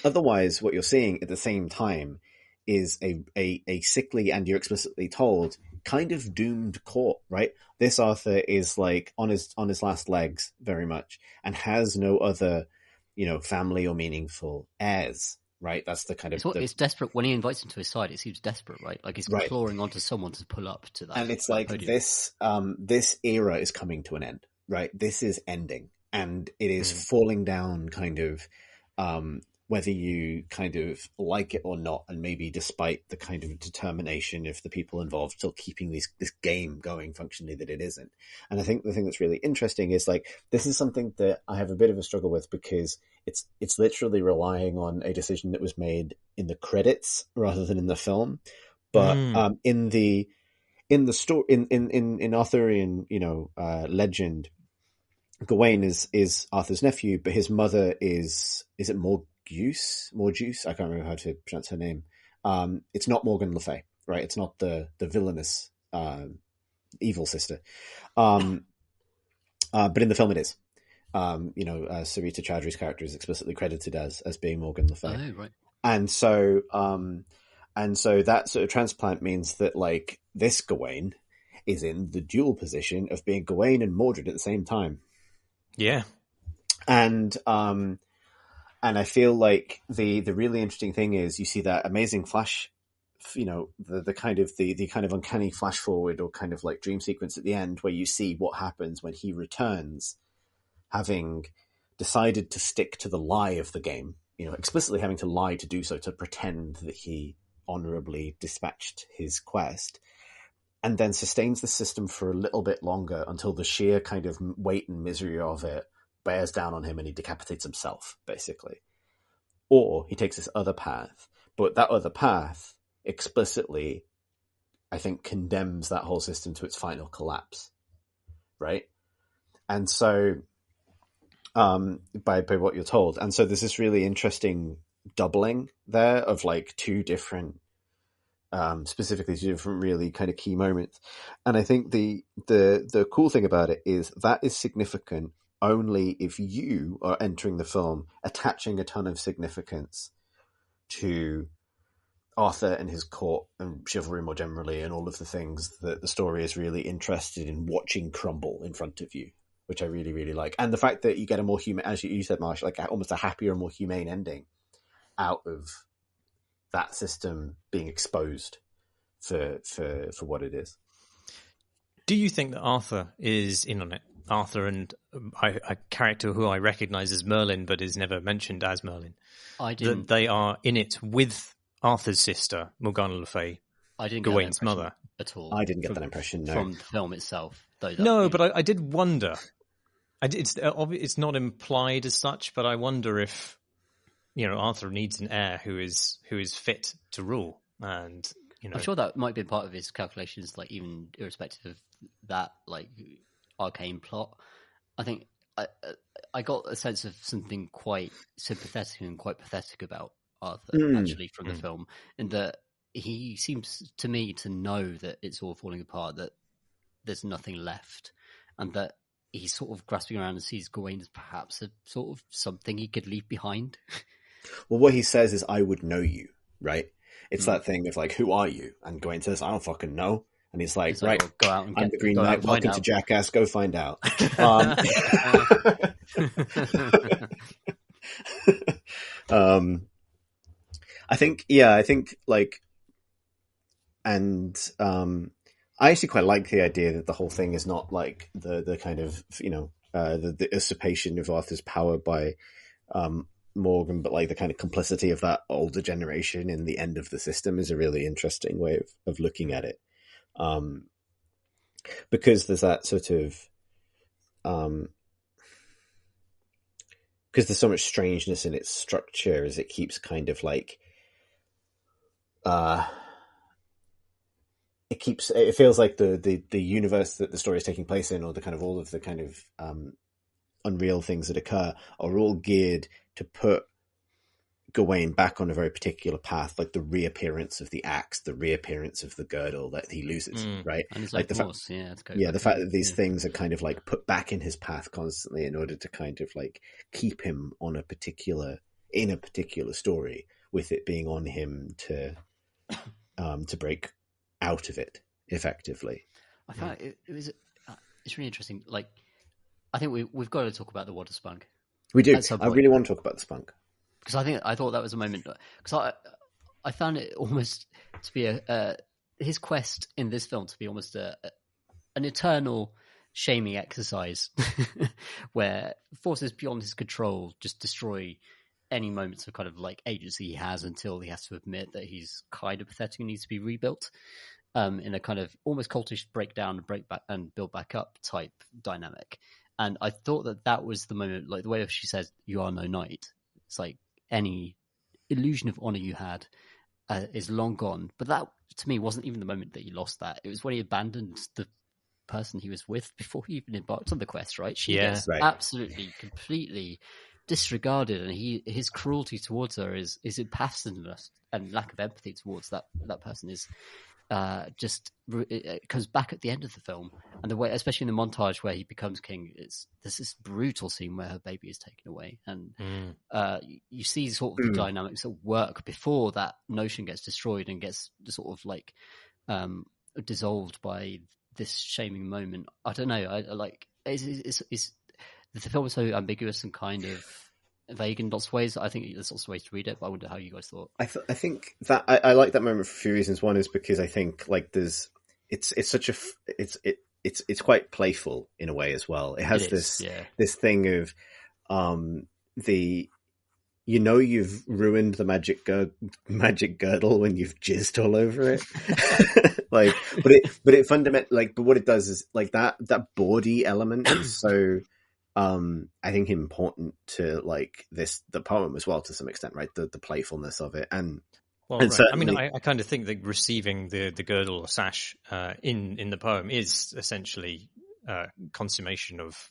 Otherwise, what you're seeing at the same time is a sickly, and you're explicitly told, kind of doomed court, right? This Arthur is like on his last legs very much, and has no other, family or meaningful heirs, right? That's the kind of...
It's desperate. When he invites him to his side, it seems desperate, right? Like he's clawing onto someone to pull up to that.
And it's like
podium.
this era is coming to an end, right? This is ending, and it is falling down, kind of, whether you kind of like it or not, and maybe despite the kind of determination of the people involved still keeping this game going functionally, that it isn't. And I think the thing that's really interesting is, like, this is something that I have a bit of a struggle with, because it's literally relying on a decision that was made in the credits rather than in the film. But in the story, in Arthurian legend, Gawain is Arthur's nephew, but his mother is it Morgius? I can't remember how to pronounce her name. It's not Morgan Le Fay, right? It's not the villainous evil sister. But in the film it is. Sarita Chowdhury's character is explicitly credited as being Morgan Le Fay.
Oh, right.
And so that sort of transplant means that, like, this Gawain is in the dual position of being Gawain and Mordred at the same time.
Yeah.
And I feel like the really interesting thing is, you see that amazing flash, the kind of uncanny flash forward, or kind of like dream sequence at the end, where you see what happens when he returns, having decided to stick to the lie of the game, explicitly having to lie to do so, to pretend that he honorably dispatched his quest, and then sustains the system for a little bit longer until the sheer kind of weight and misery of it bears down on him and he decapitates himself, basically. Or he takes this other path, but that other path explicitly, I think, condemns that whole system to its final collapse, right? And so, by what you're told, and so there's this really interesting doubling there of, like, two different really kind of key moments. And I think the cool thing about it is that is significant only if you are entering the film attaching a ton of significance to Arthur and his court and chivalry more generally, and all of the things that the story is really interested in watching crumble in front of you, which I really, really like. And the fact that you get a more human, as you said, Marsh, like almost a happier, more humane ending out of that system being exposed for what it is.
Do you think that Arthur is in on it? Arthur and a character who I recognise as Merlin, but is never mentioned as Merlin.
I didn't.
That they are in it with Arthur's sister, Morgana Le Fay,
I didn't
Gawain's
get that
mother.
at all.
I didn't get that impression, no.
From the film itself.
But I did wonder. It's not implied as such, but I wonder if Arthur needs an heir who is fit to rule, and
I'm sure that might be part of his calculations, like, even irrespective of that, like, arcane plot. I think I got a sense of something quite sympathetic and quite pathetic about Arthur, actually, from the film, in that he seems to me to know that it's all falling apart, that there's nothing left, and that he's sort of grasping around and sees Gawain as perhaps a sort of something he could leave behind.
Well, what he says is, I would know you, right? It's that thing of, like, who are you? And Gawain says, I don't fucking know. And he's like, right,
well, go out and
I'm the Green Knight, welcome to Jackass, go find out. I think, like, and I actually quite like the idea that the whole thing is not like the kind of, the usurpation of Arthur's power by Morgan, but like the kind of complicity of that older generation in the end of the system is a really interesting way of looking at it. Because there's that sort of because there's so much strangeness in its structure, as it keeps kind of like it feels like the universe that the story is taking place in, or the kind of all of the kind of unreal things that occur, are all geared to put Gawain back on a very particular path, like the reappearance of the axe, the reappearance of the girdle that he loses, right?
And his
like the
horse,
the fact that these things are kind of like put back in his path constantly in order to kind of like keep him on in a particular story, with it being on him to break out of it effectively.
I found it's really interesting. Like, I think we've got to talk about the water spunk.
We do. I really want to talk about the spunk.
Because I thought that was a moment. Because I found it almost to be his quest in this film to be almost an eternal shaming exercise, where forces beyond his control just destroy any moments of kind of like agency he has, until he has to admit that he's kind of pathetic and needs to be rebuilt in a kind of almost cultish breakdown and break back and build back up type dynamic. And I thought that was the moment, like the way she says, "You are no knight." It's like, any illusion of honor you had is long gone. But that, to me, wasn't even the moment that he lost that. It was when he abandoned the person he was with before he even embarked on the quest, right? She gets absolutely, completely disregarded, and his cruelty towards her is impassiveness and lack of empathy towards that person is it comes back at the end of the film. And the way, especially in the montage where he becomes king, there's this brutal scene where her baby is taken away, and you see sort of the dynamics at work before that notion gets destroyed and gets sort of like dissolved by this shaming moment. I don't know. I like it's the film is so ambiguous and kind of vague in lots of ways. I think there's lots of ways to read it, but I wonder how you guys thought.
I think that I like that moment for a few reasons. One is because I think like it's quite playful in a way as well. It has this thing of you've ruined the magic girdle when you've jizzed all over it. Like, but it fundamentally, like, but what it does is like that bawdy element is so I think important to like the poem as well, to some extent, right? The playfulness of it, and
I mean, I kind of think that receiving the girdle or sash in the poem is essentially consummation of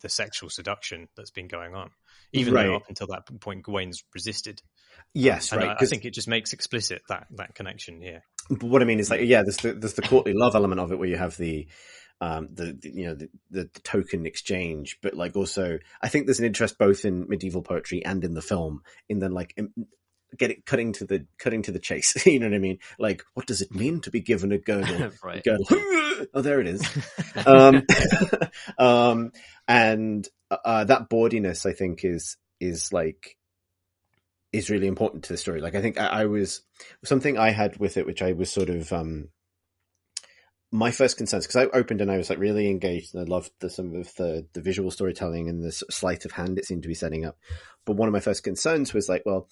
the sexual seduction that's been going on, even though up until that point Gawain's resisted.
Yes, right.
I think it just makes explicit that connection here.
But what I mean is like, there's the courtly love element of it, where you have the token exchange, but like also I think there's an interest both in medieval poetry and in the film in then like cutting to the chase. You know what I mean? Like, what does it mean to be given a girdle?
Right.
Girdle. Oh, there it is. And that bawdiness, I think, is really important to the story. Like, I think I was something I had with it, which I was sort of my first concerns, because I opened and I was like really engaged and I loved some of the visual storytelling and the sleight of hand it seemed to be setting up. But one of my first concerns was like, well,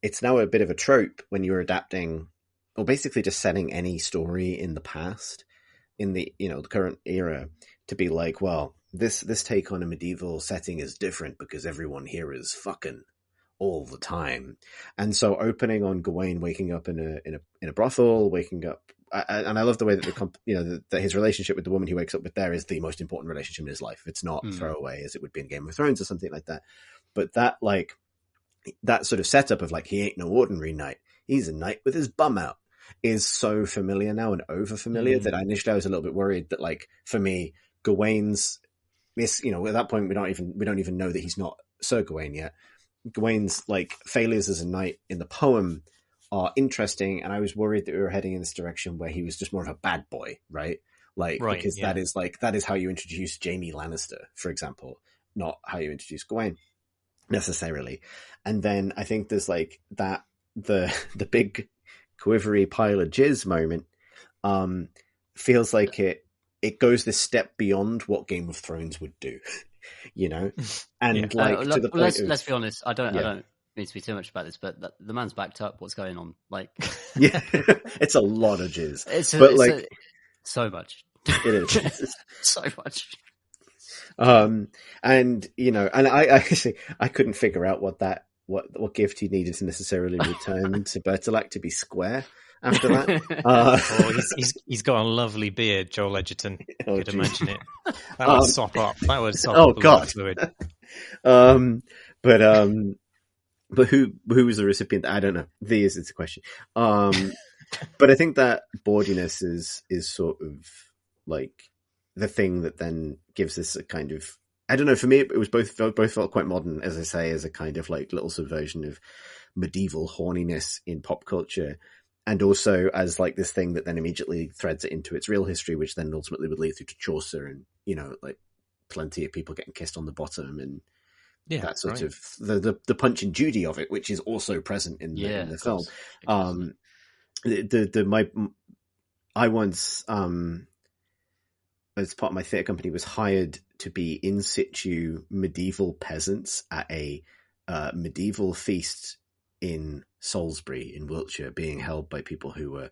it's now a bit of a trope when you're adapting, or basically just setting any story in the past, in the the current era, to be like, well, this take on a medieval setting is different because everyone here is fucking all the time. And so opening on Gawain waking up in a brothel, waking up, and I love the way that that his relationship with the woman he wakes up with there is the most important relationship in his life. It's not throwaway as it would be in Game of Thrones or something like that. But that sort of setup of like, he ain't no ordinary knight, he's a knight with his bum out, is so familiar now and over familiar that initially I was a little bit worried that, like, for me, Gawain's at that point we don't even know that he's not Sir Gawain yet. Gawain's like failures as a knight in the poem are interesting, and I was worried that we were heading in this direction where he was just more of a bad boy, right? Like, because that is how you introduce Jaime Lannister, for example, not how you introduce Gawain necessarily. And then I think there's like that the big quivery pile of jizz moment feels like it goes this step beyond what Game of Thrones would do. And to the point
let's be honest, I don't mean to be too much about this, but the man's backed up. What's going on? Like,
Yeah, it's a lot of jizz.
So much.
It is
so much.
And and I couldn't figure out what gift he needed to necessarily return to Bertolac to be square after
that. He's got a lovely beard, Joel Edgerton. Could imagine it. That would sop up. That would sop up. Oh
God.
Fluid.
But who was the recipient? I don't know. Is the question. But I think that boardiness is sort of like the thing that then gives this a kind of, I don't know, for me it was both felt quite modern, as I say, as a kind of like little subversion of medieval horniness in pop culture, and also as like this thing that then immediately threads it into its real history, which then ultimately would lead through to Chaucer and, like plenty of people getting kissed on the bottom and that sort of the Punch and Judy of it, which is also present in the film. I once, as part of my theatre company, was hired to be in situ medieval peasants at a medieval feast in Salisbury in Wiltshire, being held by people who were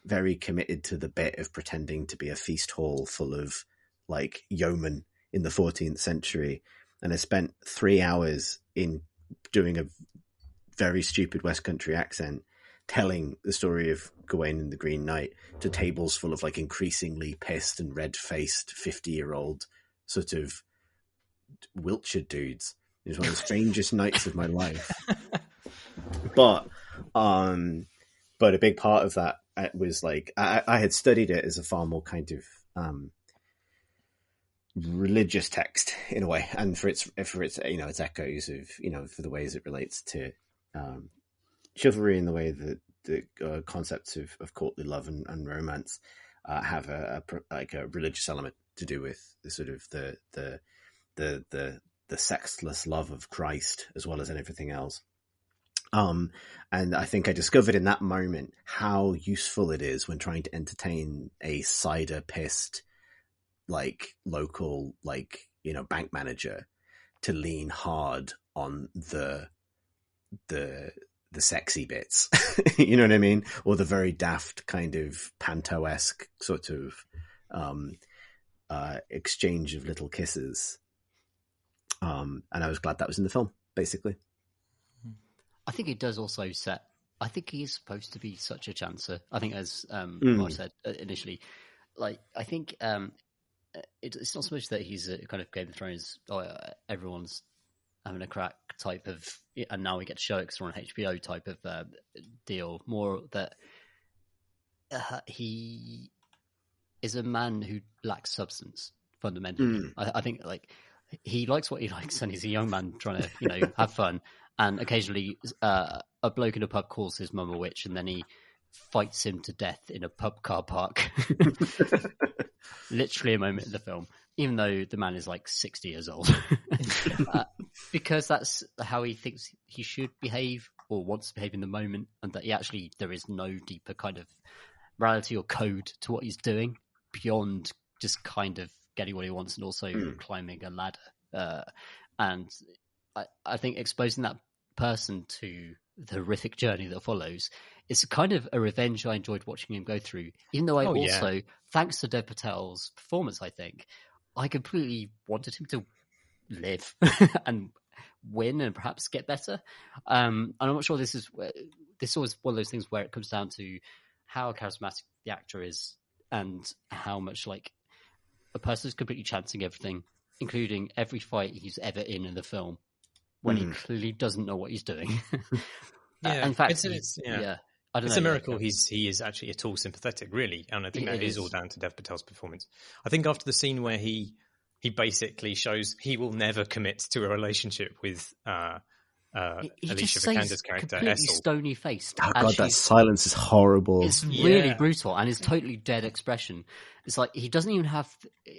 very committed to the bit of pretending to be a feast hall full of like yeomen in the 14th century. And I spent 3 hours in doing a very stupid West Country accent, telling the story of Gawain and the Green Knight to tables full of like increasingly pissed and red-faced 50-year-old sort of Wiltshire dudes. It was one of the strangest nights of my life. But a big part of that was like, I had studied it as a far more kind of religious text in a way, and for its its echoes of for the ways it relates to chivalry and the way that the concepts of courtly love and romance have a religious element to do with the sort of the sexless love of Christ as well as everything else. And I think I discovered in that moment how useful it is when trying to entertain a cider pissed like local bank manager to lean hard on the sexy bits, you know what I mean? Or the very daft kind of panto-esque sort of exchange of little kisses. And I was glad that was in the film, basically.
I think it does also set, I think he is supposed to be such a chancer. I think as Marsh said initially, like, I think it's not so much that he's a kind of Game of Thrones, everyone's having a crack type of, and now we get to show it because we're on HBO type of deal. More that he is a man who lacks substance fundamentally. I think like he likes what he likes, and he's a young man trying to have fun. And occasionally, a bloke in a pub calls his mum a witch, and then he fights him to death in a pub car park. Literally a moment in the film, even though the man is like 60 years old. Because that's how he thinks he should behave or wants to behave in the moment, and that there is no deeper kind of morality or code to what he's doing beyond just kind of getting what he wants and also climbing a ladder. And I think exposing that person to the horrific journey that follows, it's kind of a revenge I enjoyed watching him go through, even though thanks to Dev Patel's performance, I think I completely wanted him to live and win and perhaps get better. And I'm not sure this is always one of those things where it comes down to how charismatic the actor is and how much like a person is completely chancing everything, including every fight he's ever in the film, when he clearly doesn't know what he's doing. In fact, it's a miracle he is actually at all sympathetic, really, and I think that is all down to Dev Patel's performance. I think after the scene where he basically shows he will never commit to a relationship with Alicia Vikander's character, completely
Essel.
Stony faced.
Oh god, that silence is horrible.
It's really brutal, and his totally dead expression. It's like he doesn't even have,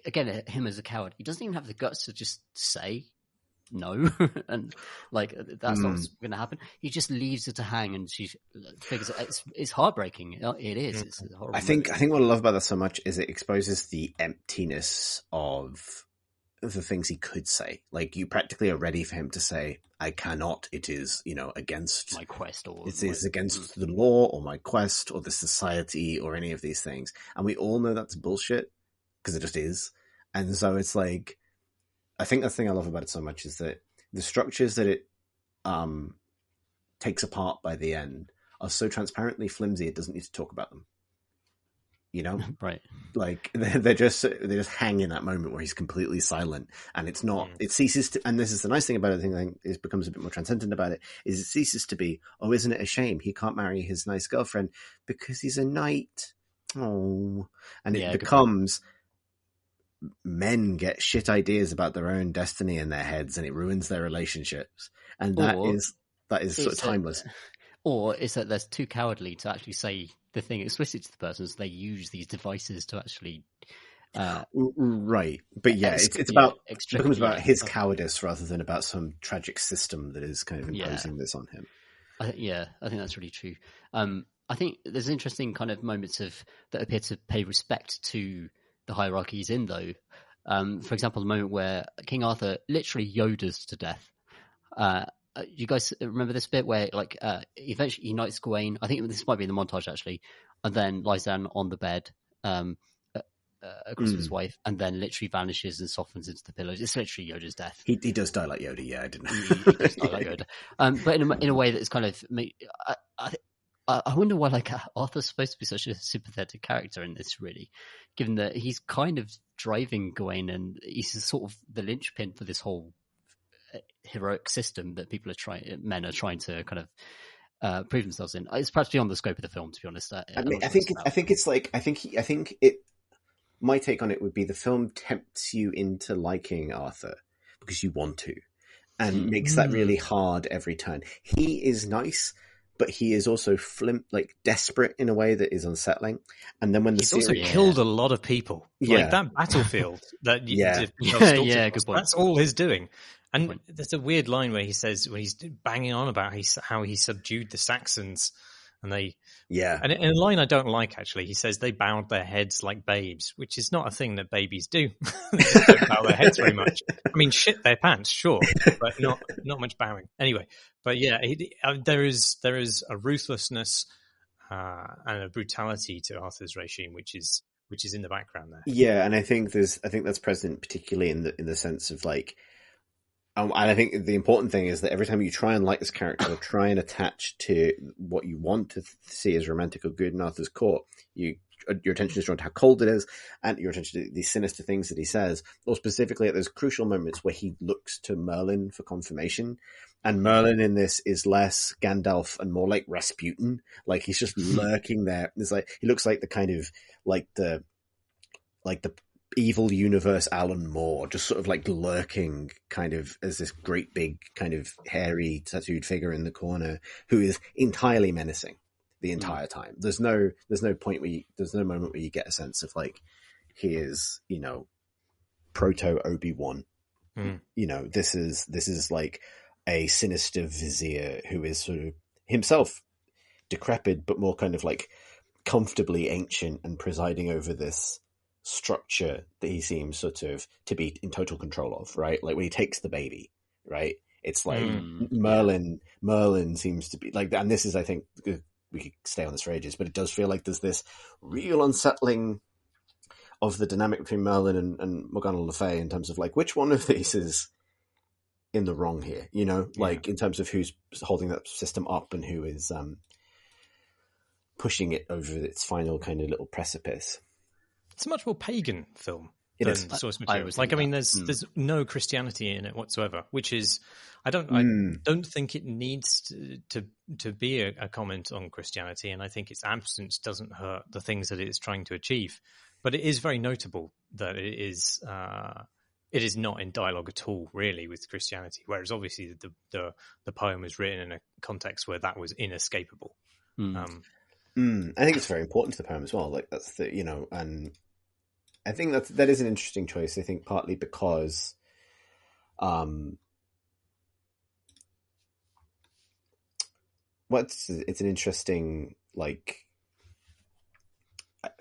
again, him as a coward, he doesn't even have the guts to just say no, and like that's not what's going to happen. He just leaves it to hang, and she figures it's heartbreaking. It is. It's horrible.
I think what I love about that so much is it exposes the emptiness of the things he could say. Like, you practically are ready for him to say, I cannot, it is, against
my quest, or
it is against the law or my quest or the society or any of these things. And we all know that's bullshit, because it just is. And so it's like, I think the thing I love about it so much is that the structures that it takes apart by the end are so transparently flimsy it doesn't need to talk about them.
Right.
Like, they just hang in that moment where he's completely silent, and it's not, it ceases to, and this is the nice thing about it, I think it becomes a bit more transcendent about it, is it ceases to be, oh, isn't it a shame he can't marry his nice girlfriend because he's a knight? Oh. And it becomes, men get shit ideas about their own destiny in their heads, and it ruins their relationships. And that is sort of timeless.
Or is that they're too cowardly to actually say the thing explicit to the person, so they use these devices to actually
right. But yeah, it's about, it becomes about his cowardice rather than about some tragic system that is kind of imposing this on him.
I think that's really true. I think there's interesting kind of moments that appear to pay respect to the hierarchies in, though. For example, the moment where King Arthur literally Yodas to death. You guys remember this bit where, like, eventually he knights Gawain? I think this might be in the montage, actually, and then lies down on the bed across his wife, and then literally vanishes and softens into the pillows. It's literally Yoda's death.
He does die like Yoda, yeah, I didn't know.
He does die like Yoda. But in a way that's kind of... I wonder why, like, Arthur's supposed to be such a sympathetic character in this, really, given that he's kind of driving Gawain, and he's sort of the linchpin for this whole heroic system that men are trying to kind of prove themselves in. It's perhaps beyond the scope of the film, to be honest.
My take on it would be the film tempts you into liking Arthur because you want to, and makes that really hard every turn. He is nice, but he is also desperate in a way that is unsettling. And then when
he's also killed a lot of people, like that battlefield that good point. That's all he's doing. And there's a weird line where he says, when he's banging on about how he subdued the Saxons, and and in a line I don't like, actually, he says they bowed their heads like babes, which is not a thing that babies do. They just don't bow their heads very much. I mean, shit their pants, sure, but not much bowing. Anyway, but yeah, there is a ruthlessness and a brutality to Arthur's regime, which is in the background there.
Yeah, and I think that's present particularly in the sense of, like. And I think the important thing is that every time you try and like this character, or try and attach to what you want to see as romantic or good in Arthur's court, your attention is drawn to how cold it is, and your attention to these sinister things that he says, or specifically at those crucial moments where he looks to Merlin for confirmation. And Merlin in this is less Gandalf and more like Rasputin. Like, he's just lurking there. It's like, he looks like the kind of the evil universe Alan Moore, just sort of like lurking kind of as this great big kind of hairy tattooed figure in the corner who is entirely menacing the entire time. There's no moment where you get a sense of, like, he is, proto Obi-Wan. This is like a sinister vizier who is sort of himself decrepit, but more kind of like comfortably ancient and presiding over this structure that he seems sort of to be in total control of, right? Like when he takes the baby, right? It's like Merlin seems to be like, and this is, I think, we could stay on this for ages, but it does feel like there's this real unsettling of the dynamic between Merlin and Morgana Le Fay in terms of, like, which one of these is in the wrong here, like in terms of who's holding that system up and who is pushing it over its final kind of little precipice.
It's a much more pagan film
than
source material. There's no Christianity in it whatsoever, which is, I don't think it needs to be a comment on Christianity, and I think its absence doesn't hurt the things that it's trying to achieve. But it is very notable that it is not in dialogue at all, really, with Christianity. Whereas obviously the poem was written in a context where that was inescapable.
I think it's very important to the poem as well. Like, that's the, and I think that is an interesting choice. I think partly because it's an interesting, like,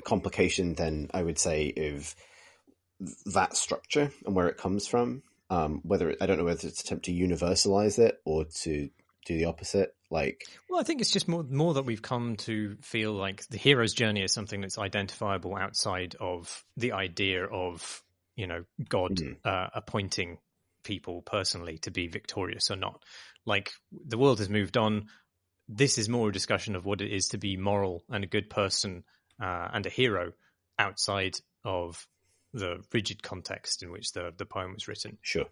complication then, I would say, of that structure and where it comes from. I don't know whether it's an attempt to universalize it or to do the opposite. Like,
well, I think it's just more that we've come to feel like the hero's journey is something that's identifiable outside of the idea of, God appointing people personally to be victorious or not. Like, the world has moved on. This is more a discussion of what it is to be moral and a good person and a hero outside of the rigid context in which the poem was written.
Sure.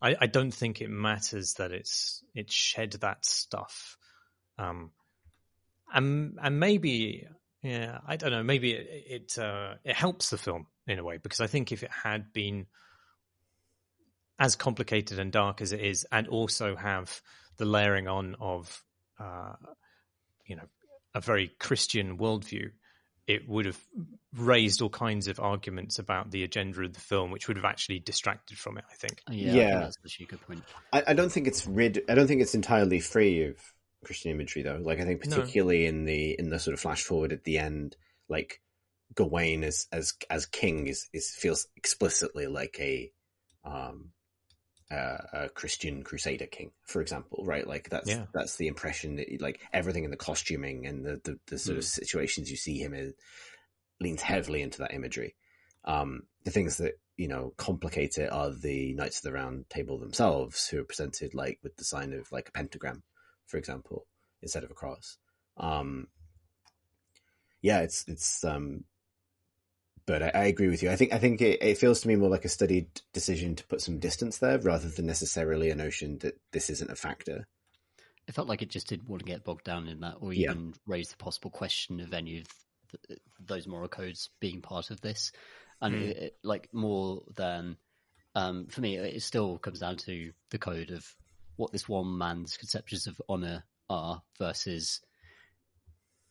I don't think it matters that it's shed that stuff, and maybe, yeah, I don't know. Maybe it helps the film in a way, because I think if it had been as complicated and dark as it is, and also have the layering on of a very Christian worldview, it would have raised all kinds of arguments about the agenda of the film, which would have actually distracted from it, I think.
Yeah. I think that's actually a good point.
I don't think it's I don't think it's entirely free of Christian imagery, though. Like, I think particularly in the sort of flash forward at the end, like Gawain as king is feels explicitly like a Christian crusader king, for example, right? Like that's the impression that, like, everything in the costuming and the sort of situations you see him in leans heavily into that imagery. The things that complicate it are the Knights of the Round Table themselves, who are presented like with the sign of like a pentagram, for example, instead of a cross. But I agree with you. I think it feels to me more like a studied decision to put some distance there, rather than necessarily a notion that this isn't a factor.
It felt like it just didn't want to get bogged down in that, or even raise the possible question of any of those moral codes being part of this. And like, more than for me, it still comes down to the code of what this one man's conceptions of honor are versus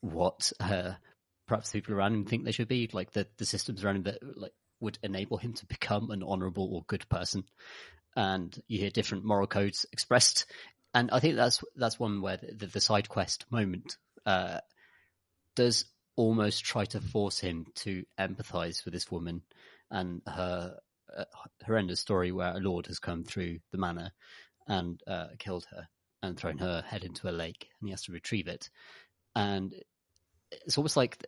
what perhaps the people around him think they should be, like the systems around him that like would enable him to become an honorable or good person. And you hear different moral codes expressed, and I think that's one where the side quest moment does almost try to force him to empathize with this woman and her horrendous story, where a lord has come through the manor and killed her and thrown her head into a lake, and he has to retrieve it. And it's almost like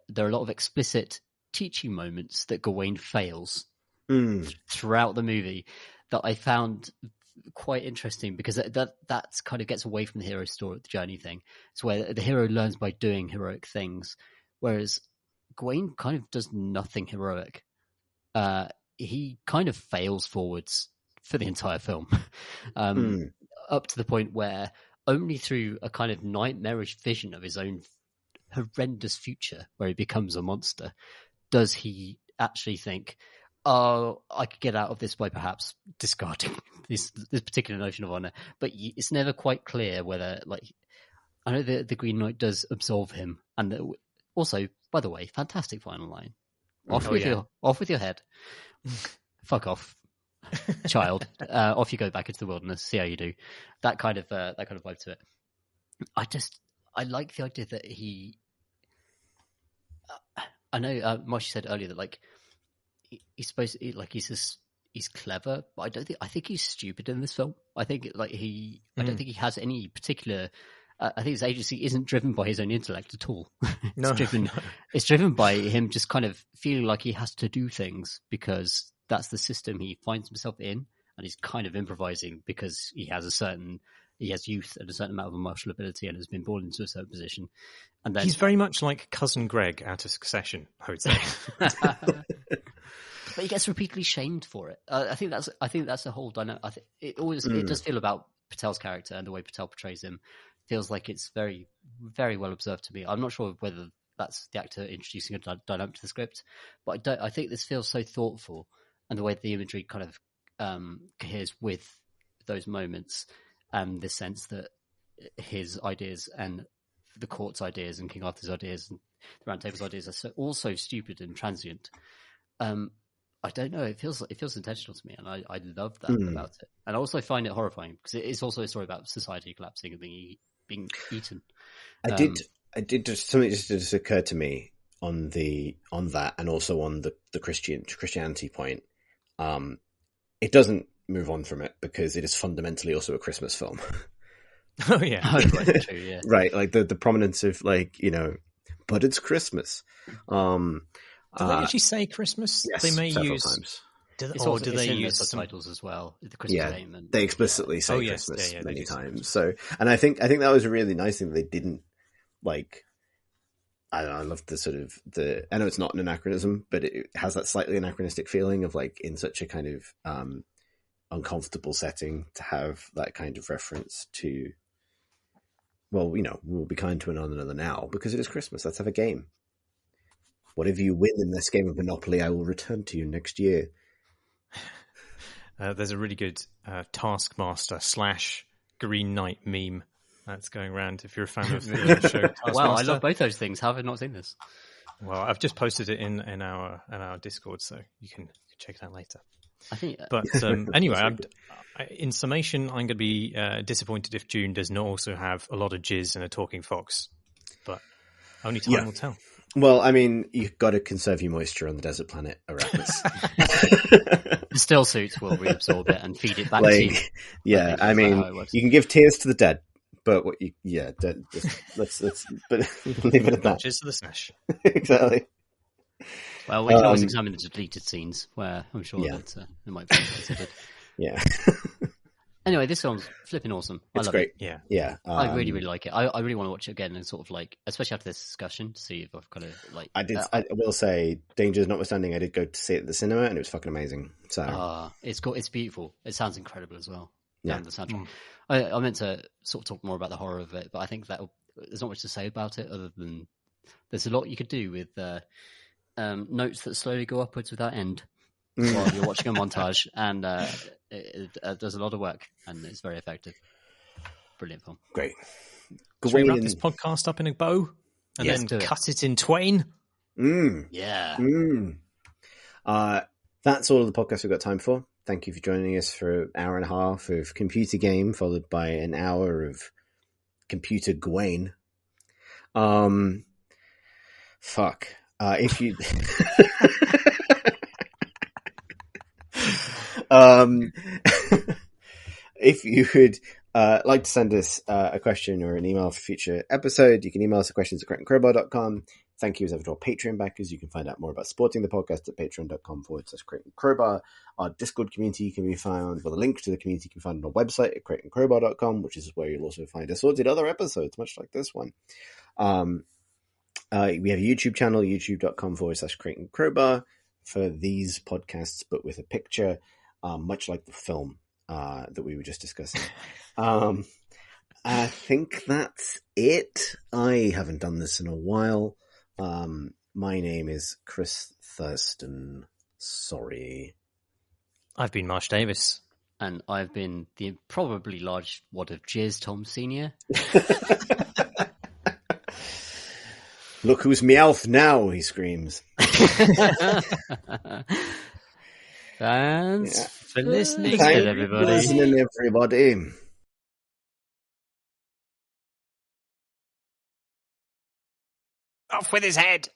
there are a lot of explicit teaching moments that Gawain fails throughout the movie that I found quite interesting, because that kind of gets away from the hero story, the journey thing. It's where the hero learns by doing heroic things, whereas Gawain kind of does nothing heroic. He kind of fails forwards for the entire film, up to the point where only through a kind of nightmarish vision of his own horrendous future, where he becomes a monster, does he actually think, oh, I could get out of this by perhaps discarding this particular notion of honor. But it's never quite clear whether, like, I know the Green Knight does absolve him, and also, by the way, fantastic final line: off with your head, fuck off, child. Off you go back into the wilderness. See how you do. That kind of vibe to it. I like the idea that he. I know Marsh said earlier that like he's supposed to, like, he's clever, but I think he's stupid in this film. I think like I don't think he has any particular. I think his agency isn't driven by his own intellect at all. It's driven by him just kind of feeling like he has to do things because that's the system he finds himself in, and he's kind of improvising because he has youth and a certain amount of martial ability and has been born into a certain position. And then
he's very much like Cousin Greg out of Succession, I would say.
But he gets repeatedly shamed for it. I think that's a whole dynamic. It does feel about Patel's character and the way Patel portrays him. Feels like it's very, very well observed to me. I'm not sure whether that's the actor introducing a dynamic to the script, but I think this feels so thoughtful, and the way the imagery kind of coheres with those moments, and the sense that his ideas and the court's ideas and King Arthur's ideas and the Round Table's ideas are also stupid and transient. I don't know. It feels intentional to me, and I love that about it. And I also find it horrifying because it is also a story about society collapsing and being eaten.
I did just something just occurred to me on that, and also on the Christianity point. It doesn't move on from it because it is fundamentally also a Christmas film.
Oh yeah,
right, true, yeah.
Right, like the prominence of like, you know, but it's Christmas.
Do they actually say Christmas?
Yes,
They may
several
use.
times.
Do
It's
they
in
use
the
some?
subtitles as well? The Christmas
Yeah,
name and
they explicitly say
Oh, yes.
Christmas
Yeah, they
many
do say
times.
Christmas.
So, and I think that was a really nice thing that they didn't like. I don't know, I love the sort of I know it's not an anachronism, but it has that slightly anachronistic feeling of like in such a kind of uncomfortable setting to have that kind of reference to, well, you know, we'll be kind to one another now because it is Christmas. Let's have a game. Whatever you win in this game of Monopoly, I will return to you next year.
There's a really good Taskmaster / Green Knight meme that's going around. If you're a fan of the show Taskmaster.
Wow, I love both those things. How have I not seen this?
Well, I've just posted it in our Discord, so you can check it out later.
I think,
But anyway, in summation, I'm going to be disappointed if June does not also have a lot of jizz and a talking fox. But only time will tell.
Well, I mean, you've got to conserve your moisture on the desert planet Arrakis.
the still suits will reabsorb it and feed it back to
Like,
you.
yeah, I mean, you can give tears to the dead, but what let's but leave it at that.
Jizz to the smash.
Exactly.
Well, we can always examine the deleted scenes where I'm sure that it might be considered.
Yeah.
Anyway, this sounds flipping awesome. I
It's
love
great.
it.
Yeah.
I really, really like it. I really want to watch it again and sort of like, especially after this discussion, to see if I've got to like.
I will say, dangers notwithstanding, I did go to see it at the cinema and it was fucking amazing. So
it's cool. It's beautiful. It sounds incredible as well.
Yeah.
And the soundtrack. I meant to sort of talk more about the horror of it, but I think that there's not much to say about it other than there's a lot you could do with notes that slowly go upwards without end while you're watching a montage, and it does a lot of work and it's very effective. Brilliant film.
Great.
Should we wrap this podcast up in a bow and then cut it in twain?
Yeah.
That's all of the podcast we've got time for. Thank you for joining us for an hour and a half of computer game, followed by an hour of computer Gwain. Fuck. If you if you would like to send us a question or an email for future episode, you can email us at questions@crateandcrowbar.com. Thank you as ever to our Patreon backers. You can find out more about supporting the podcast at patreon.com/crateandcrowbar. Our Discord community can be found, well, the link to the community can be found on our website at crateandcrowbar.com, which is where you'll also find assorted other episodes, much like this one. We have a YouTube channel, youtube.com/crateandcrowbar for these podcasts, but with a picture, much like the film that we were just discussing. I think that's it. I haven't done this in a while. My name is Chris Thurston. Sorry.
I've been Marsh Davis.
And I've been the probably large wad of jizz Tom Sr.
Look who's Meowth now, he screams.
Thanks for listening,
Thanks for
everybody.
listening, everybody.
Off with his head!